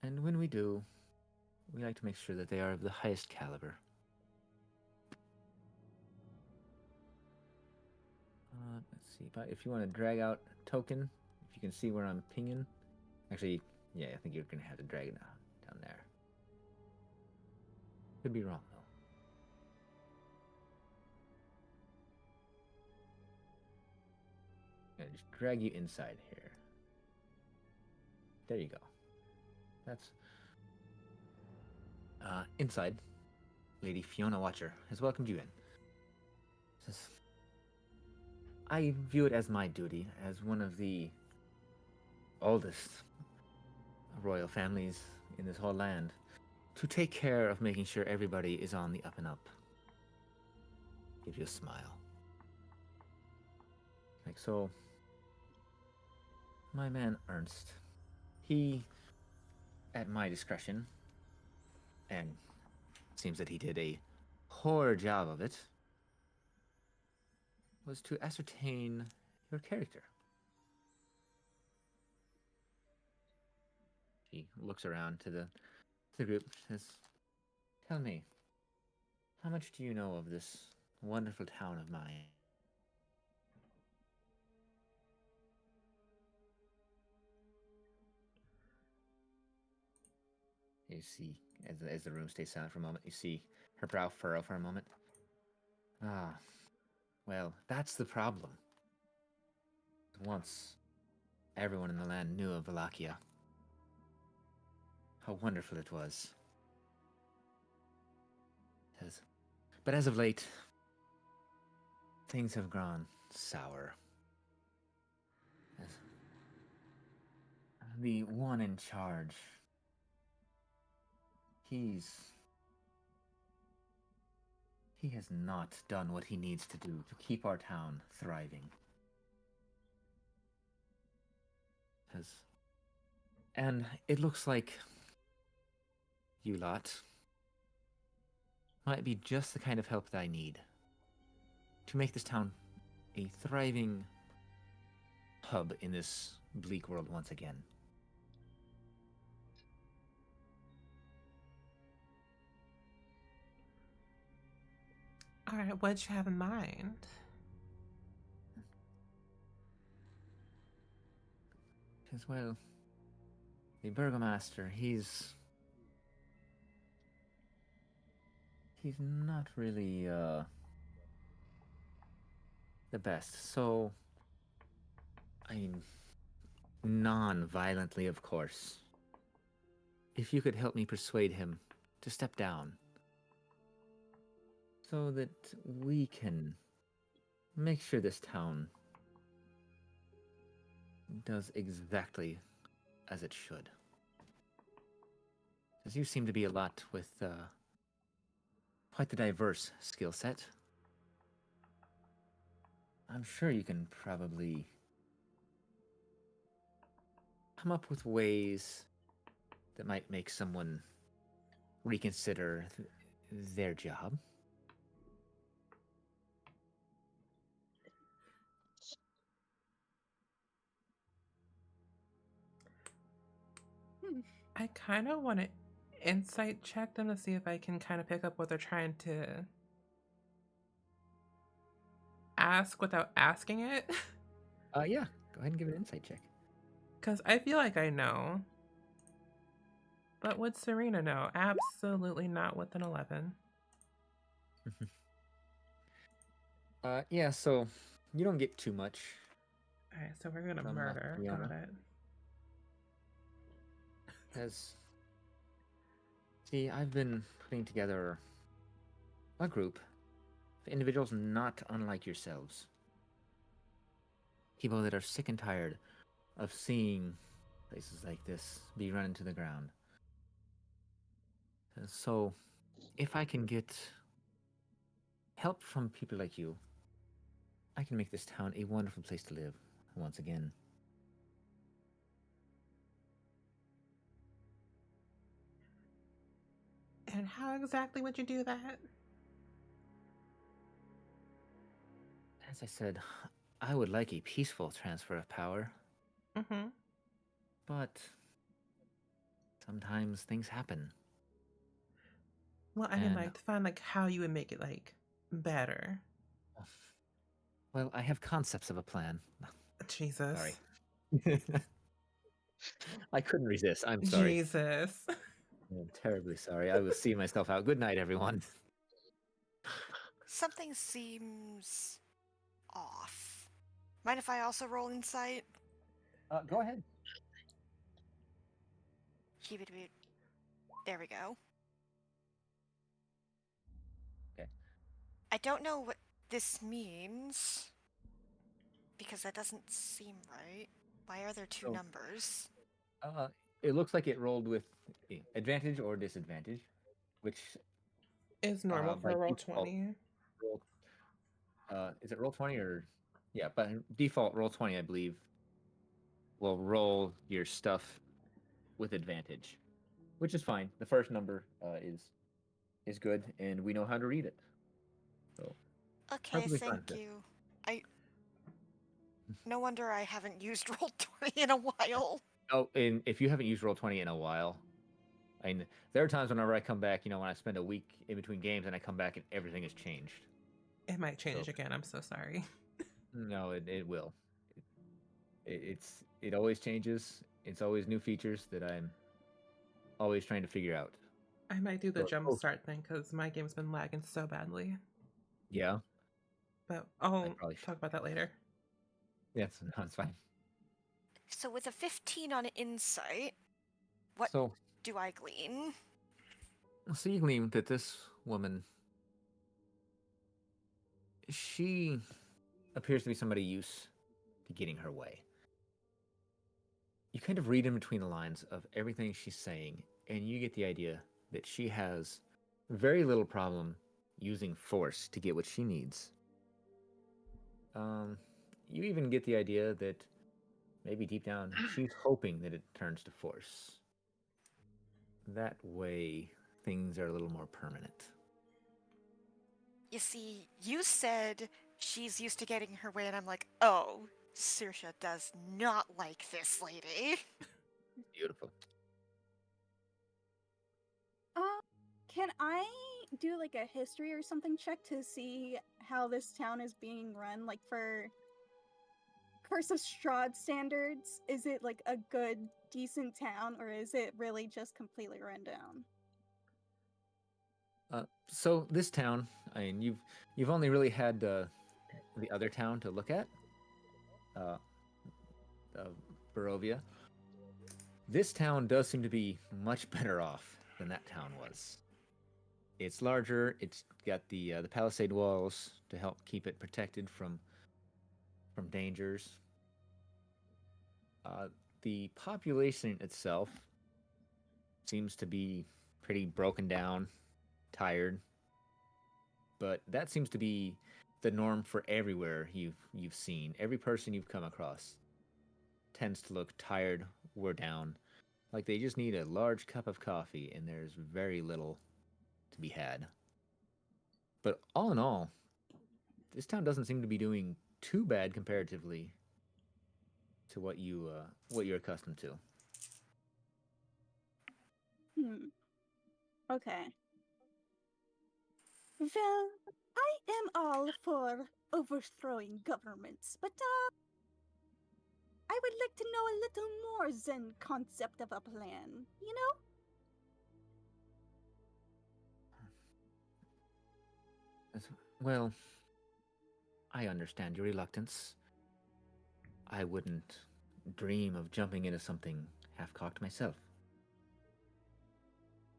and when we do, we like to make sure that they are of the highest caliber. Let's see, if you want to drag out a token, if you can see where I'm pinging. Actually, yeah, I think you're going to have to drag it down there. Could be wrong, though. Gonna just drag you inside here. There you go. That's inside. Lady Fiona Watcher has welcomed you in. Says, I view it as my duty, as one of the oldest royal families in this whole land, to take care of making sure everybody is on the up and up. Gives you a smile. Like so, my man Ernst, he, at my discretion, and seems that he did a poor job of it, was to ascertain your character. He looks around to the group, says, tell me, how much do you know of this wonderful town of mine? You see, as the room stays silent for a moment, you see her brow furrow for a moment. Ah, well, that's the problem. Once, everyone in the land knew of Valakia. How wonderful it was. But as of late, things have gone sour. As the one in charge, he has not done what he needs to do to keep our town thriving. And it looks like you lot might be just the kind of help that I need to make this town a thriving hub in this bleak world once again. All right, what'd you have in mind? As well, the burgomaster, he's not really the best. So, I mean, non-violently, of course. If you could help me persuade him to step down, so that we can make sure this town does exactly as it should. As you seem to be a lot with quite the diverse skill set, I'm sure you can probably come up with ways that might make someone reconsider their job. I kind of want to insight check them to see if I can kind of pick up what they're trying to ask without asking it. Yeah, go ahead and give it an insight check. Because I feel like I know. But would Serena know? Absolutely not with an 11. Yeah, so you don't get too much. All right, so we're going to From, murder. Rihanna. Got it. Because, see, I've been putting together a group of individuals not unlike yourselves. People that are sick and tired of seeing places like this be run into the ground. So, if I can get help from people like you, I can make this town a wonderful place to live once again. And how exactly would you do that? As I said, I would like a peaceful transfer of power, Mm-hmm. but sometimes things happen. Well, I mean, And- like, to find, like, how you would make it, like, better. Well, I have concepts of a plan. Jesus. Sorry. I couldn't resist. I'm sorry. Jesus. I'm terribly sorry. I will see myself out. Good night, everyone. Something seems off. Mind if I also roll insight? Go ahead. Keep it. There we go. Okay. I don't know what this means because that doesn't seem right. Why are there two So- numbers? It looks like it rolled with advantage or disadvantage, which It's normal by for roll default, 20. roll, is it roll 20 or yeah? But default roll 20, I believe, will roll your stuff with advantage, which is fine. The first number is good, and we know how to read it. So Okay, perfectly fine thank with it. you. No wonder I haven't used roll 20 in a while. Oh, and if you haven't used roll 20 in a while, I mean, there are times whenever I come back, when I spend a week in between games and I come back and everything has changed. It might change So- again. I'm so sorry. No, it will. It always changes. It's always new features that I'm always trying to figure out. I might do the So- jump start thing because my game's been lagging so badly. Yeah, But I'll probably should. talk about that later. that's fine. So with a 15 on insight, what So, do I glean? so you glean that this woman, she appears to be somebody used to getting her way. You kind of read in between the lines of everything she's saying, and you get the idea that she has very little problem using force to get what she needs. You even get the idea that maybe deep down she's hoping that it turns to force. That way, things are a little more permanent. You see, you said she's used to getting her way, and I'm like, oh, Saoirse does not like this lady. Beautiful. Can I do like a history or something check to see how this town is being run? Like for Curse of Strahd standards, is it like a good, decent town, or is it really just completely run down? So this town, I mean, you've only really had the other town to look at, Barovia. This town does seem to be much better off than that town was. It's larger. It's got the palisade walls to help keep it protected from dangers. The population itself seems to be pretty broken down, tired, but that seems to be the norm for everywhere you've seen. Every person you've come across tends to look tired, were down. Like they just need a large cup of coffee, and there's very little to be had. But all in all, this town doesn't seem to be doing too bad comparatively to what you're accustomed to. Hmm. Okay. Well, I am all for overthrowing governments, but I would like to know a little more than concept of a plan, you know? Well, I understand your reluctance. I wouldn't dream of jumping into something half cocked myself.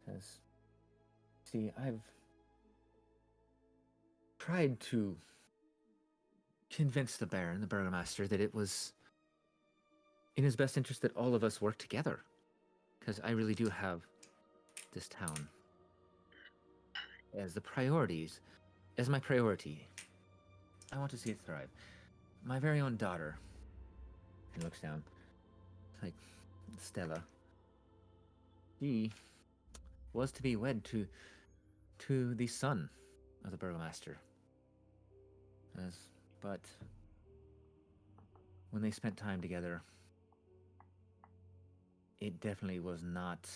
Because, see, I've tried to convince the Baron, the Burgomaster, that it was in his best interest that all of us work together. Because I really do have this town as the priorities, as my priority. I want to see it thrive. My very own daughter, he looks down, like Stella, she was to be wed to the son of the Burgomaster. As, but when they spent time together, it definitely was not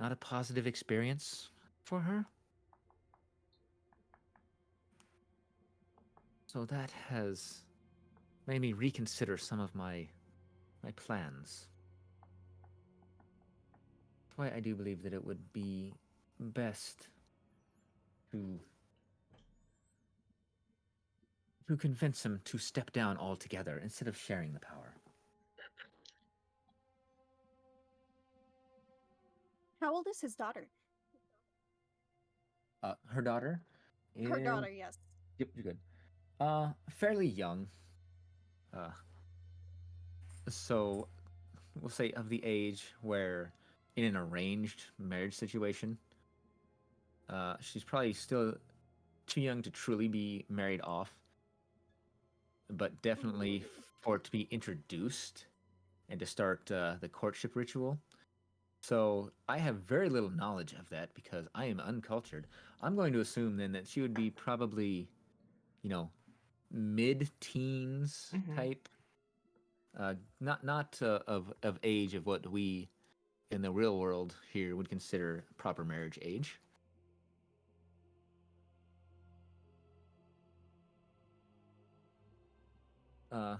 a positive experience for her. So that has made me reconsider some of my plans. That's why I do believe that it would be best to convince him to step down altogether instead of sharing the power. How old is his daughter? Her daughter Her is daughter, yes. yep, you're good. Fairly young. Uh, so we'll say of the age where, in an arranged marriage situation, she's probably still too young to truly be married off, but definitely for it to be introduced and to start the courtship ritual. So I have very little knowledge of that because I am uncultured. I'm going to assume then that she would be probably, you know, mid-teens type, not of age of what we in the real world here would consider proper marriage age.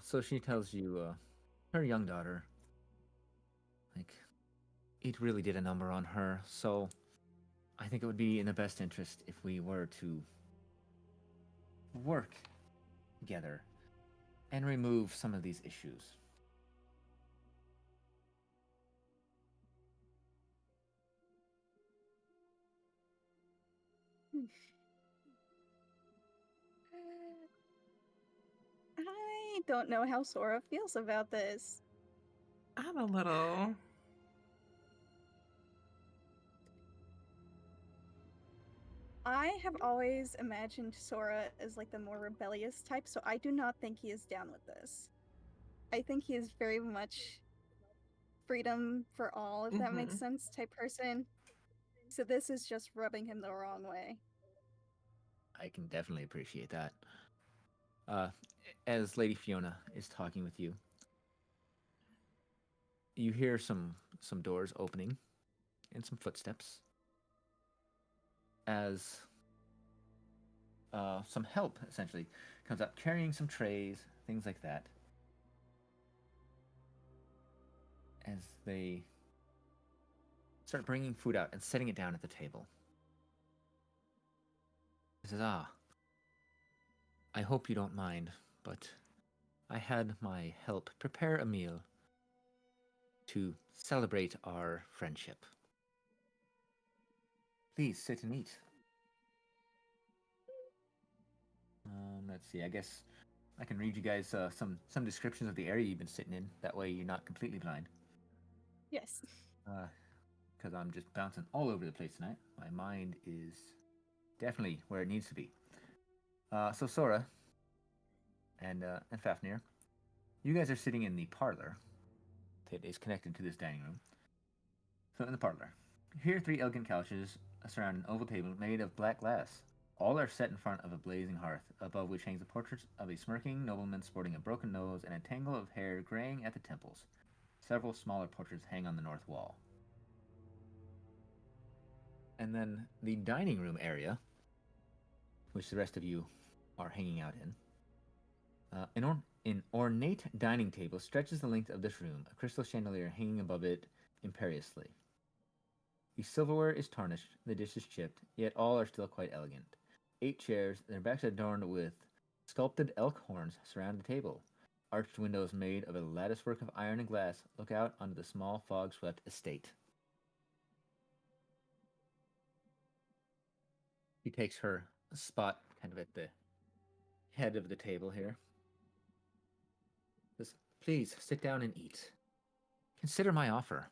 So she tells you, her young daughter, like, it really did a number on her. So I think it would be in the best interest if we were to work together and remove some of these issues. I don't know how Sora feels about this. I'm a little. I have always imagined Sora as like the more rebellious type, so I do not think he is down with this. I think he is very much freedom for all, if that makes sense, type person. So this is just rubbing him the wrong way. I can definitely appreciate that. Uh, as Lady Fiona is talking with you, you hear some doors opening and some footsteps as some help essentially comes up carrying some trays, things like that. As they start bringing food out and setting it down at the table. He says, I hope you don't mind, but I had my help prepare a meal to celebrate our friendship. Please sit and eat. Let's see. I guess I can read you guys some descriptions of the area you've been sitting in. That way, you're not completely blind. Yes. Because I'm just bouncing all over the place tonight. My mind is definitely where it needs to be. So Sora and Fafnir, you guys are sitting in the parlor, that is connected to this dining room. So in the parlor, here are 3 elegant couches surround an oval table made of black glass. All are set in front of a blazing hearth, above which hangs a portrait of a smirking nobleman sporting a broken nose and a tangle of hair graying at the temples. Several smaller portraits hang on the north wall. And then the dining room area, which the rest of you are hanging out in. An ornate dining table stretches the length of this room, a crystal chandelier hanging above it imperiously. The silverware is tarnished, the dishes chipped, yet all are still quite elegant. 8 chairs, their backs adorned with sculpted elk horns, surround the table. Arched windows made of a latticework of iron and glass look out onto the small fog-swept estate. She takes her spot kind of at the head of the table here. Says, please sit down and eat. Consider my offer.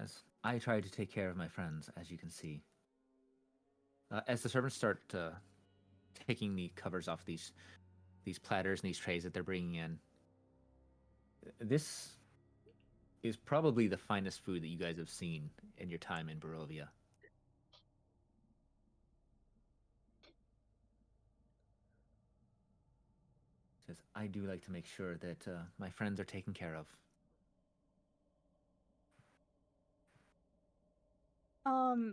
As I try to take care of my friends, as you can see. As the servants start taking the covers off these platters and these trays that they're bringing in, this is probably the finest food that you guys have seen in your time in Barovia. Says, I do like to make sure that my friends are taken care of.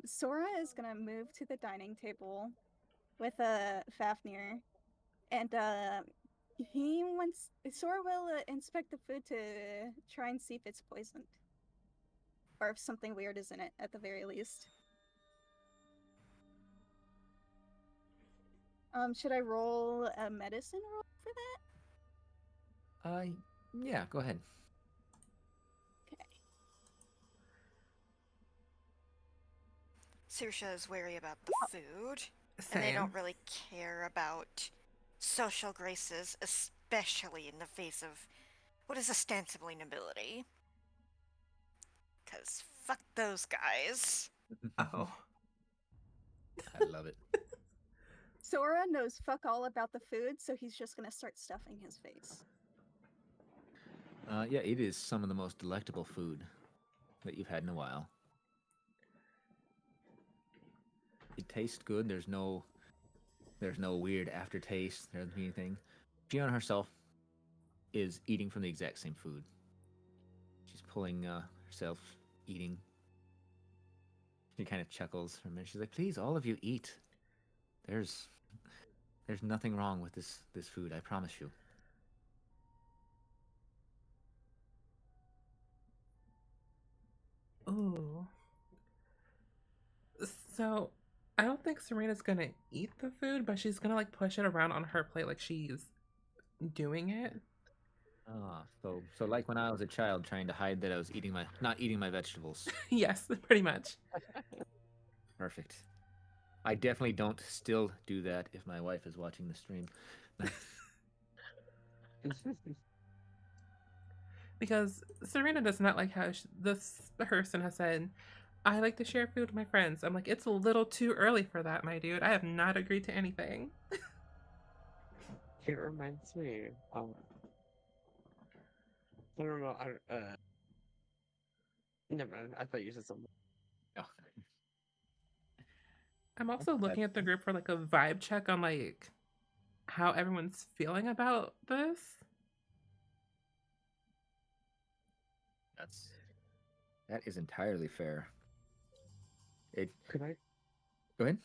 Sora is gonna move to the dining table with Fafnir, and Sora will inspect the food to try and see if it's poisoned, or if something weird is in it at the very least. Should I roll a medicine roll for that? Yeah, go ahead. Okay. Saoirse is wary about the food, and they Same. don't really care about social graces, especially in the face of what is ostensibly nobility. Because fuck those guys. Oh. I love it. Sora knows fuck all about the food, so he's just gonna start stuffing his face. Yeah, it is some of the most delectable food that you've had in a while. It tastes good. There's no weird aftertaste. There's anything. Fiona herself is eating from the exact same food. She's pulling herself eating. She kind of chuckles for a minute. She's like, "Please, all of you eat. There's nothing wrong with this food. I promise you." Ooh. So, I don't think Serena's gonna eat the food, but she's gonna like push it around on her plate like she's doing it. Ah, so like when I was a child trying to hide that I was not eating my vegetables. Yes, pretty much. Perfect. I definitely don't still do that if my wife is watching the stream. Because Serena does not like how this person has said, I like to share food with my friends. I'm like, it's a little too early for that, my dude. I have not agreed to anything. It reminds me. I don't know. Never mind. I thought you said something. Oh. I'm also looking at the group for like a vibe check on like how everyone's feeling about this. That is entirely fair. Could I Go ahead.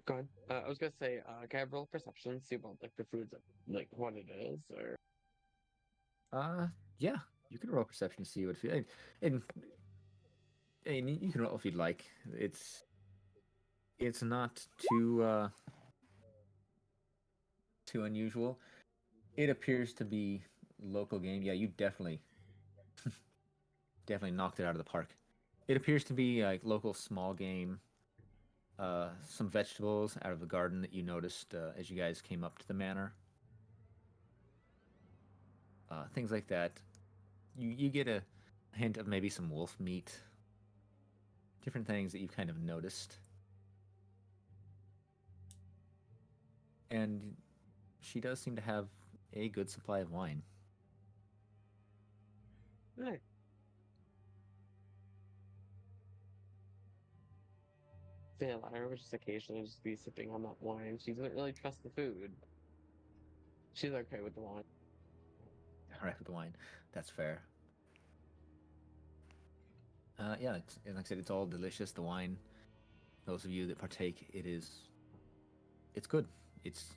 go on? I was gonna say, can I roll perception, see about like the foods, like what it is, or Yeah, you can roll perception to see what it feels. And you can roll if you'd like. It's not too unusual. It appears to be local game. Yeah, you definitely knocked it out of the park. It appears to be like local small game. Some vegetables out of the garden that you noticed as you guys came up to the manor. Things like that. You get a hint of maybe some wolf meat. Different things that you've kind of noticed. And she does seem to have a good supply of wine. Right. Say Lyra would just occasionally just be sipping on that wine. She doesn't really trust the food. She's okay with the wine. All right, with the wine. That's fair. Yeah, like I said, it's all delicious. The wine, those of you that partake, it's good. It's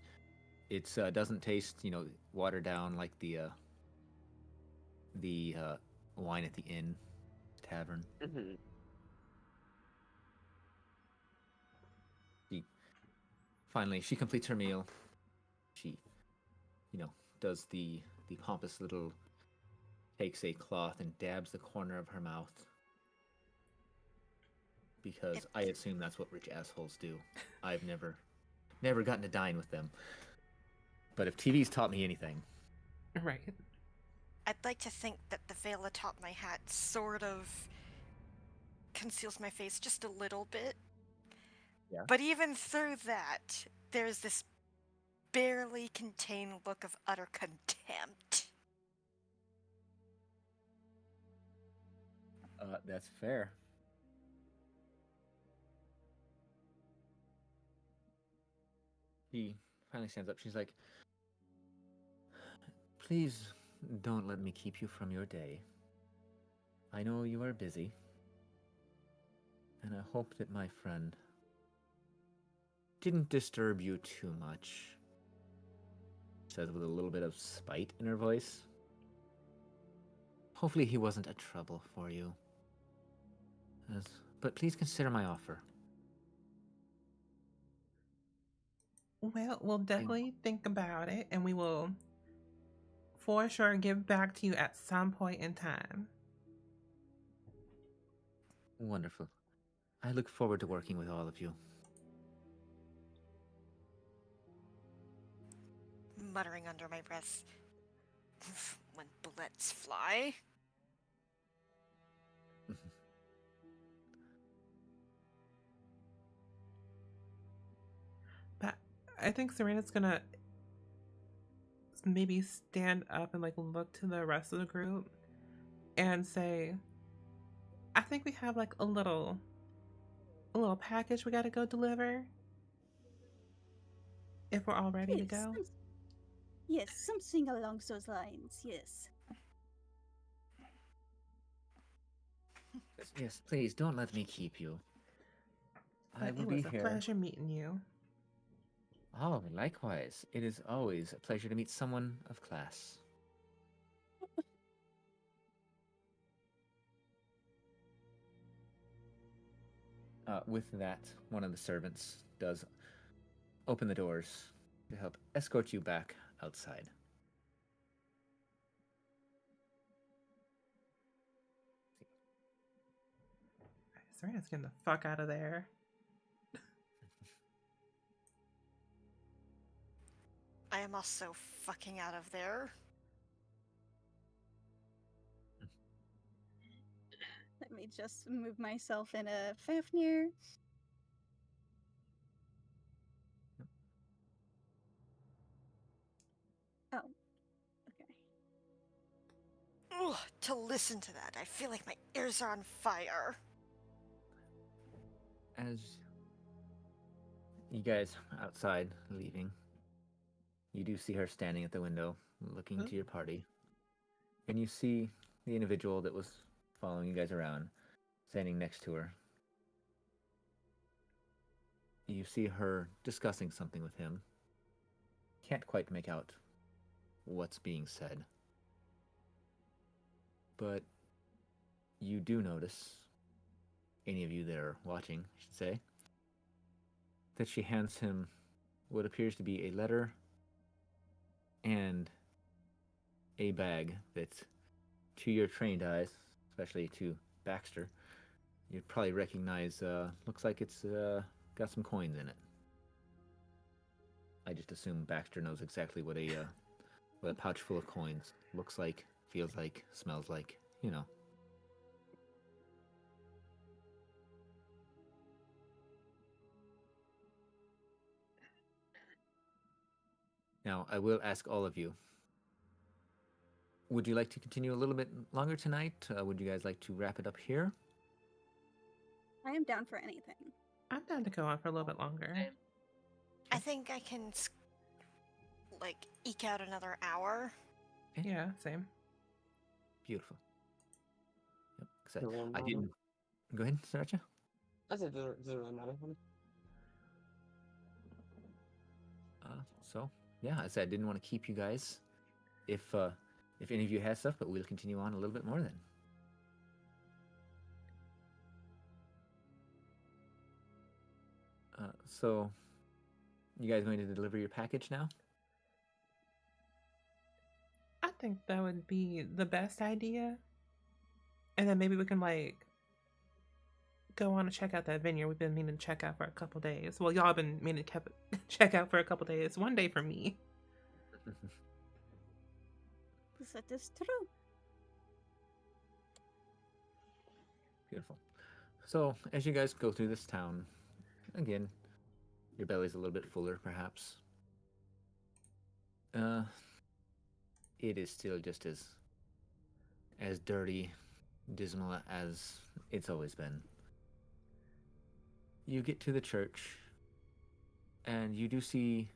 doesn't taste watered down like the wine at the inn tavern. Mm-hmm. She finally she completes her meal. She does the pompous little takes a cloth and dabs the corner of her mouth because I assume that's what rich assholes do. I've never gotten to dine with them. But if TV's taught me anything, Right. I'd like to think that the veil atop my hat sort of conceals my face just a little bit. Yeah. But even through that, there's this barely contained look of utter contempt. that's fair. She finally stands up. She's like, "Please don't let me keep you from your day. I know you are busy, and I hope that my friend didn't disturb you too much." Says with a little bit of spite in her voice. Hopefully he wasn't a trouble for you. But please consider my offer. Well, we'll definitely think about it, and we will for sure give back to you at some point in time. Wonderful. I look forward to working with all of you. Muttering under my breath, when bullets fly. But I think Serena's gonna maybe stand up and like look to the rest of the group and say, I think we have like a little package we gotta go deliver. If we're all ready to go. Yes, something along those lines, yes. Yes, please don't let me keep you. I will It be was a here. pleasure meeting you. Oh, likewise. It is always a pleasure to meet someone of class. With that, one of the servants does open the doors to help escort you back outside. Serena's getting the fuck out of there. I am also fucking out of there. Let me just move myself in a Fafnir. Oh, okay. Ugh, to listen to that, I feel like my ears are on fire. As you guys are outside leaving, you do see her standing at the window, looking to your party. And you see the individual that was following you guys around, standing next to her. You see her discussing something with him. Can't quite make out what's being said. But you do notice, any of you that are watching, I should say, that she hands him what appears to be a letter and a bag that, to your trained eyes, especially to Baxter, you'd probably recognize, looks like it's got some coins in it. I just assume Baxter knows exactly what a pouch full of coins looks like, feels like, smells like, you know. Now, I will ask all of you, would you like to continue a little bit longer tonight? Would you guys like to wrap it up here? I am down for anything. I'm down to go on for a little bit longer. I think I can, like, eke out another hour. Yeah, same. Beautiful. Yep. 'Cause Does it really I matter? didn't. Go ahead, Sriracha. I said, does it really matter? So yeah, I said I didn't want to keep you guys. If any of you had stuff, but we'll continue on a little bit more then. So, you guys going to deliver your package now? I think that would be the best idea. And then maybe we can, like, go on and check out that vineyard we've been meaning to check out for a couple days. Well, y'all been meaning to check out for a couple days. One day for me. That is true. Beautiful. So, as you guys go through this town, again, your belly's a little bit fuller, perhaps. It is still just as dirty, dismal as it's always been. You get to the church, and you do see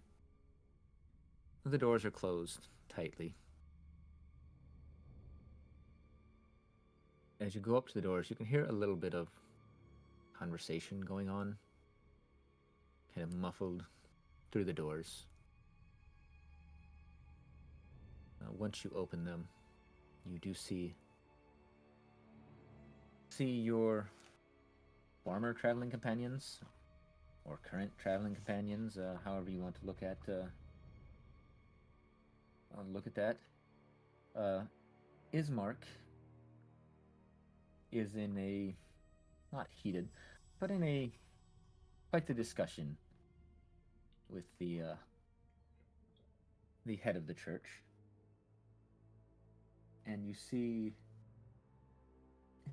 the doors are closed tightly. As you go up to the doors, you can hear a little bit of conversation going on, kind of muffled through the doors. Once you open them, you do see your former traveling companions, or current traveling companions, however you want to look at that. Ismark is in a, not heated, but in a quite the discussion with the head of the church, and you see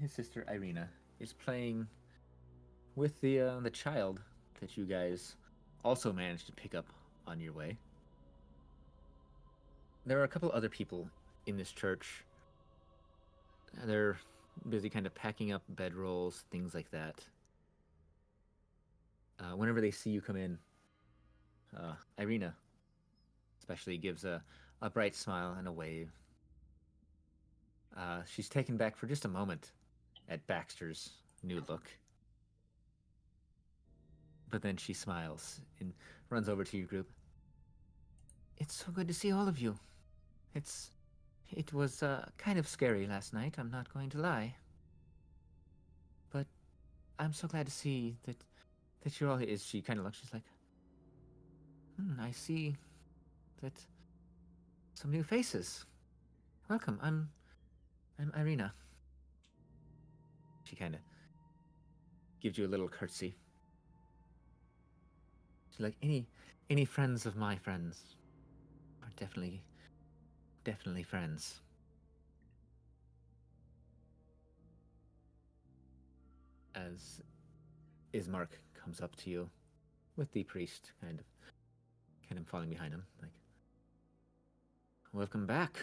his sister Irina is playing with the child that you guys also managed to pick up on your way. There are a couple other people in this church. They're busy kind of packing up bedrolls, things like that. Whenever they see you come in, Irina especially gives a bright smile and a wave. She's taken back for just a moment at Baxter's new look. But then she smiles and runs over to your group. It's so good to see all of you. It was kind of scary last night, I'm not going to lie. But I'm so glad to see that you're all here. She kind of looks, she's like, I see that some new faces. Welcome, I'm Irina. She kind of gives you a little curtsy. She's like, any friends of my friends are definitely friends. As Ismark comes up to you with the priest kind of falling behind him, like, welcome back.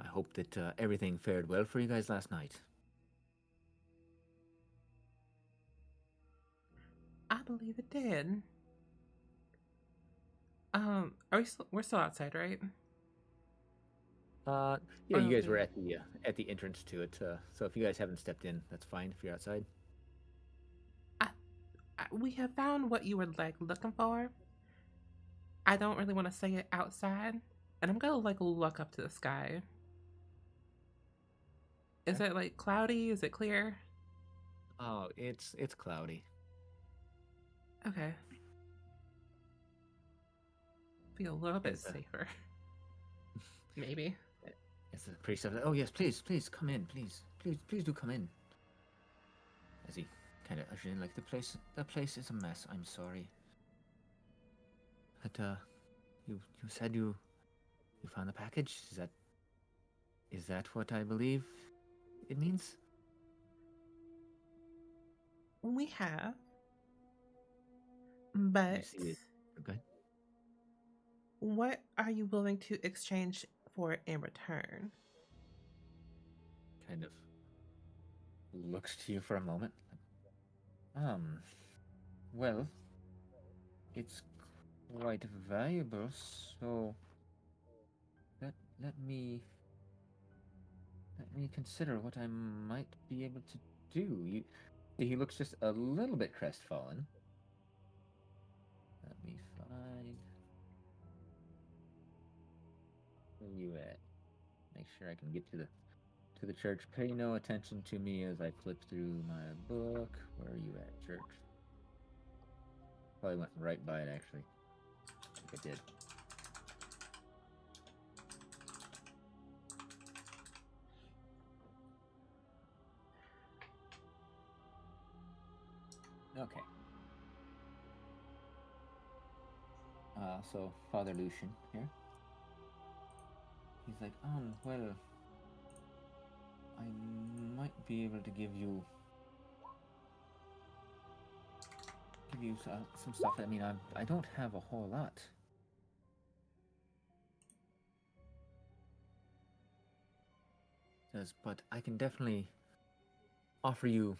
I hope that everything fared well for you guys last night. I believe it did. We're still outside, right? Yeah, you guys Okay. were at the entrance to it. So if you guys haven't stepped in, that's fine. If you're outside, We have found what you were, like, looking for. I don't really want to say it outside, and I'm gonna, like, look up to the sky. Is it, like, cloudy? Is it clear? oh, it's cloudy. Okay. Feel a little bit Is, safer. Maybe. As the priest says, "Oh yes, please come in, please do come in." As he kind of ushers in, like, the place is a mess. I'm sorry. But you said you found the package. Is that what I believe it means? We have. You But see it. Good. what are you willing to exchange for in return? Kind of looks to you for a moment. Well, it's quite valuable, so let me consider what I might be able to do. He looks just a little bit crestfallen. Let me find where you at. Make sure I can get to the church. Pay no attention to me as I flip through my book. Where are you at, church? Probably went right by it, actually. I think I did. Okay. So Father Lucian here. He's like, well, I might be able to give you some stuff. I mean, I don't have a whole lot. Says, but I can definitely offer you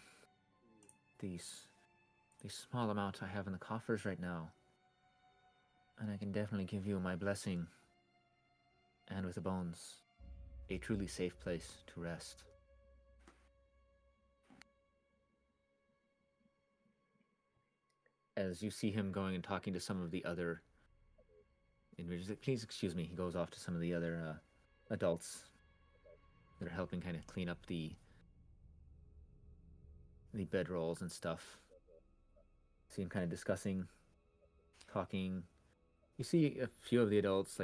these small amount I have in the coffers right now, and I can definitely give you my blessing, and with the bones, a truly safe place to rest. As you see him going and talking to some of the other individuals, please excuse me, he goes off to some of the other adults that are helping kind of clean up the bedrolls and stuff. See him kind of discussing, talking. You see a few of the adults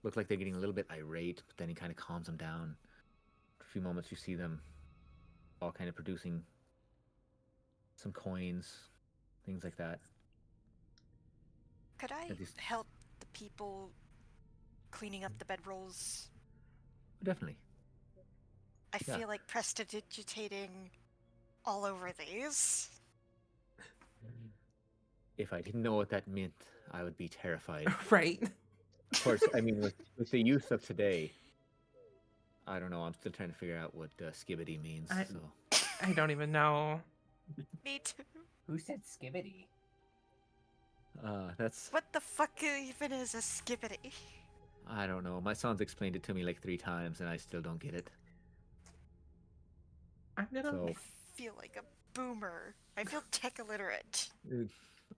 look like they're getting a little bit irate, but then he kind of calms them down. For a few moments, you see them all kind of producing some coins, things like that. Could I help the people cleaning up the bedrolls? Definitely. I feel like prestidigitating all over these. If I didn't know what that meant, I would be terrified. Right. Of course, I mean, with the youth of today, I don't know. I'm still trying to figure out what skibbity means. I don't even know. Me too. Who said skibbity? That's... What the fuck even is a skibbity? I don't know. My son's explained it to me like 3 times, and I still don't get it. I feel like a boomer. I feel tech illiterate.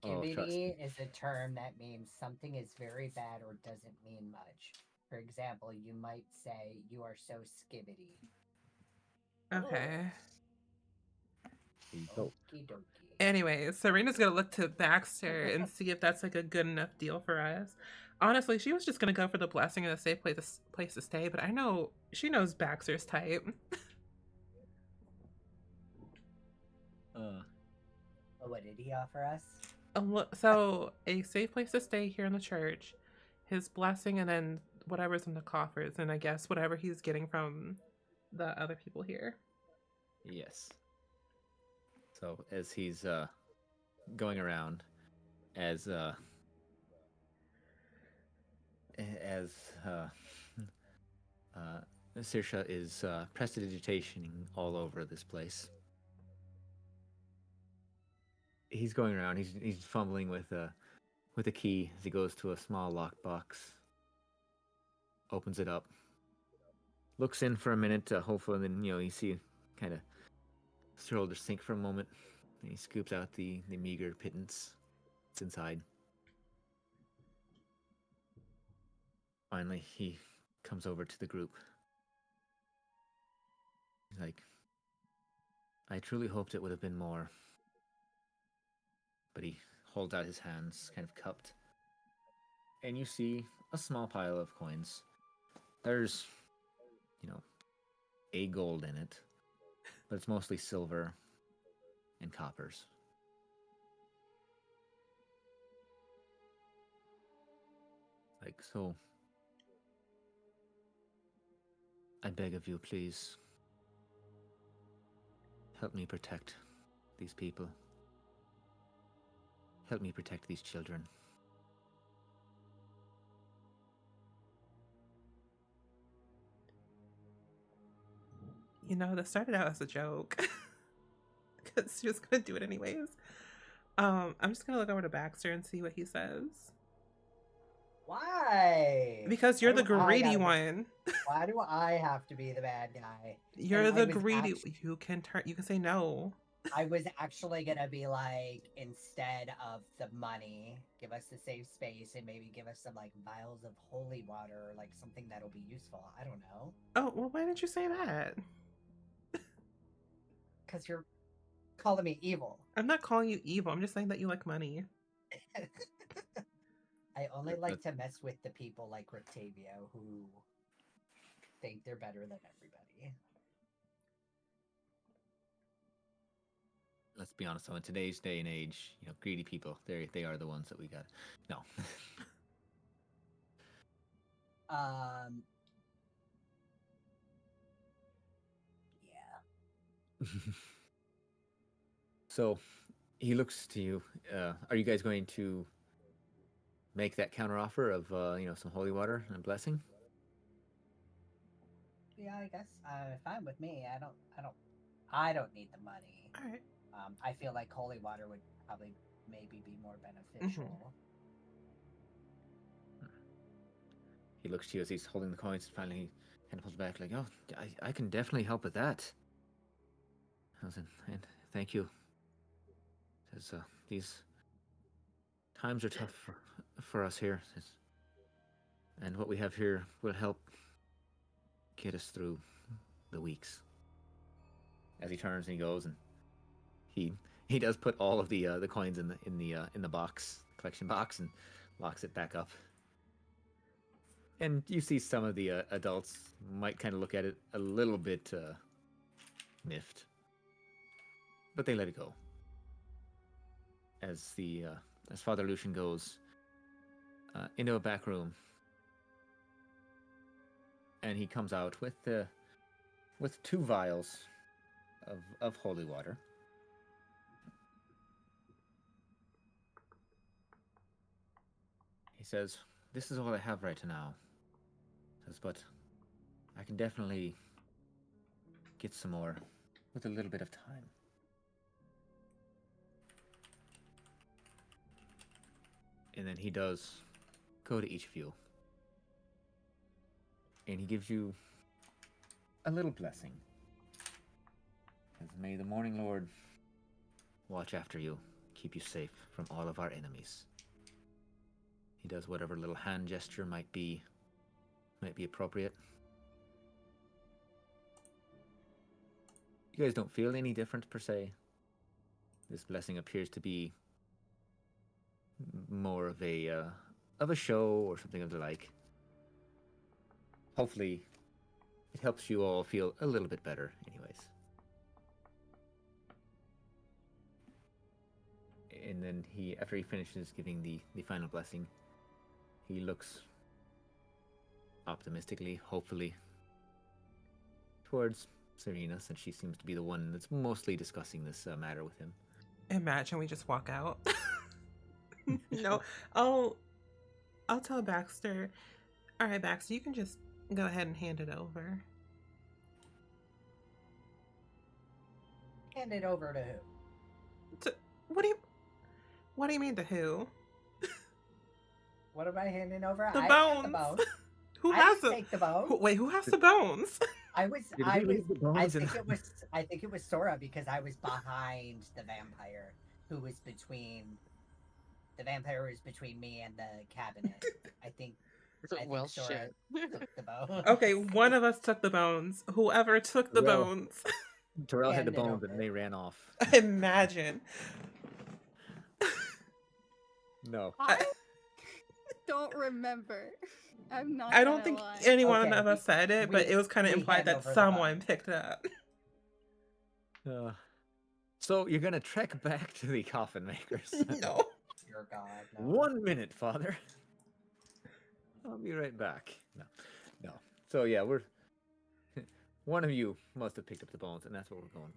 Skibbity is a term that means something is very bad or doesn't mean much. For example, you might say, "You are so skibbity." Okay. Okie dokie. Anyway, Serena's gonna look to Baxter and see if that's like a good enough deal for us. Honestly, she was just gonna go for the blessing and a safe place to stay, but I know she knows Baxter's type. What did he offer us? So a safe place to stay here in the church, his blessing, and then whatever's in the coffers, and I guess whatever he's getting from the other people here. Yes. So as he's going around, as Saoirse is prestidigitating all over this place. He's going around. He's fumbling with a key as he goes to a small lockbox. Opens it up. Looks in for a minute, hopefully, and then you see kind of shoulders sink for a moment. And he scoops out the meager pittance that's inside. Finally, he comes over to the group. He's like, I truly hoped it would have been more. But he holds out his hands, kind of cupped. And you see a small pile of coins. There's, a gold in it. But it's mostly silver and coppers. So, I beg of you, please, help me protect these people. Help me protect these children. You know, this started out as a joke. Because she was going to do it anyways. I'm just going to look over to Baxter and see what he says. Why? Because you're Why the do I greedy gotta be- one. Why do I have to be the bad guy? You're And the I was greedy. actu- You can say no. I was actually gonna be like, instead of the money, give us the safe space and maybe give us some like vials of holy water or like something that'll be useful. I don't know. Oh, well, why didn't you say that? Because you're calling me evil. I'm not calling you evil. I'm just saying that you like money. I only like to mess with the people like Rictavio who think they're better than everybody. Let's be honest, though, in today's day and age, you know, greedy people, they are the ones that we got. No. Yeah. So he looks to you. Are you guys going to make that counteroffer of some holy water and blessing? Yeah, I guess fine with me. I don't need the money. All right. I feel like holy water would probably maybe be more beneficial. He looks to you as he's holding the coins and finally he kind of pulls back like, oh, I can definitely help with that. And thank you. Says, these times are tough for us here. And what we have here will help get us through the weeks. As he turns and he goes, and he does put all of the coins in the box, collection box, and locks it back up. And you see some of the adults might kind of look at it a little bit miffed, but they let it go. As Father Lucian goes into a back room, and he comes out with 2 vials of holy water. He says, "This is all I have right now." Says, "But I can definitely get some more with a little bit of time." And then he does go to each of you, and he gives you a little blessing. As may the Morning Lord watch after you, keep you safe from all of our enemies. He does whatever little hand gesture might be appropriate. You guys don't feel any different per se. This blessing appears to be more of a show or something of the like. Hopefully, it helps you all feel a little bit better, anyways. And then after he finishes giving the final blessing, he looks optimistically, hopefully, towards Serena, since she seems to be the one that's mostly discussing this matter with him. Imagine we just walk out. No, I'll tell Baxter. All right, Baxter, you can just go ahead and hand it over. Hand it over to who? What do you mean to who? What am I handing over? The I bones. have the bones. Who I has didn't them? take the bones. Wait, who has the bones? I think it was Sora because I was behind the vampire who was between me and the cabinet. I think Well, Sora shit. took the bones. Okay, one of us took the bones. Whoever took the Well- bones. Terrell had the Hand it bones over. and they ran off. Imagine. No. I don't remember. I'm not. I don't gonna think lie. anyone Okay, of us said it, but we- it was kind of we implied hand that over the someone bones. picked it up. So you're gonna trek back to the coffin makers. No. Dear God, no. 1 minute, Father. I'll be right back. No. So yeah, one of you must have picked up the bones, and that's what we're going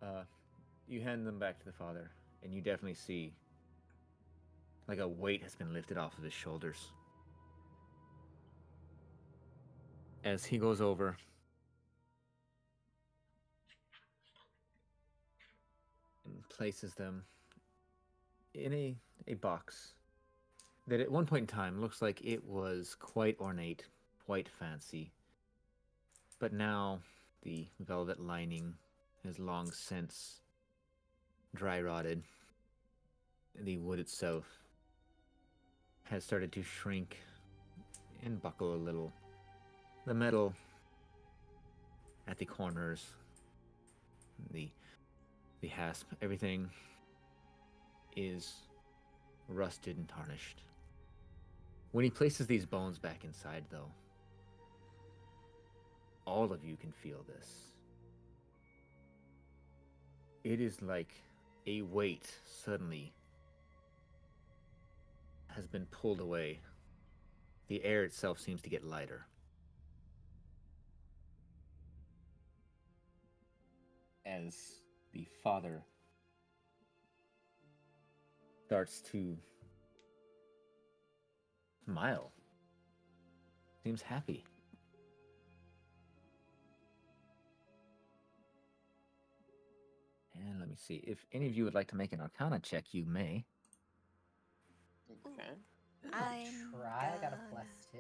with. You hand them back to the father, and you definitely see like a weight has been lifted off of his shoulders. As he goes over places them in a box that at one point in time looks like it was quite ornate, quite fancy. But now the velvet lining has long since dry rotted. The wood itself has started to shrink and buckle a little. The metal at the corners, the hasp, everything is rusted and tarnished. When he places these bones back inside, though, all of you can feel this. It is like a weight suddenly has been pulled away. The air itself seems to get lighter. As the father starts to smile, seems happy. And let me see. If any of you would like to make an Arcana check, you may. Okay. I'm Try. I got a gonna- +2.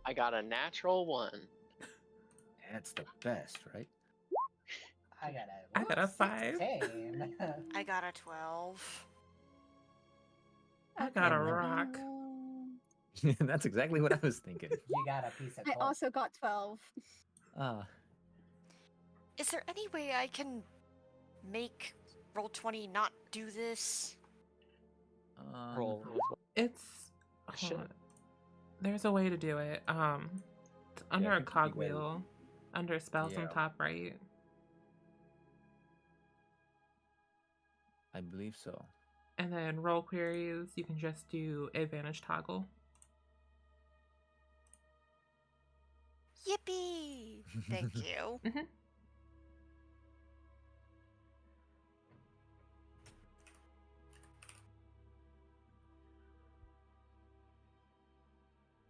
I got a natural 1. That's the best, right? I I got a 5. I got a 12. I got a And then- rock. That's exactly what I was thinking. You got a piece of I coal. also got 12. Is there any way I can make Roll20 not do this? Roll as well. It's Shit. hold on. There's a way to do it. It's under I a think if you go- cogwheel, under spells on Yeah. top right. I believe so. And then roll queries, you can just do advantage toggle. Yippee! Thank you.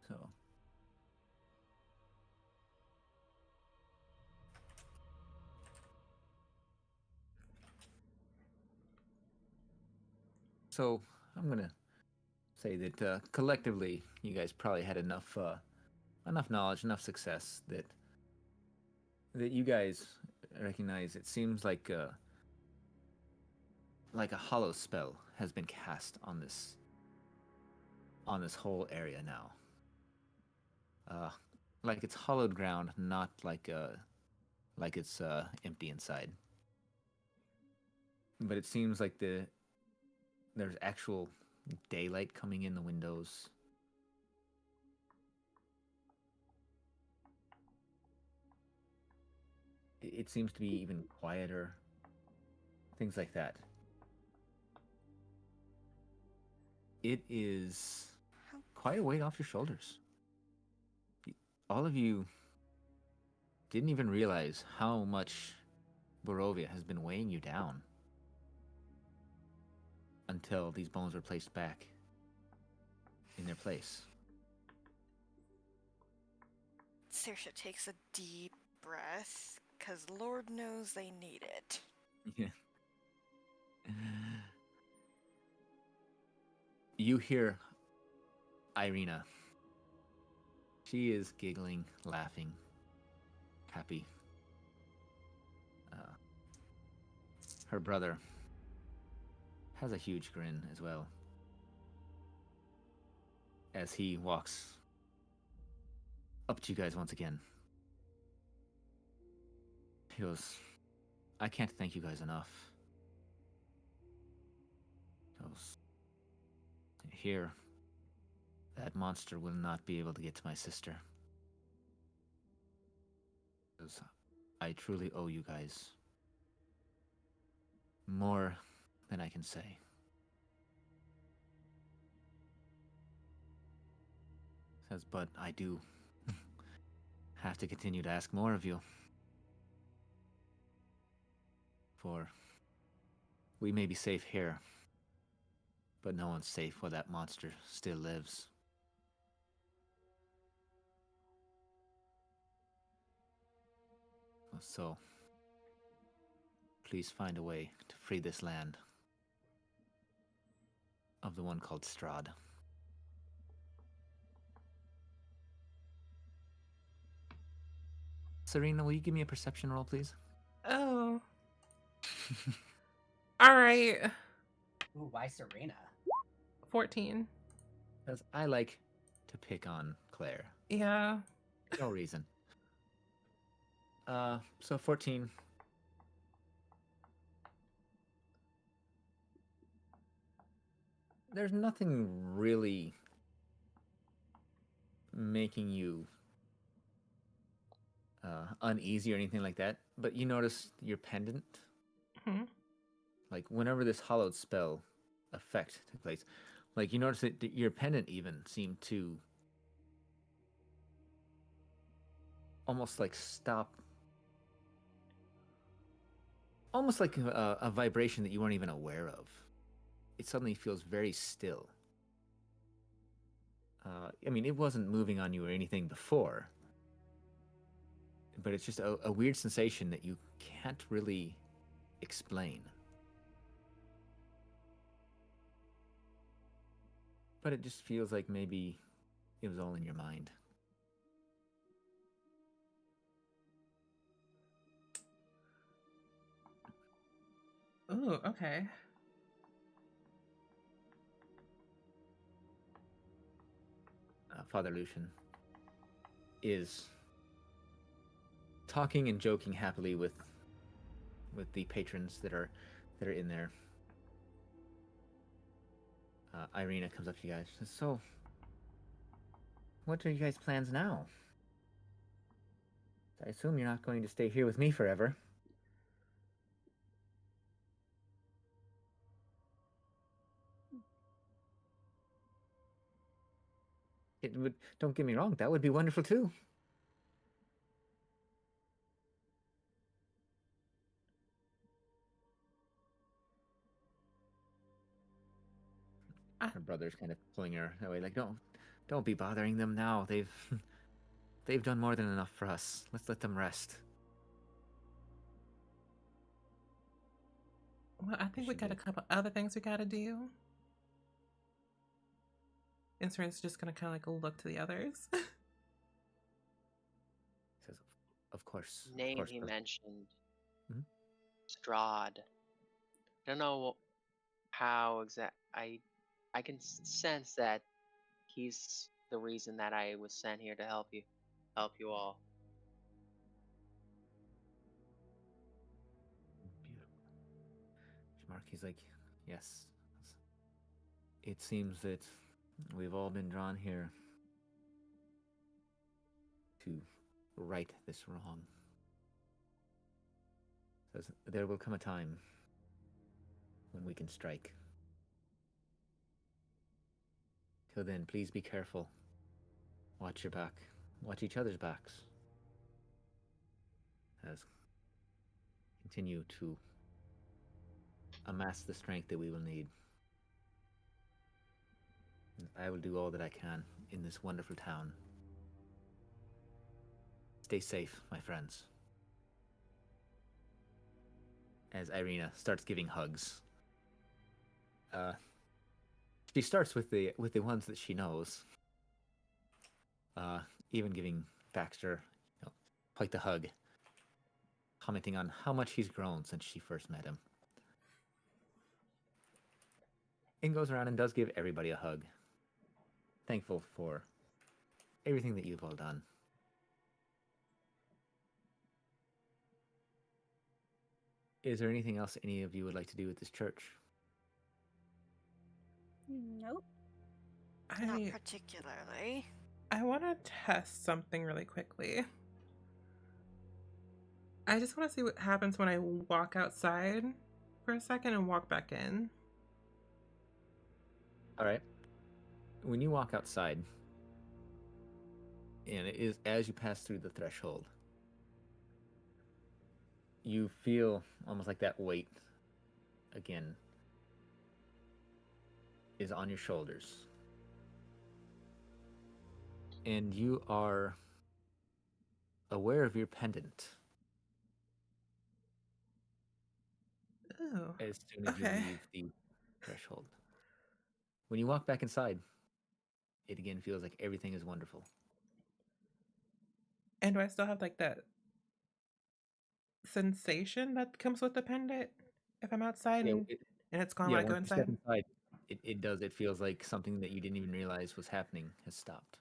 So. So I'm gonna say that collectively, you guys probably had enough knowledge, enough success that you guys recognize. It seems like a hollow spell has been cast on this whole area now. Like it's hollowed ground, not like it's empty inside. But it seems like there's actual daylight coming in the windows. It seems to be even quieter. Things like that. It is quite a weight off your shoulders. All of you didn't even realize how much Barovia has been weighing you down until these bones were placed back in their place. Saoirse takes a deep breath, because Lord knows they need it. Yeah. You hear Irina. She is giggling, laughing, happy. Her brother has a huge grin as well as he walks up to you guys once again. He goes, I can't thank you guys enough. He goes, here, that monster will not be able to get to my sister. Because I truly owe you guys more than I can say. Says, but I do have to continue to ask more of you. For we may be safe here, but no one's safe where that monster still lives. So, please find a way to free this land of the one called Strahd. Serena, will you give me a perception roll, please? Oh. All right. Ooh, why Serena? 14. Because I like to pick on Claire. Yeah. No reason. So 14. There's nothing really making you uneasy or anything like that, but you notice your pendant. Hmm. Like whenever this hallowed spell effect took place, like you notice that your pendant even seemed to almost like stop, almost like a vibration that you weren't even aware of. It suddenly feels very still. I mean, it wasn't moving on you or anything before, but it's just a weird sensation that you can't really explain. But it just feels like maybe it was all in your mind. Ooh, okay. Father Lucian is talking and joking happily with the patrons that are in there. Irina comes up to you guys. Says, so, what are you guys' plans now? I assume you're not going to stay here with me forever. It would. Don't get me wrong. That would be wonderful too. Her brother's kind of pulling her away, like, don't be bothering them now. They've done more than enough for us. Let's let them rest. Well, I think we got a couple other things we gotta do. And Serena's just gonna kind of like look to the others. Says, of course. Name of course, he brother." mentioned, Mhm. Strahd. I don't know how exact. I can sense that he's the reason that I was sent here to help you all. Beautiful. Marky's like, yes. It seems that we've all been drawn here to right this wrong. Says there will come a time when we can strike. Till then, please be careful. Watch your back. Watch each other's backs. As continue to amass the strength that we will need. I will do all that I can in this wonderful town. Stay safe, my friends. As Irina starts giving hugs. She starts with the ones that she knows. Even giving Baxter, quite the hug, commenting on how much he's grown since she first met him. And goes around and does give everybody a hug. Thankful for everything that you've all done. Is there anything else any of you would like to do with this church? Nope. Not I particularly. want to test something really quickly. I just want to see what happens when I walk outside for a second and walk back in. All right. When you walk outside, and it is as you pass through the threshold, you feel almost like that weight again is on your shoulders. And you are aware of your pendant. Ooh. as soon as you Okay. leave the threshold. When you walk back inside, it again feels like everything is wonderful. And do I still have like that sensation that comes with the pendant if I'm outside Yeah, and it's gone yeah. when I go Once you step inside? inside, it does. It feels like something that you didn't even realize was happening has stopped.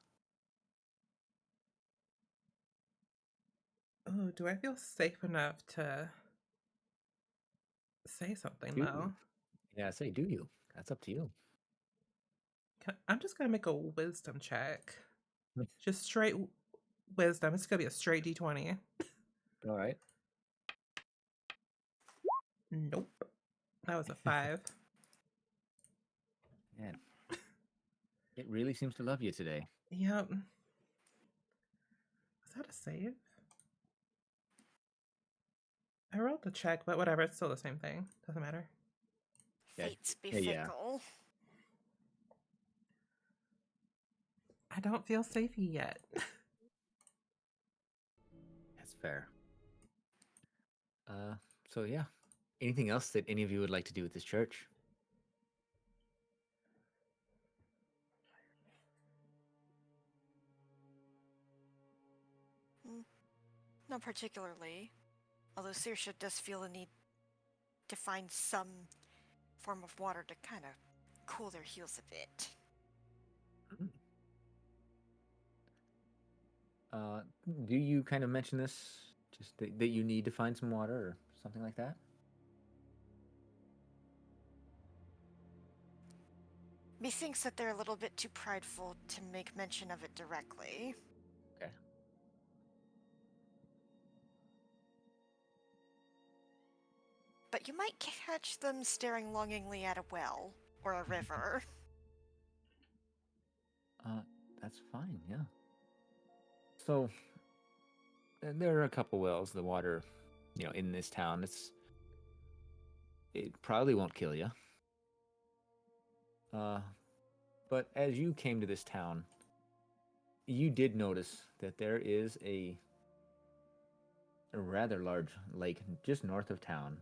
Oh, do I feel safe enough to say something Do though? you? Yeah, say, do you? That's up to you. I'm just gonna make a wisdom check. Just straight wisdom. It's gonna be a straight d20. All right. Nope. That was a 5. Man, it really seems to love you today. Yep. Was that a save? I rolled the check, but whatever. It's still the same thing. Doesn't matter. Yeah. Fates be Yeah. fickle. I don't feel safey yet. That's fair. So yeah. Anything else that any of you would like to do with this church? Not particularly. Although Saoirse does feel a need to find some form of water to kind of cool their heels a bit. Do you kind of mention this, just that you need to find some water or something like that? Methinks that they're a little bit too prideful to make mention of it directly. Okay. But you might catch them staring longingly at a well or a river. That's fine. Yeah. So there are a couple wells. The water, in this town, it probably won't kill you. But as you came to this town, you did notice that there is a rather large lake just north of town,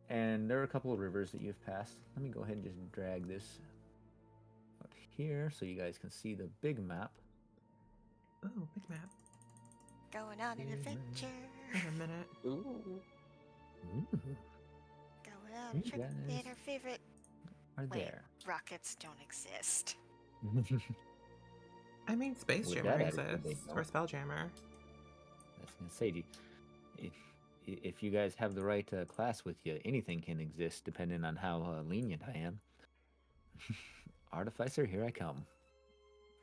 and there are a couple of rivers that you've passed. Let me go ahead and just drag this out here so you guys can see the big map. Oh, big map. Going on an adventure. Wait a minute. Ooh. Going on a trip You in our favorite. are Wait, there. rockets don't exist. I mean, Space With Jammer that attitude, they exists, or don't. Spelljammer. I was gonna say, if you guys have the right class with you, anything can exist depending on how lenient I am. Artificer, here I come.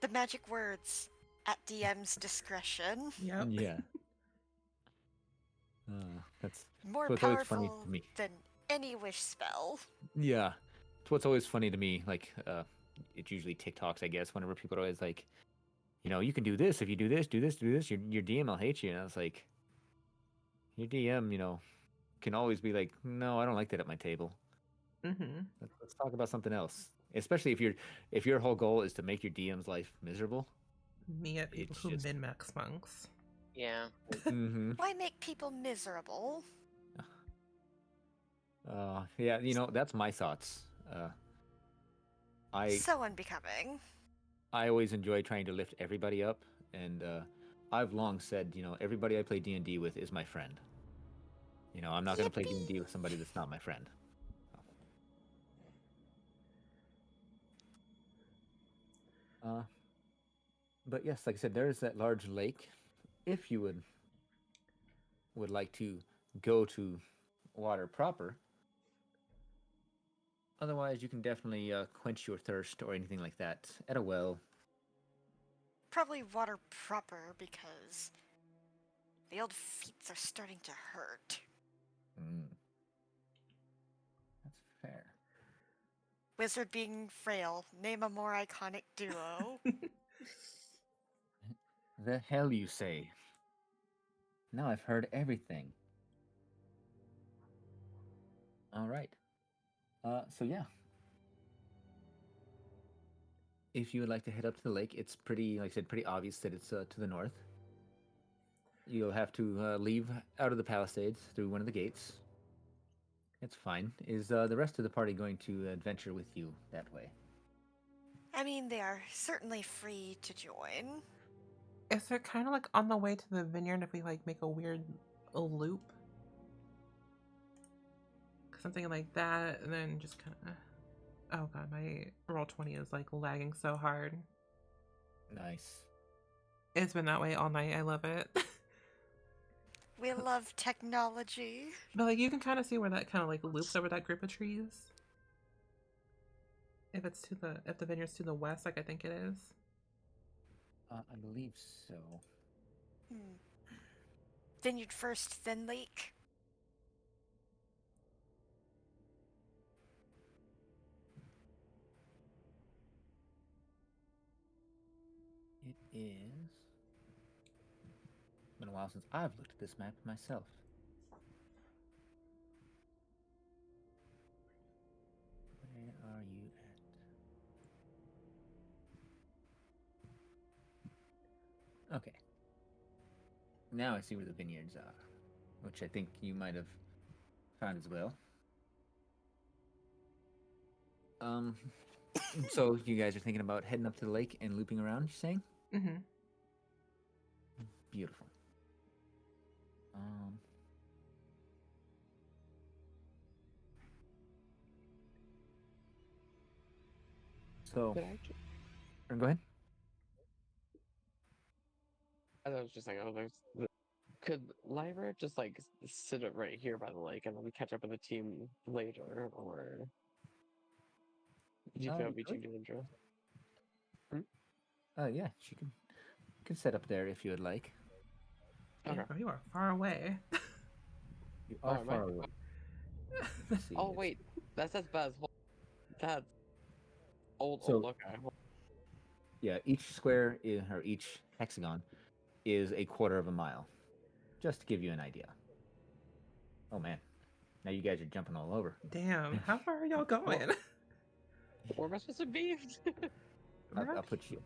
The magic words at DM's discretion. Yep. Yeah. That's More what's always funny powerful to me. than any wish spell. Yeah, it's what's always funny to me. Like, it's usually TikToks, I guess. Whenever people are always like, you can do this if you do this, do this, do this. Your DM will hate you. And I was like, your DM, can always be like, no, I don't like that at my table. Mm-hmm. Let's talk about something else. Especially if your whole goal is to make your DM's life miserable. Me at people It's who just- min-max monks. Yeah. Mm-hmm. Why make people miserable? Yeah, that's my thoughts. I So unbecoming. I always enjoy trying to lift everybody up, and I've long said, everybody I play D&D with is my friend. I'm not going to play Yippee. D&D with somebody that's not my friend. But yes, like I said, there is that large lake. If you would like to go to water proper, otherwise you can definitely quench your thirst or anything like that at a well. Probably water proper because the old feet are starting to hurt. That's fair. Wizard being frail. Name a more iconic duo. The hell you say? Now I've heard everything. All right. So yeah. If you would like to head up to the lake, it's pretty, like I said, pretty obvious that it's to the north. You'll have to leave out of the palisades through one of the gates. It's fine. Is the rest of the party going to adventure with you that way? I mean, they are certainly free to join. Is it kind of like on the way to the vineyard if we like make a weird loop? Something like that, and then just kind of. Oh god, my roll 20 is like lagging so hard. Nice. It's been that way all night. I love it. We love technology. But like you can kind of see where that kind of like loops over that group of trees. If the vineyard's to the west, like I think it is. I believe so. Hmm. Vineyard first, then lake. It is. Been a while since I've looked at this map myself. Where are you at? Okay. Now I see where the vineyards are, which I think you might have found as well. So you guys are thinking about heading up to the lake and looping around, you're saying? Mm-hmm. Beautiful. So, Could I? go ahead. I was just like, oh, could Lyra just like sit it right here by the lake and then we catch up with the team later, or do you feel it'd be too dangerous? Yeah, she can set up there if you would like. Okay. Oh, you are far away. You Oh, are am far I? away. Let's see. Oh it's- wait, that says Baz. That's old. So- Okay. Yeah, each square or each hexagon is a quarter of a mile, just to give you an idea. Oh man, now you guys are jumping all over. Damn, how far are y'all going? Where am I supposed to be? I'll put you.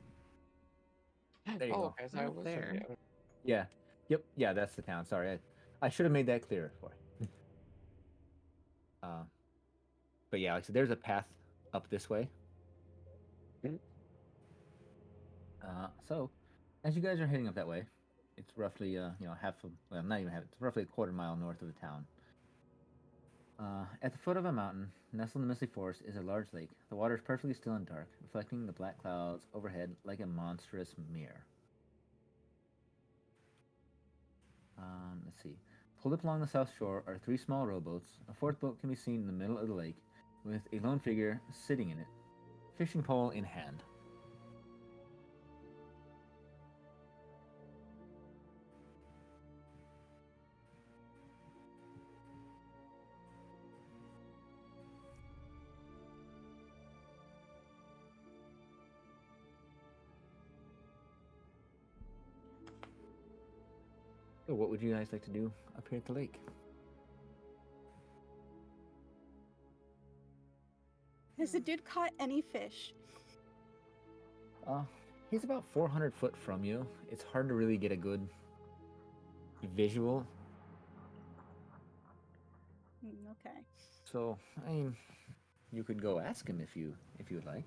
There you Oh, go. okay. So I Up was there. Yeah. Yep. Yeah, that's the town. Sorry, I should have made that clearer for you. But yeah, like I said, there's a path up this way. Mhm. So as you guys are heading up that way, it's roughly well, not even half. It's roughly a quarter mile north of the town. At the foot of a mountain, nestled in the misty forest, is a large lake. The water is perfectly still and dark, reflecting the black clouds overhead like a monstrous mirror. Let's see. Pulled up along the south shore are three small rowboats. A fourth boat can be seen in the middle of the lake, with a lone figure sitting in it, fishing pole in hand. So, what would you guys like to do up here at the lake? Has the dude caught any fish? He's about 400 foot from you. It's hard to really get a good visual. Okay. So, I mean, you could go ask him if you would like.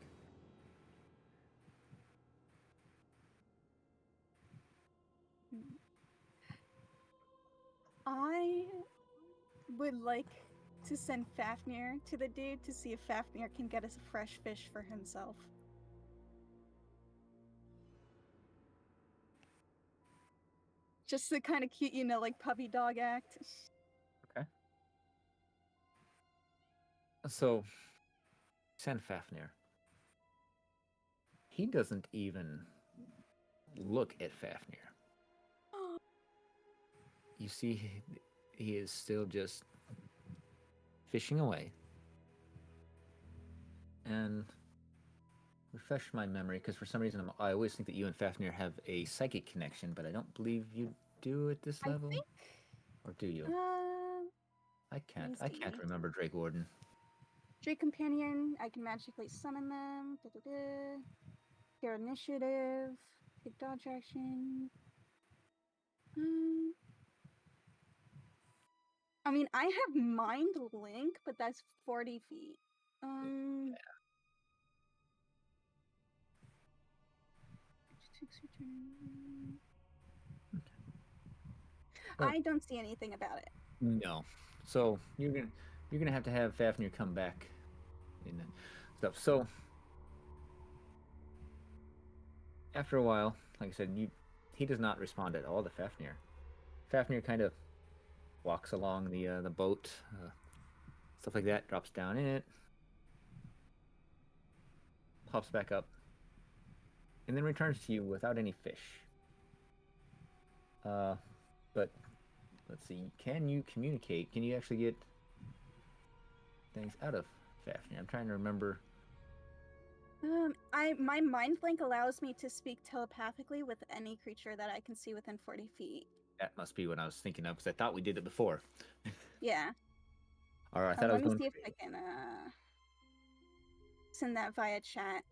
I would like to send Fafnir to the dude to see if Fafnir can get us a fresh fish for himself. Just the kind of cute, like puppy dog act. Okay. So, send Fafnir. He doesn't even look at Fafnir. You see, he is still just fishing away. And refresh my memory, because for some reason I always think that you and Fafnir have a psychic connection, but I don't believe you do at this level. think. Or do you? I can't let me see. remember Drake Warden. Drake Companion, I can magically summon them. Their initiative. Take dodge action. I mean, I have Mind Link, but that's 40 feet. Well, I don't see anything about it. no. So you're gonna have to have Fafnir come back and stuff. So after a while, like I said, he does not respond at all to Fafnir. Fafnir kind of walks along the boat, stuff like that, drops down in it, pops back up, and then returns to you without any fish. But let's see, can you communicate? Can you actually get things out of Fafnir? I'm trying to remember. My mind link allows me to speak telepathically with any creature that I can see within 40 feet. That must be what I was thinking of because I thought we did it before. Yeah. All right, I thought I Let was me going. see if I can send that via chat.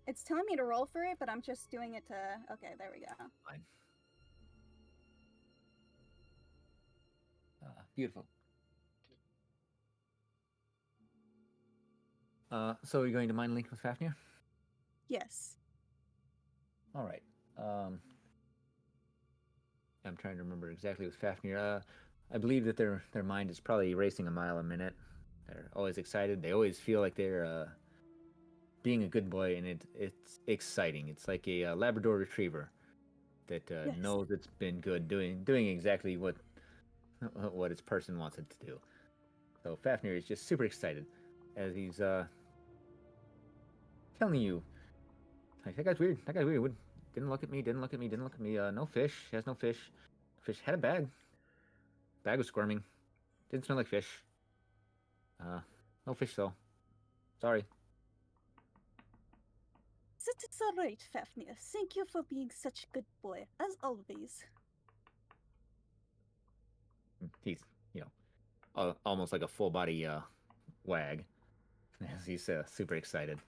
It's telling me to roll for it, but I'm just doing it to. Okay, there we go. Fine. Beautiful. So you're going to mind link with Fafnir? Yes. All right. I'm trying to remember exactly with Fafnir. I believe that their mind is probably racing a mile a minute. They're always excited. They always feel like they're being a good boy, and it's exciting. It's like a Labrador Retriever that Yes. knows it's been good, doing exactly what its person wants it to do. So Fafnir is just super excited as he's telling you, like, that guy's weird. That guy's weird. Didn't look at me. Didn't look at me. Didn't look at me. No fish. He has no fish. Fish had a bag. Bag was squirming. Didn't smell like fish. No fish though. Sorry. That is all right, Fafnir. Thank you for being such a good boy, as always. He's, almost like a full body wag. As he's super excited.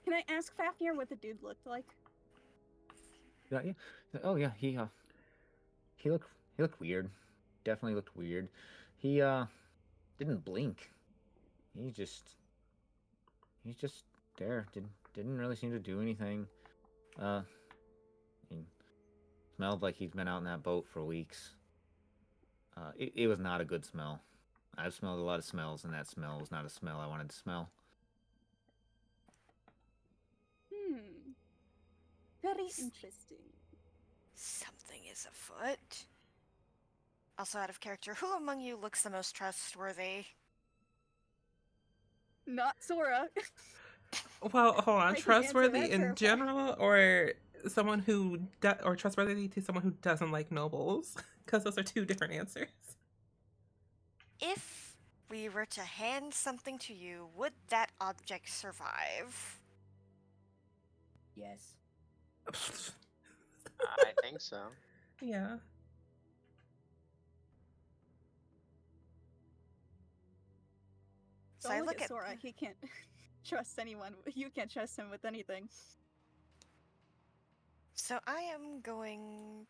Can I ask Fafnir what the dude looked like? Yeah. Oh yeah. He looked weird. Definitely looked weird. He didn't blink. He's just there. Didn't really seem to do anything. He smelled like he's been out in that boat for weeks. It was not a good smell. I've smelled a lot of smells, and that smell was not a smell I wanted to smell. Very interesting. Something is afoot. Also out of character, who among you looks the most trustworthy? Not Sora. Well, hold on. I can answer Trustworthy that in for a fact. general, or someone who or trustworthy to someone who doesn't like nobles? Because those are two different answers. If we were to hand something to you, would that object survive? Yes. I think so. Yeah. So Don't I look look at at Sora. He can't trust anyone. You can't trust him with anything. So I am going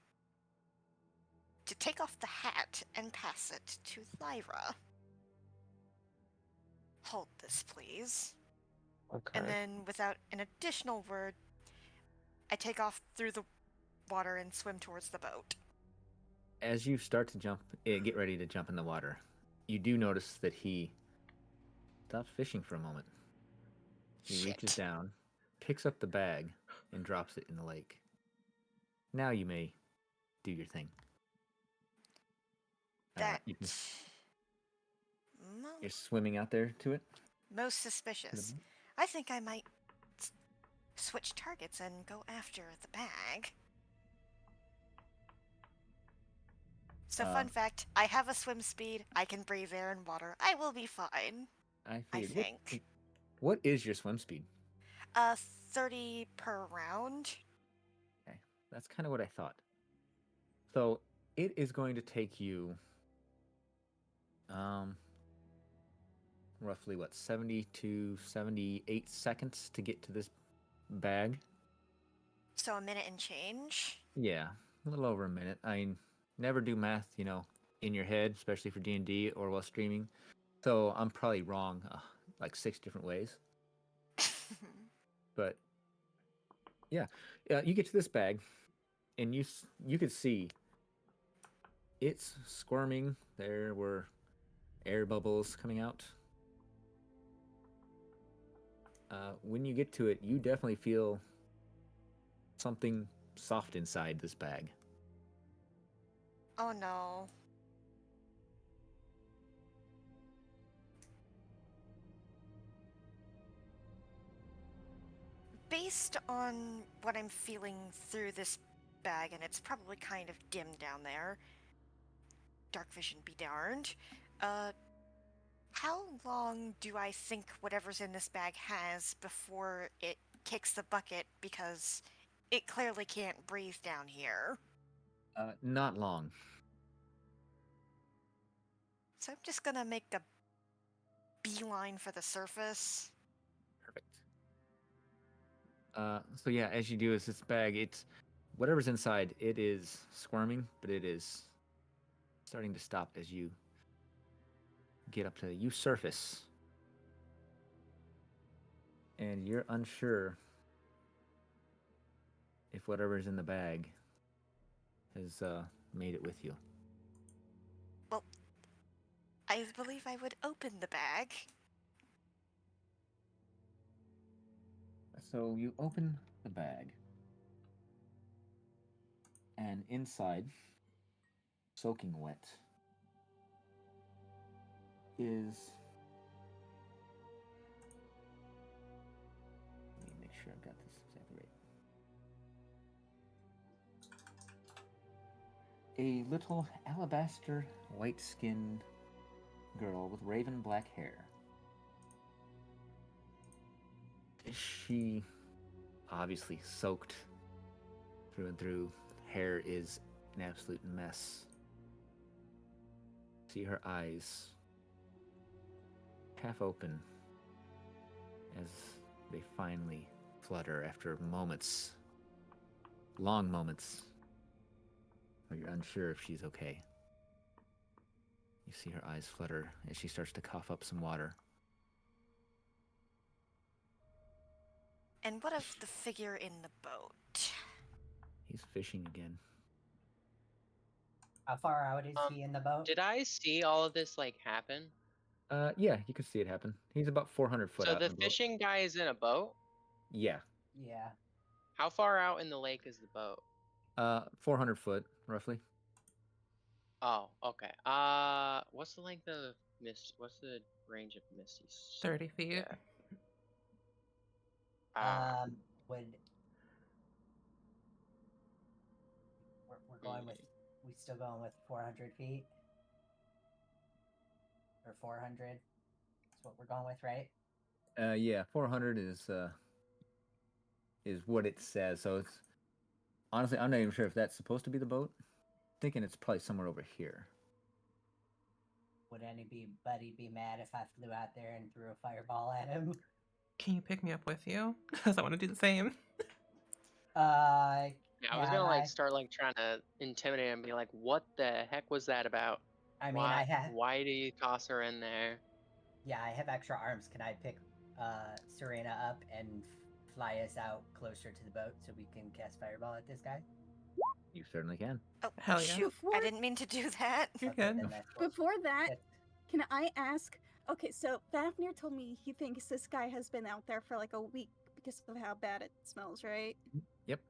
to take off the hat and pass it to Lyra. Hold this, please. Okay. And then, without an additional word, I take off through the water and swim towards the boat. As you start to get ready to jump in the water, you do notice that he stops fishing for a moment. He reaches down, picks up the bag, and drops it in the lake. Now you may do your thing. That You're swimming out there to it? most suspicious. I think I might switch targets and go after the bag. So fun fact, I have a swim speed, I can breathe air and water, I will be fine. I think. What is your swim speed? 30 per round. Okay, that's kind of what I thought. So it is going to take you roughly 70 to 78 seconds to get to this bag. So a minute and change. Yeah, a little over a minute. I never do math, in your head, especially for D&D or while streaming. So I'm probably wrong, like 6 different ways. But yeah, you get to this bag, and you could see it's squirming. There were air bubbles coming out. When you get to it, you definitely feel something soft inside this bag. Oh no. Based on what I'm feeling through this bag, and it's probably kind of dim down there, dark vision be darned, how long do I think whatever's in this bag has before it kicks the bucket, because it clearly can't breathe down here? Not long. So I'm just gonna make a beeline for the surface. Perfect. So yeah, as you do, is this bag, it's whatever's inside, it is squirming, but it is starting to stop as you get up to you surface, and you're unsure if whatever's in the bag has made it with you. Well, I believe I would open the bag. So you open the bag, and inside, soaking wet, is. Let me make sure I've got this exactly right. A little alabaster white skinned girl with raven black hair. She obviously soaked through and through. Hair is an absolute mess. See her eyes half open as they finally flutter after moments, long moments, where you're unsure if she's okay. You see her eyes flutter as she starts to cough up some water. And what of the figure in the boat? He's fishing again. How far out is he in the boat? Did I see all of this like happen? Yeah, you can see it happen. He's about 400 foot So out the in the boat. fishing guy is in a boat? Yeah. Yeah. How far out in the lake is the boat? 400 foot, roughly. Oh, okay. What's the length of mist? What's the range of Misty? 30 feet. Yeah. Ah, Would we're going with? We still going with 400 feet or 400? That's what we're going with, right? Yeah, 400 is what it says. So it's honestly, I'm not even sure if that's supposed to be the boat. Thinking it's probably somewhere over here. Would anybody be mad if I flew out there and threw a fireball at him? Can you pick me up with you? Because I want to do the same. yeah, I was gonna like start like trying to intimidate him and be like, "What the heck was that about? I mean, I have. Why do you toss her in there?" Yeah, I have extra arms. Can I pick Serena up and fly us out closer to the boat so we can cast fireball at this guy? You certainly can. Oh, Hell yeah. shoot. I didn't mean to do that. You're Okay, good. then that's what- Before that, that's- can I ask? Okay, so Fafnir told me he thinks this guy has been out there for like a week because of how bad it smells, right? Yep.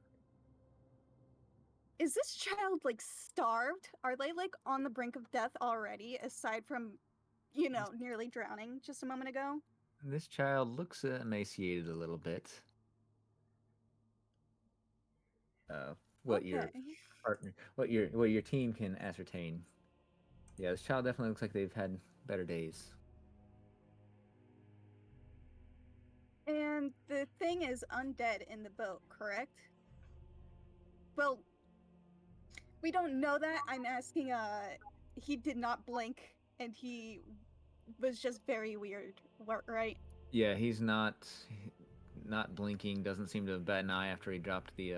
Is this child like starved? Are they like on the brink of death already, aside from, nearly drowning just a moment ago? This child looks emaciated a little bit. What your Okay. partner, what your team can ascertain. Yeah, this child definitely looks like they've had better days. And the thing is undead in the boat, correct? Well, we don't know that. I'm asking, he did not blink and he was just very weird, right? Yeah, he's not. not blinking, doesn't seem to bat an eye after he dropped the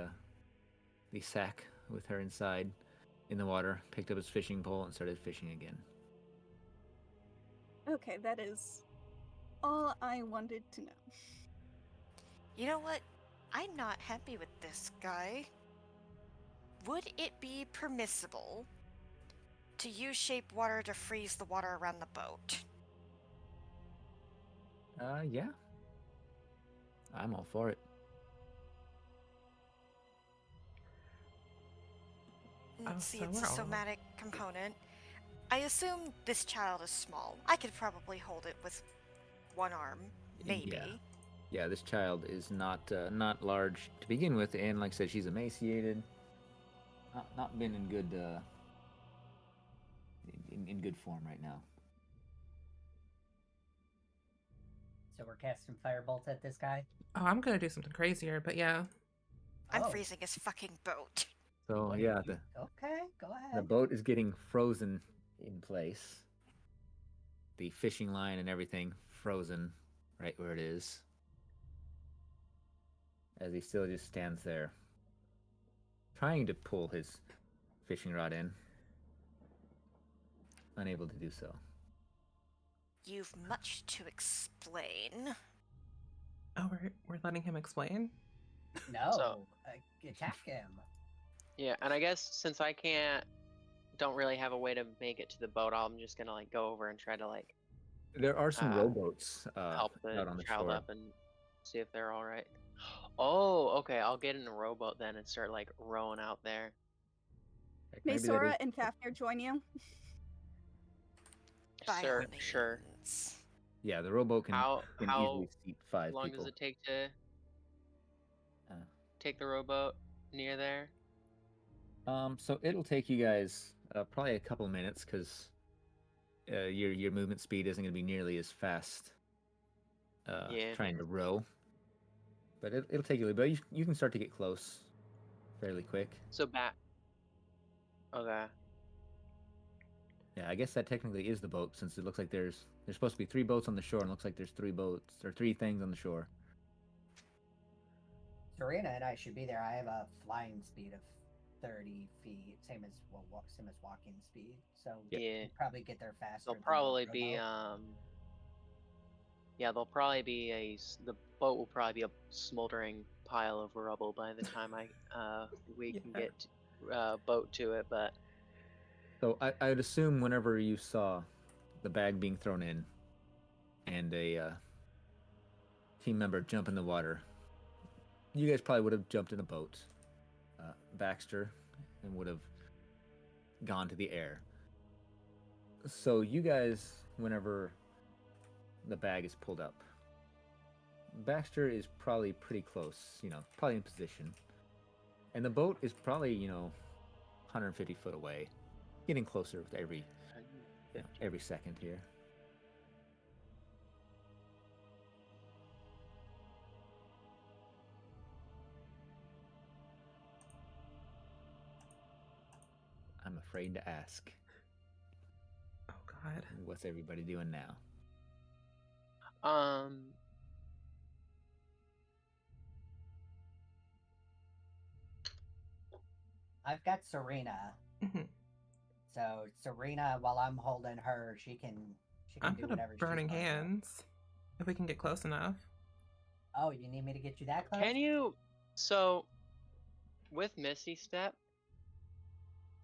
sack with her inside in the water, picked up his fishing pole and started fishing again. Okay, that is all I wanted to know. You know what? I'm not happy with this guy. Would it be permissible to use shape water to freeze the water around the boat? Yeah. I'm all for it. Oh, See, so it's we're a all- somatic component. I assume this child is small. I could probably hold it with one arm, maybe. Yeah. Yeah, this child is not large to begin with, and like I said, she's emaciated. Not been in good in good form right now. So we're casting firebolt at this guy. Oh, I'm gonna do something crazier, but yeah. I'm Oh, freezing his fucking boat. So what yeah, did you- Okay, go the ahead. boat is getting frozen in place. The fishing line and everything frozen right where it is. As he still just stands there, trying to pull his fishing rod in. Unable to do so. You've much to explain. Oh, we're letting him explain. No, attack him. Yeah, and I guess since I don't really have a way to make it to the boat, I'm just gonna like go over and try to like There are some rowboats help the out on the child shore. up and see if they're all right. Oh, okay. I'll get in a rowboat then and start like rowing out there. Heck, May maybe that Sora is- and Fafnir join you? By Sure, all sure. means. Yeah, the rowboat can How easily seat 5 long people. does it take to Uh, take the rowboat near there? So it'll take you guys probably a couple minutes because your movement speed isn't going to be nearly as fast. Yeah. Trying to row, but it'll take you. But you can start to get close fairly quick. So back. Okay. Yeah, I guess that technically is the boat since it looks like there's supposed to be 3 boats on the shore and it looks like there's 3 boats or 3 things on the shore. Serena and I should be there. I have a flying speed of 30 feet, same as walking speed. So Yeah. we'll probably get there faster. There'll than the probably be rowboat. yeah, there'll probably be the boat will probably be a smoldering pile of rubble by the time we can Yeah. get boat to it, but So I would assume whenever you saw the bag being thrown in and a team member jump in the water, you guys probably would have jumped in a boat, Baxter, and would have gone to the air. So you guys, whenever the bag is pulled up, Baxter is probably pretty close, probably in position. And the boat is probably, 150 foot away, getting closer with every second here. I'm afraid to ask. Oh God. What's everybody doing now? I've got Serena. Mhm. So Serena, while I'm holding her, she can I'm do gonna whatever. burning she's gonna do. hands. If we can get close enough. Oh, you need me to get you that close? can you with Misty Step,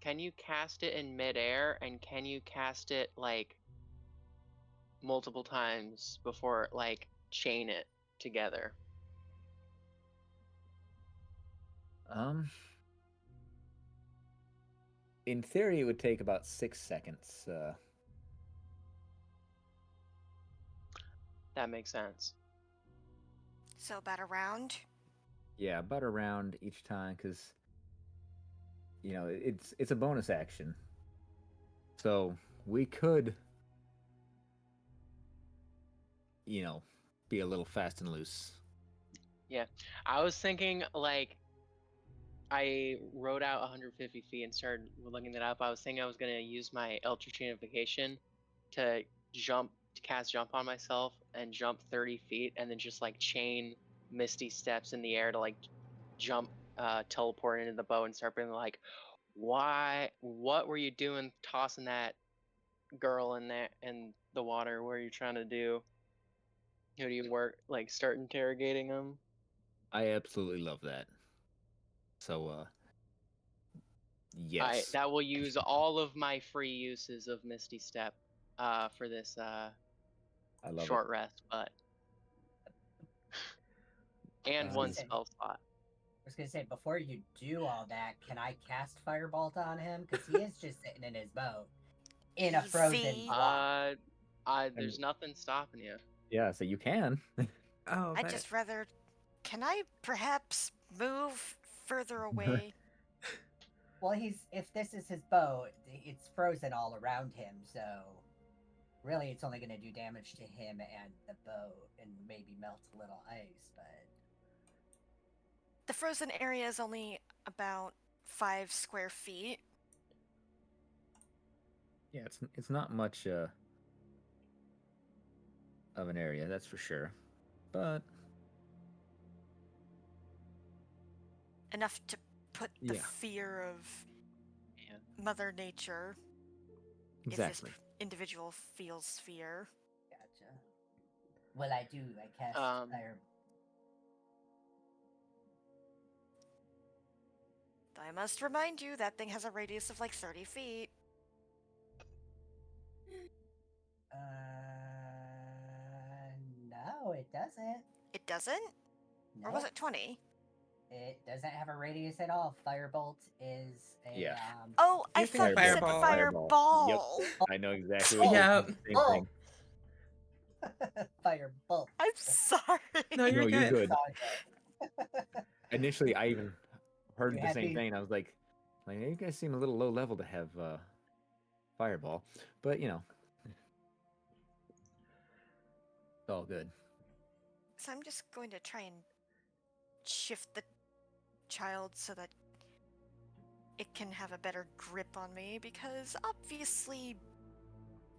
can you cast it in midair and can you cast it like multiple times before like chain it together? In theory, it would take about 6 seconds. That makes sense. So about a round? Yeah, about a round each time, because it's a bonus action. So we could, be a little fast and loose. Yeah, I was thinking like I wrote out 150 feet and started looking that up. I was thinking I was gonna use my Eldritch Unification to cast jump on myself and jump 30 feet and then just like chain misty steps in the air to like jump, teleport into the boat and start being like, "Why? What were you doing, tossing that girl in there in the water? What are you trying to do? Who do you work?" Like start interrogating him. I absolutely love that. So, yes. That will use all of my free uses of Misty Step for this I love short rest, but and Uh, one Say- spell slot. I was gonna say, before you do all that, can I cast Firebolt on him? Because he is just sitting in his boat in a frozen Easy. block. There's nothing stopping you. Yeah, so you can. Oh, I'd but just rather. Can I perhaps move further away? Well, if this is his boat, it's frozen all around him, so really it's only gonna do damage to him and the boat, and maybe melt a little ice. But The frozen area is only about 5 square feet. Yeah, it's not much of an area, that's for sure. But Enough to put the Yeah. fear of Yeah. Mother Nature exactly. if this individual feels fear. gotcha. What I do, I cast Firebolt. I must remind you that thing has a radius of like 30 feet. No, it doesn't. It doesn't? No, Or was it 20? It doesn't have a radius at all. Firebolt is a Yeah. Oh, I You said thought you said fireball. fireball. Yep. I know exactly what Yeah. you're thinking. Same thing. Firebolt. I'm sorry. no, you're No, you're good. good. Initially, I even heard You the had same me- thing. I was like, hey, you guys seem a little low level to have fireball, but you know, it's all good. So I'm just going to try and shift the child so that it can have a better grip on me, because obviously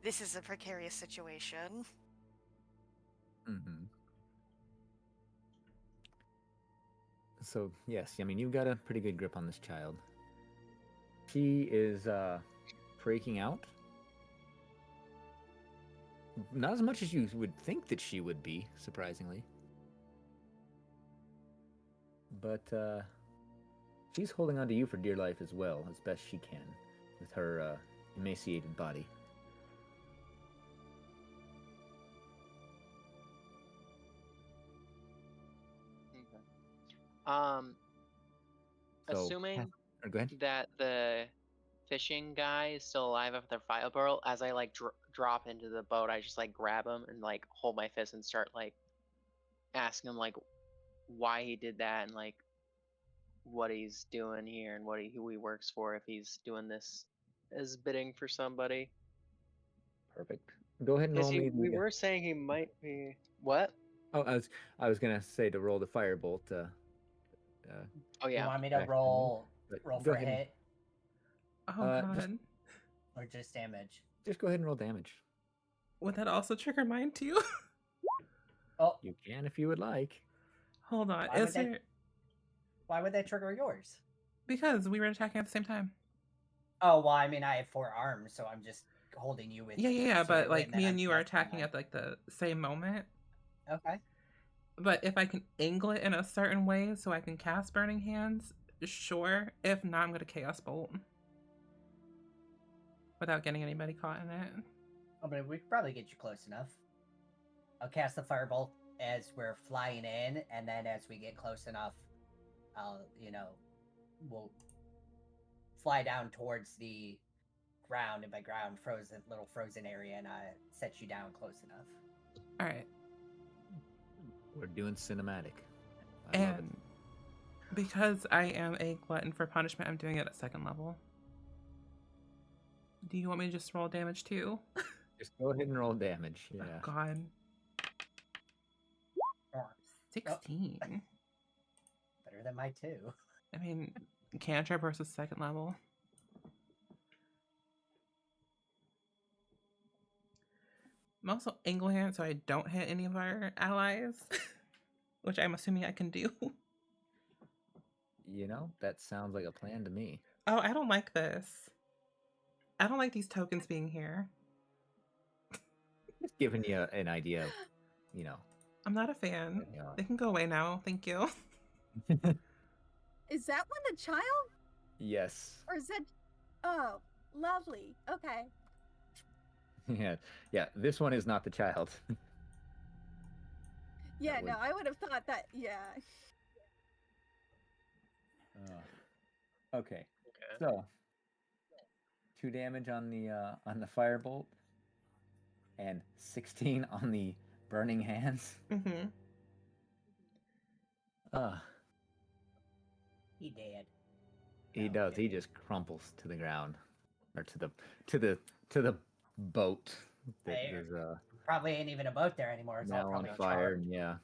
this is a precarious situation. Mm-hmm. So yes, I mean you've got a pretty good grip on this child. She is freaking out. Not as much as you would think that she would be, surprisingly. But she's holding on to you for dear life as well, as best she can, with her emaciated body. Okay. So, Assuming or go ahead. that the fishing guy is still alive after their fire barrel, as I like drop into the boat, I just like grab him and like hold my fist and start like asking him like why he did that and like what he's doing here and who he works for if he's doing this as bidding for somebody. Perfect. Go ahead and roll me. We were saying he might be what? Oh, I was gonna say to roll the firebolt. Oh You yeah. want me to back roll but roll go for ahead and- hit Oh just- god. or just damage? Just go ahead and roll damage. Would that also trigger mine too? Oh, You can if you would like. Hold on. Why Is would they- there why would that trigger yours? because we were attacking at the same time. Oh well, I mean I have 4 arms, so I'm just holding you with. Yeah, so but it like wouldn't me that and I'm you are casting attacking on- at like the same moment. Okay. But if I can angle it in a certain way so I can cast Burning Hands, sure. If not, I'm gonna Chaos Bolt. Without getting anybody caught in it. Oh, but we could probably get you close enough. I'll cast the firebolt as we're flying in, and then as we get close enough, we'll fly down towards the ground, and by ground, little frozen area, and I set you down close enough. Alright. We're doing cinematic. I love it. And because I am a glutton for punishment, I'm doing it at 2nd level. Do you want me to just roll damage too? Just go ahead and roll damage. Yeah. Oh god. 16. Better than my 2. I mean, cantrip versus 2nd level. I'm also Angle Hand, so I don't hit any of our allies. which I'm assuming I can do. You know, that sounds like a plan to me. Oh, I don't like this. I don't like these tokens being here. Just giving you an idea of, you know. I'm not a fan. what they are. They can go away now. Thank you. Is that one the child? Yes. Or is that. Oh, lovely. Okay. Yeah. Yeah. This one is not the child. Yeah, would- no, I would have thought that. Yeah. Okay. Okay. So 2 damage on the firebolt and 16 on the burning hands. Mm-hmm. He did. He No, does. He didn't. just crumples to the ground, or to the boat that Hey, is Probably ain't even a boat there anymore. It's all now on probably fire. charred. And yeah.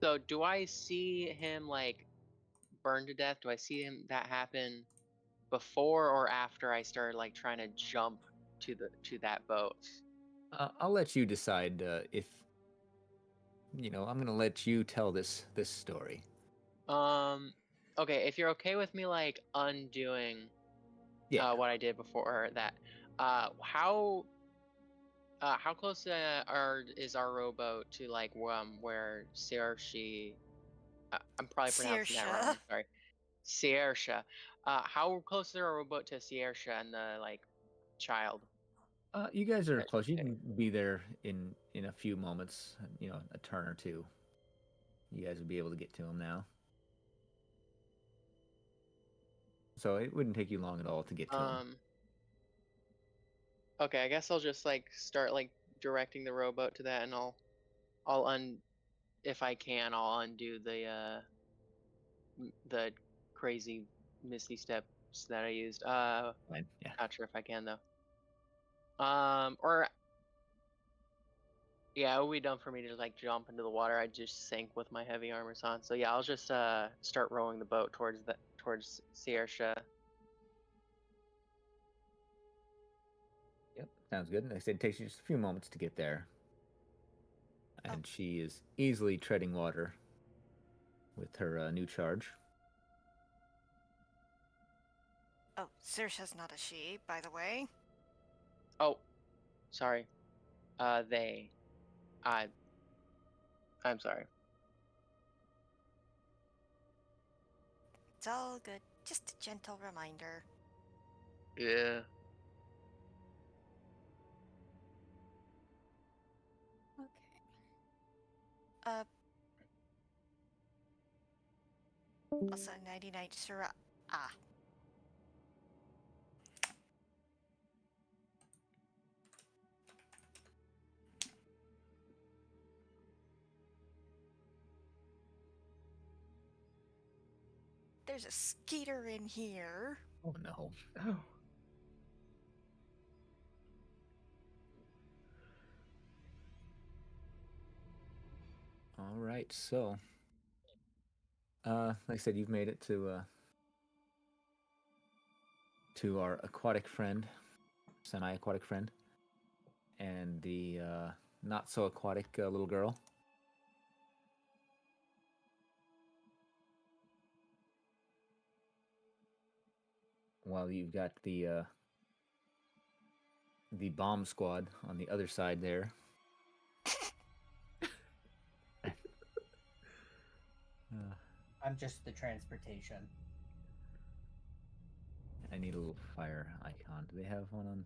So do I see him like burn to death? Do I see him that happen before or after I started like trying to jump to that boat? I'll let you decide if I'm gonna let you tell this story. Okay, if you're okay with me like undoing Yeah. what I did before that, how close is our rowboat to like where Saoirse, I'm probably pronouncing that wrong. Saoirse. I'm sorry. Saoirse. How close is our rowboat to Saoirse and the like child? You guys are I should close. You say. can be there in a few moments. A turn or two. You guys would be able to get to him now. So it wouldn't take you long at all to get to him. Okay, I guess I'll just like start like directing the rowboat to that, and if I can, I'll undo the crazy misty steps that I used. Fine. Yeah. Not sure if I can though. Or yeah, it would be dumb for me to like jump into the water. I just sink with my heavy armors on. So yeah, I'll just start rowing the boat towards Saoirse. Yep. Sounds good. Like I said, it takes you just a few moments to get there. And she is easily treading water with her new charge. Oh, Saoirse's not a she, by the way. Oh, sorry. They. I'm sorry. It's all good. Just a gentle reminder. Yeah. Okay. Also, 99 Surah. Ah. There's a skeeter in here. Oh no. Oh. All right. So, like I said, you've made it to our aquatic friend, semi-aquatic friend, and the not so aquatic little girl. While you've got the bomb squad on the other side there. I'm just the transportation. I need a little fire icon. Do they have one on?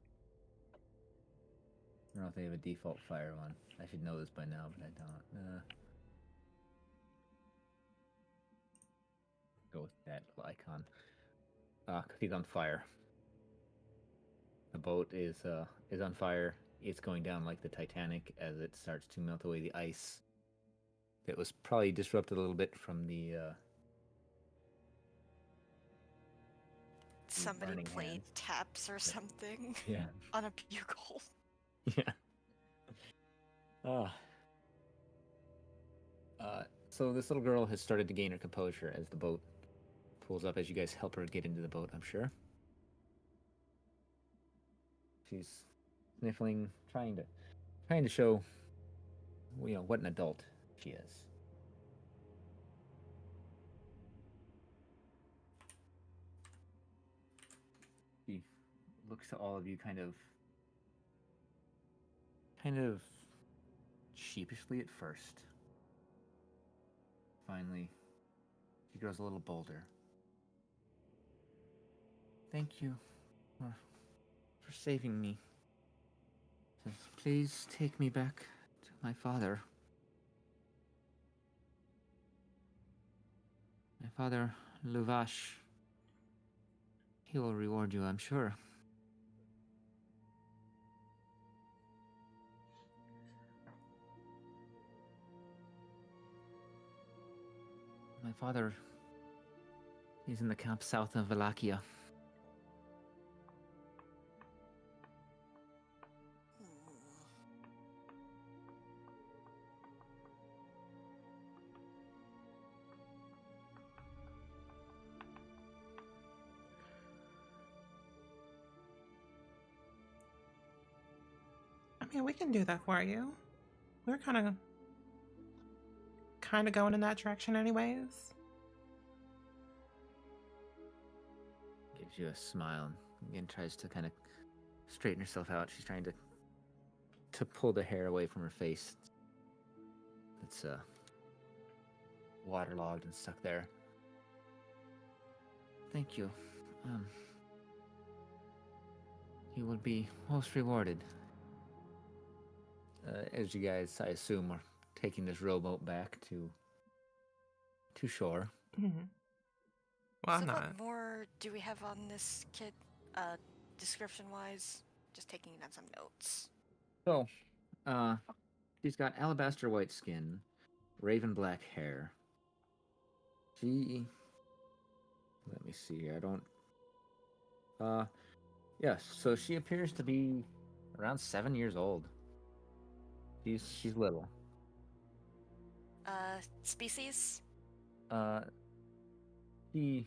I don't know if they have a default fire one. I should know this by now, but I don't. Go with that little icon. 'Cause he's on fire. The boat is on fire. It's going down like the Titanic as it starts to melt away the ice. That was probably disrupted a little bit from the Somebody burning played hands. taps or something Yeah. on a bugle. Yeah. So this little girl has started to gain her composure as the boat pulls up, as you guys help her get into the boat, I'm sure. She's sniffling, trying to show what an adult she is. She looks to all of you kind of sheepishly at first. Finally, she grows a little bolder. Thank you for saving me. Please take me back to my father. My father, Luvash. He will reward you, I'm sure. My father, he's in the camp south of Valakia. I mean, we can do that for you. We're kind of going in that direction anyways. Gives you a smile and again tries to kind of straighten herself out. She's trying to pull the hair away from her face. It's waterlogged and stuck there. Thank you. You will be most rewarded. As you guys, I assume, are taking this rowboat back to shore. Mm-hmm. Well, So I'm not. what more do we have on this kid, description-wise? Just taking down some notes. So, she's got alabaster white skin, raven black hair. Let me see here. I don't. Yes. So she appears to be around 7 years old. She's little. Species? She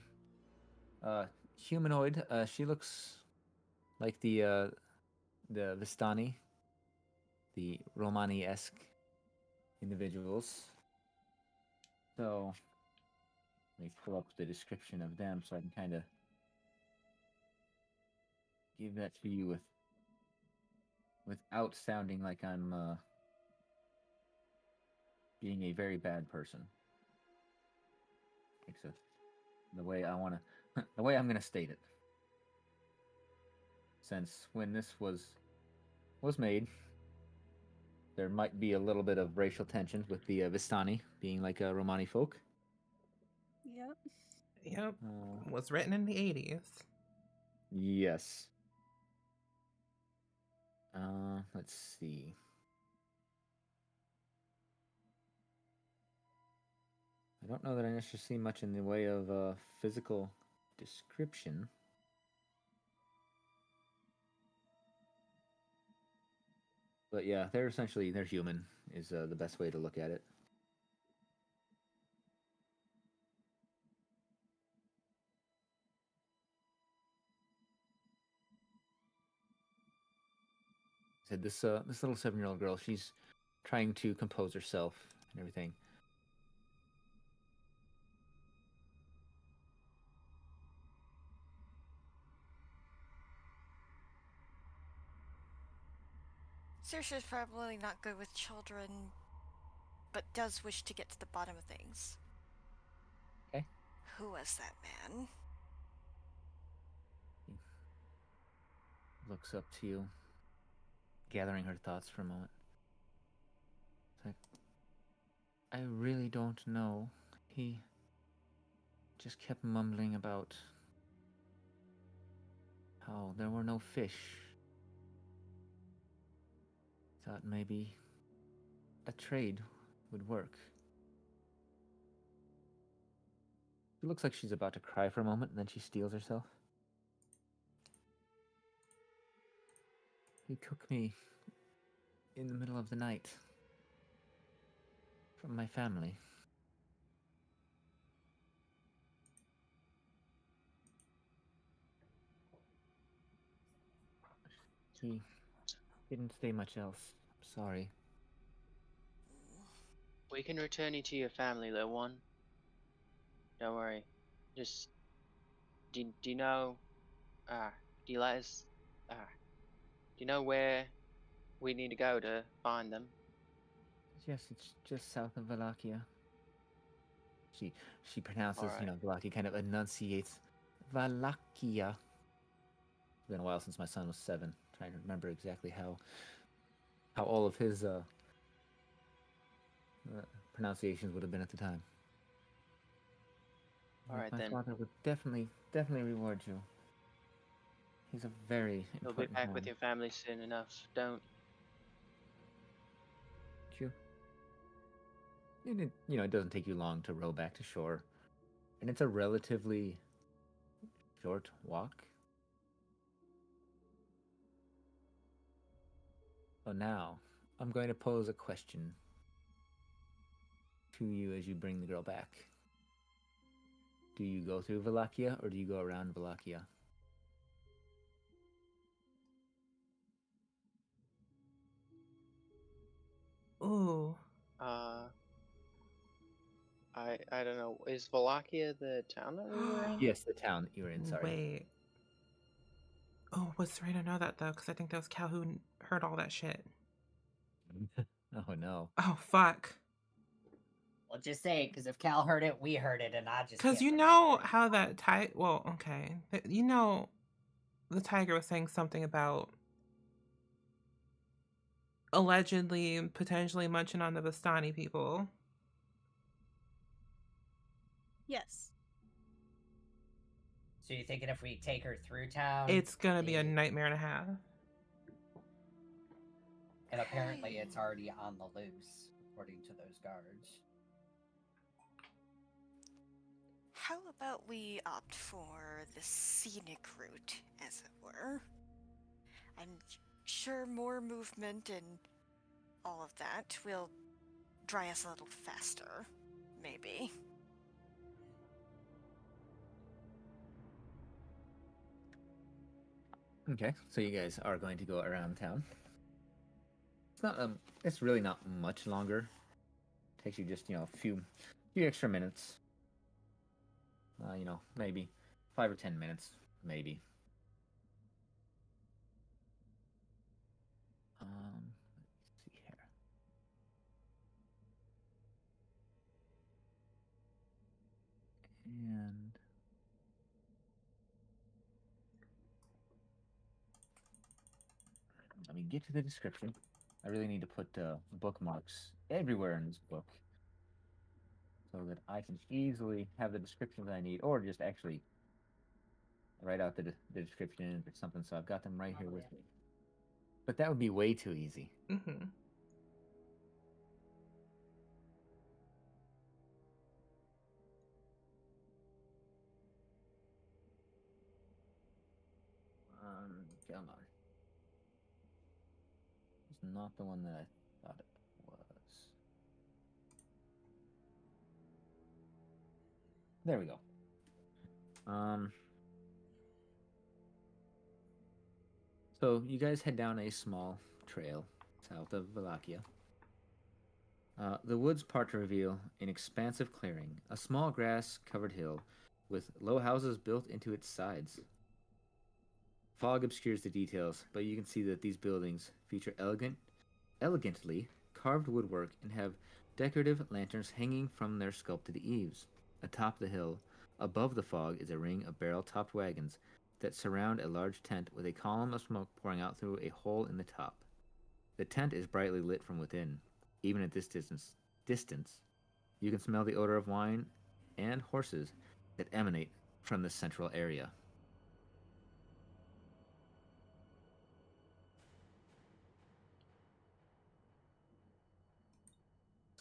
humanoid. She looks like the Vistani, the Romani-esque individuals. So let me pull up the description of them so I can kind of give that to you without sounding like I'm being a very bad person. Like so, the way I want to, the way I'm going to state it. Since when this was made, there might be a little bit of racial tensions with the Vistani being like a Romani folk. Yep. Yep. Was written in the 80s. Yes. Let's see. I don't know that I necessarily see much in the way of physical description. But yeah, they're human is the best way to look at it. Said this little 7-year-old girl, she's trying to compose herself and everything. Saoirse's probably not good with children, but does wish to get to the bottom of things. Okay. Who was that man? Looks up to you, gathering her thoughts for a moment. It's like, I really don't know. He just kept mumbling about how there were no fish. Thought maybe a trade would work. She looks like she's about to cry for a moment, and then she steels herself. He took me in the middle of the night from my family. He didn't say much else. I'm sorry. We can return you to your family, little one. Don't worry. Just do you know? Do you let us? Do you know where we need to go to find them? Yes, it's just south of Wallachia. She pronounces, Alright. Wallachia kind of enunciates Wallachia. It's been a while since my son was 7. Trying to remember exactly how all of his pronunciations would have been at the time. Alright My then. father would definitely reward you. He's a very You'll be important back man. with your family soon enough. Don't. True. And it doesn't take you long to row back to shore, and it's a relatively short walk. So now, I'm going to pose a question to you as you bring the girl back. Do you go through Wallachia or do you go around Wallachia? Ooh. I don't know. Is Wallachia the town that we were in? Yes, the town that you were in, sorry. Wait. Oh, was Serena know that though? Because I think that was Cal who heard all that shit. Oh no. Oh, fuck. Well, just say it, because if Cal heard it, we heard it, and I just Because can't you remember know it. how that tiger. Well, okay. You know, the tiger was saying something about allegedly, potentially munching on the Vistani people. Yes. So you thinking if we take her through town, It's gonna be a nightmare and a half. and apparently it's already on the loose, according to those guards. How about we opt for the scenic route, as it were? I'm sure more movement and all of that will dry us a little faster, maybe. Okay, so you guys are going to go around town. It's not it's really not much longer. Takes you just, a few extra minutes. Maybe 5 or 10 minutes, maybe. Let's see here. And let me get to the description. I really need to put bookmarks everywhere in this book so that I can easily have the description that I need, or just actually write out the description or something. So I've got them right here with me. But that would be way too easy. Mm-hmm. Come on. It's not the one that I thought it was. There we go. So you guys head down a small trail south of Wallachia. The woods part to reveal an expansive clearing, a small grass-covered hill with low houses built into its sides. Fog obscures the details, but you can see that these buildings feature elegantly carved woodwork and have decorative lanterns hanging from their sculpted eaves. Atop the hill, above the fog, is a ring of barrel-topped wagons that surround a large tent with a column of smoke pouring out through a hole in the top. The tent is brightly lit from within. Even at this distance, you can smell the odor of wine and horses that emanate from the central area.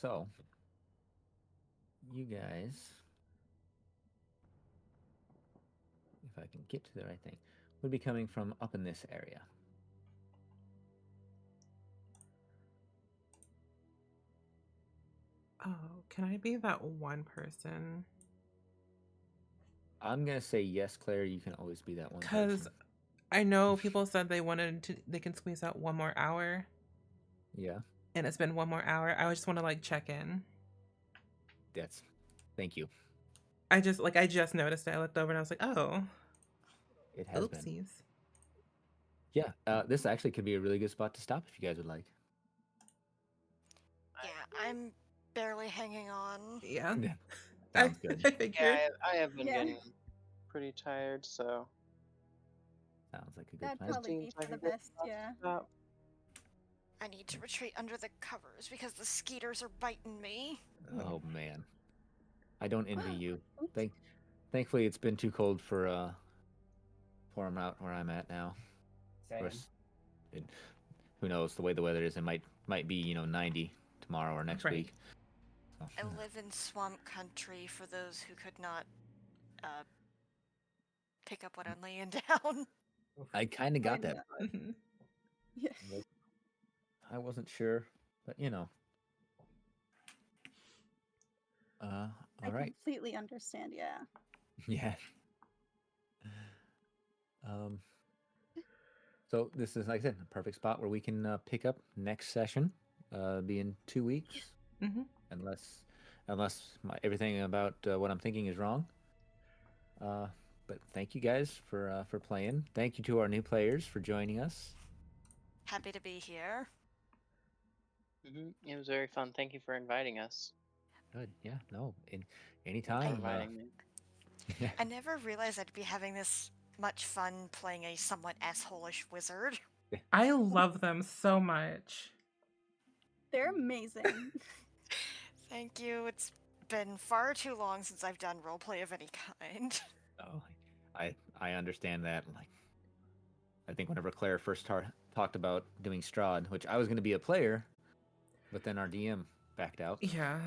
So, you guys, if I can get to the right thing, would be coming from up in this area. Oh, can I be that one person? I'm gonna say yes, Claire. You can always be that one Because person. I know people said they can squeeze out one more hour. Yeah. And it's been one more hour. I just want to check in. that's thank you. I just noticed it. I looked over and I was like, oh, It has been. oopsies. Yeah, this actually could be a really good spot to stop if you guys would like. Yeah, I'm barely hanging on. Yeah. Yeah, I, sounds good. I figured. Yeah, I have been Yeah. getting pretty tired, so Sounds like a good That'd plan. probably be seems for like the a good best, spot to yeah. stop. I need to retreat under the covers because the skeeters are biting me. Oh man, I don't envy you. Oops. Thankfully, it's been too cold for I'm out where I'm at now. Of Same. course, who knows the way the weather is? It might be 90 tomorrow or next Right. week. So, I live in swamp country for those who could not pick up what I'm laying down. I kind of got that. Mhm. Yeah. I wasn't sure, but I all right. completely understand, yeah. Yeah. Um. So this is, like I said, a perfect spot where we can pick up next session. Be in 2 weeks, Mhm. unless everything about what I'm thinking is wrong. But thank you guys for playing. Thank you to our new players for joining us. Happy to be here. It was very fun. Thank you for inviting us. Good. Yeah. No. For Anytime. inviting me. Yeah. I never realized I'd be having this much fun playing a somewhat assholish wizard. I love them so much. They're amazing. Thank you. It's been far too long since I've done roleplay of any kind. Oh, I understand that. Like, I think whenever Claire first talked about doing Strahd, which I was going to be a player, but then our DM backed out. Yeah.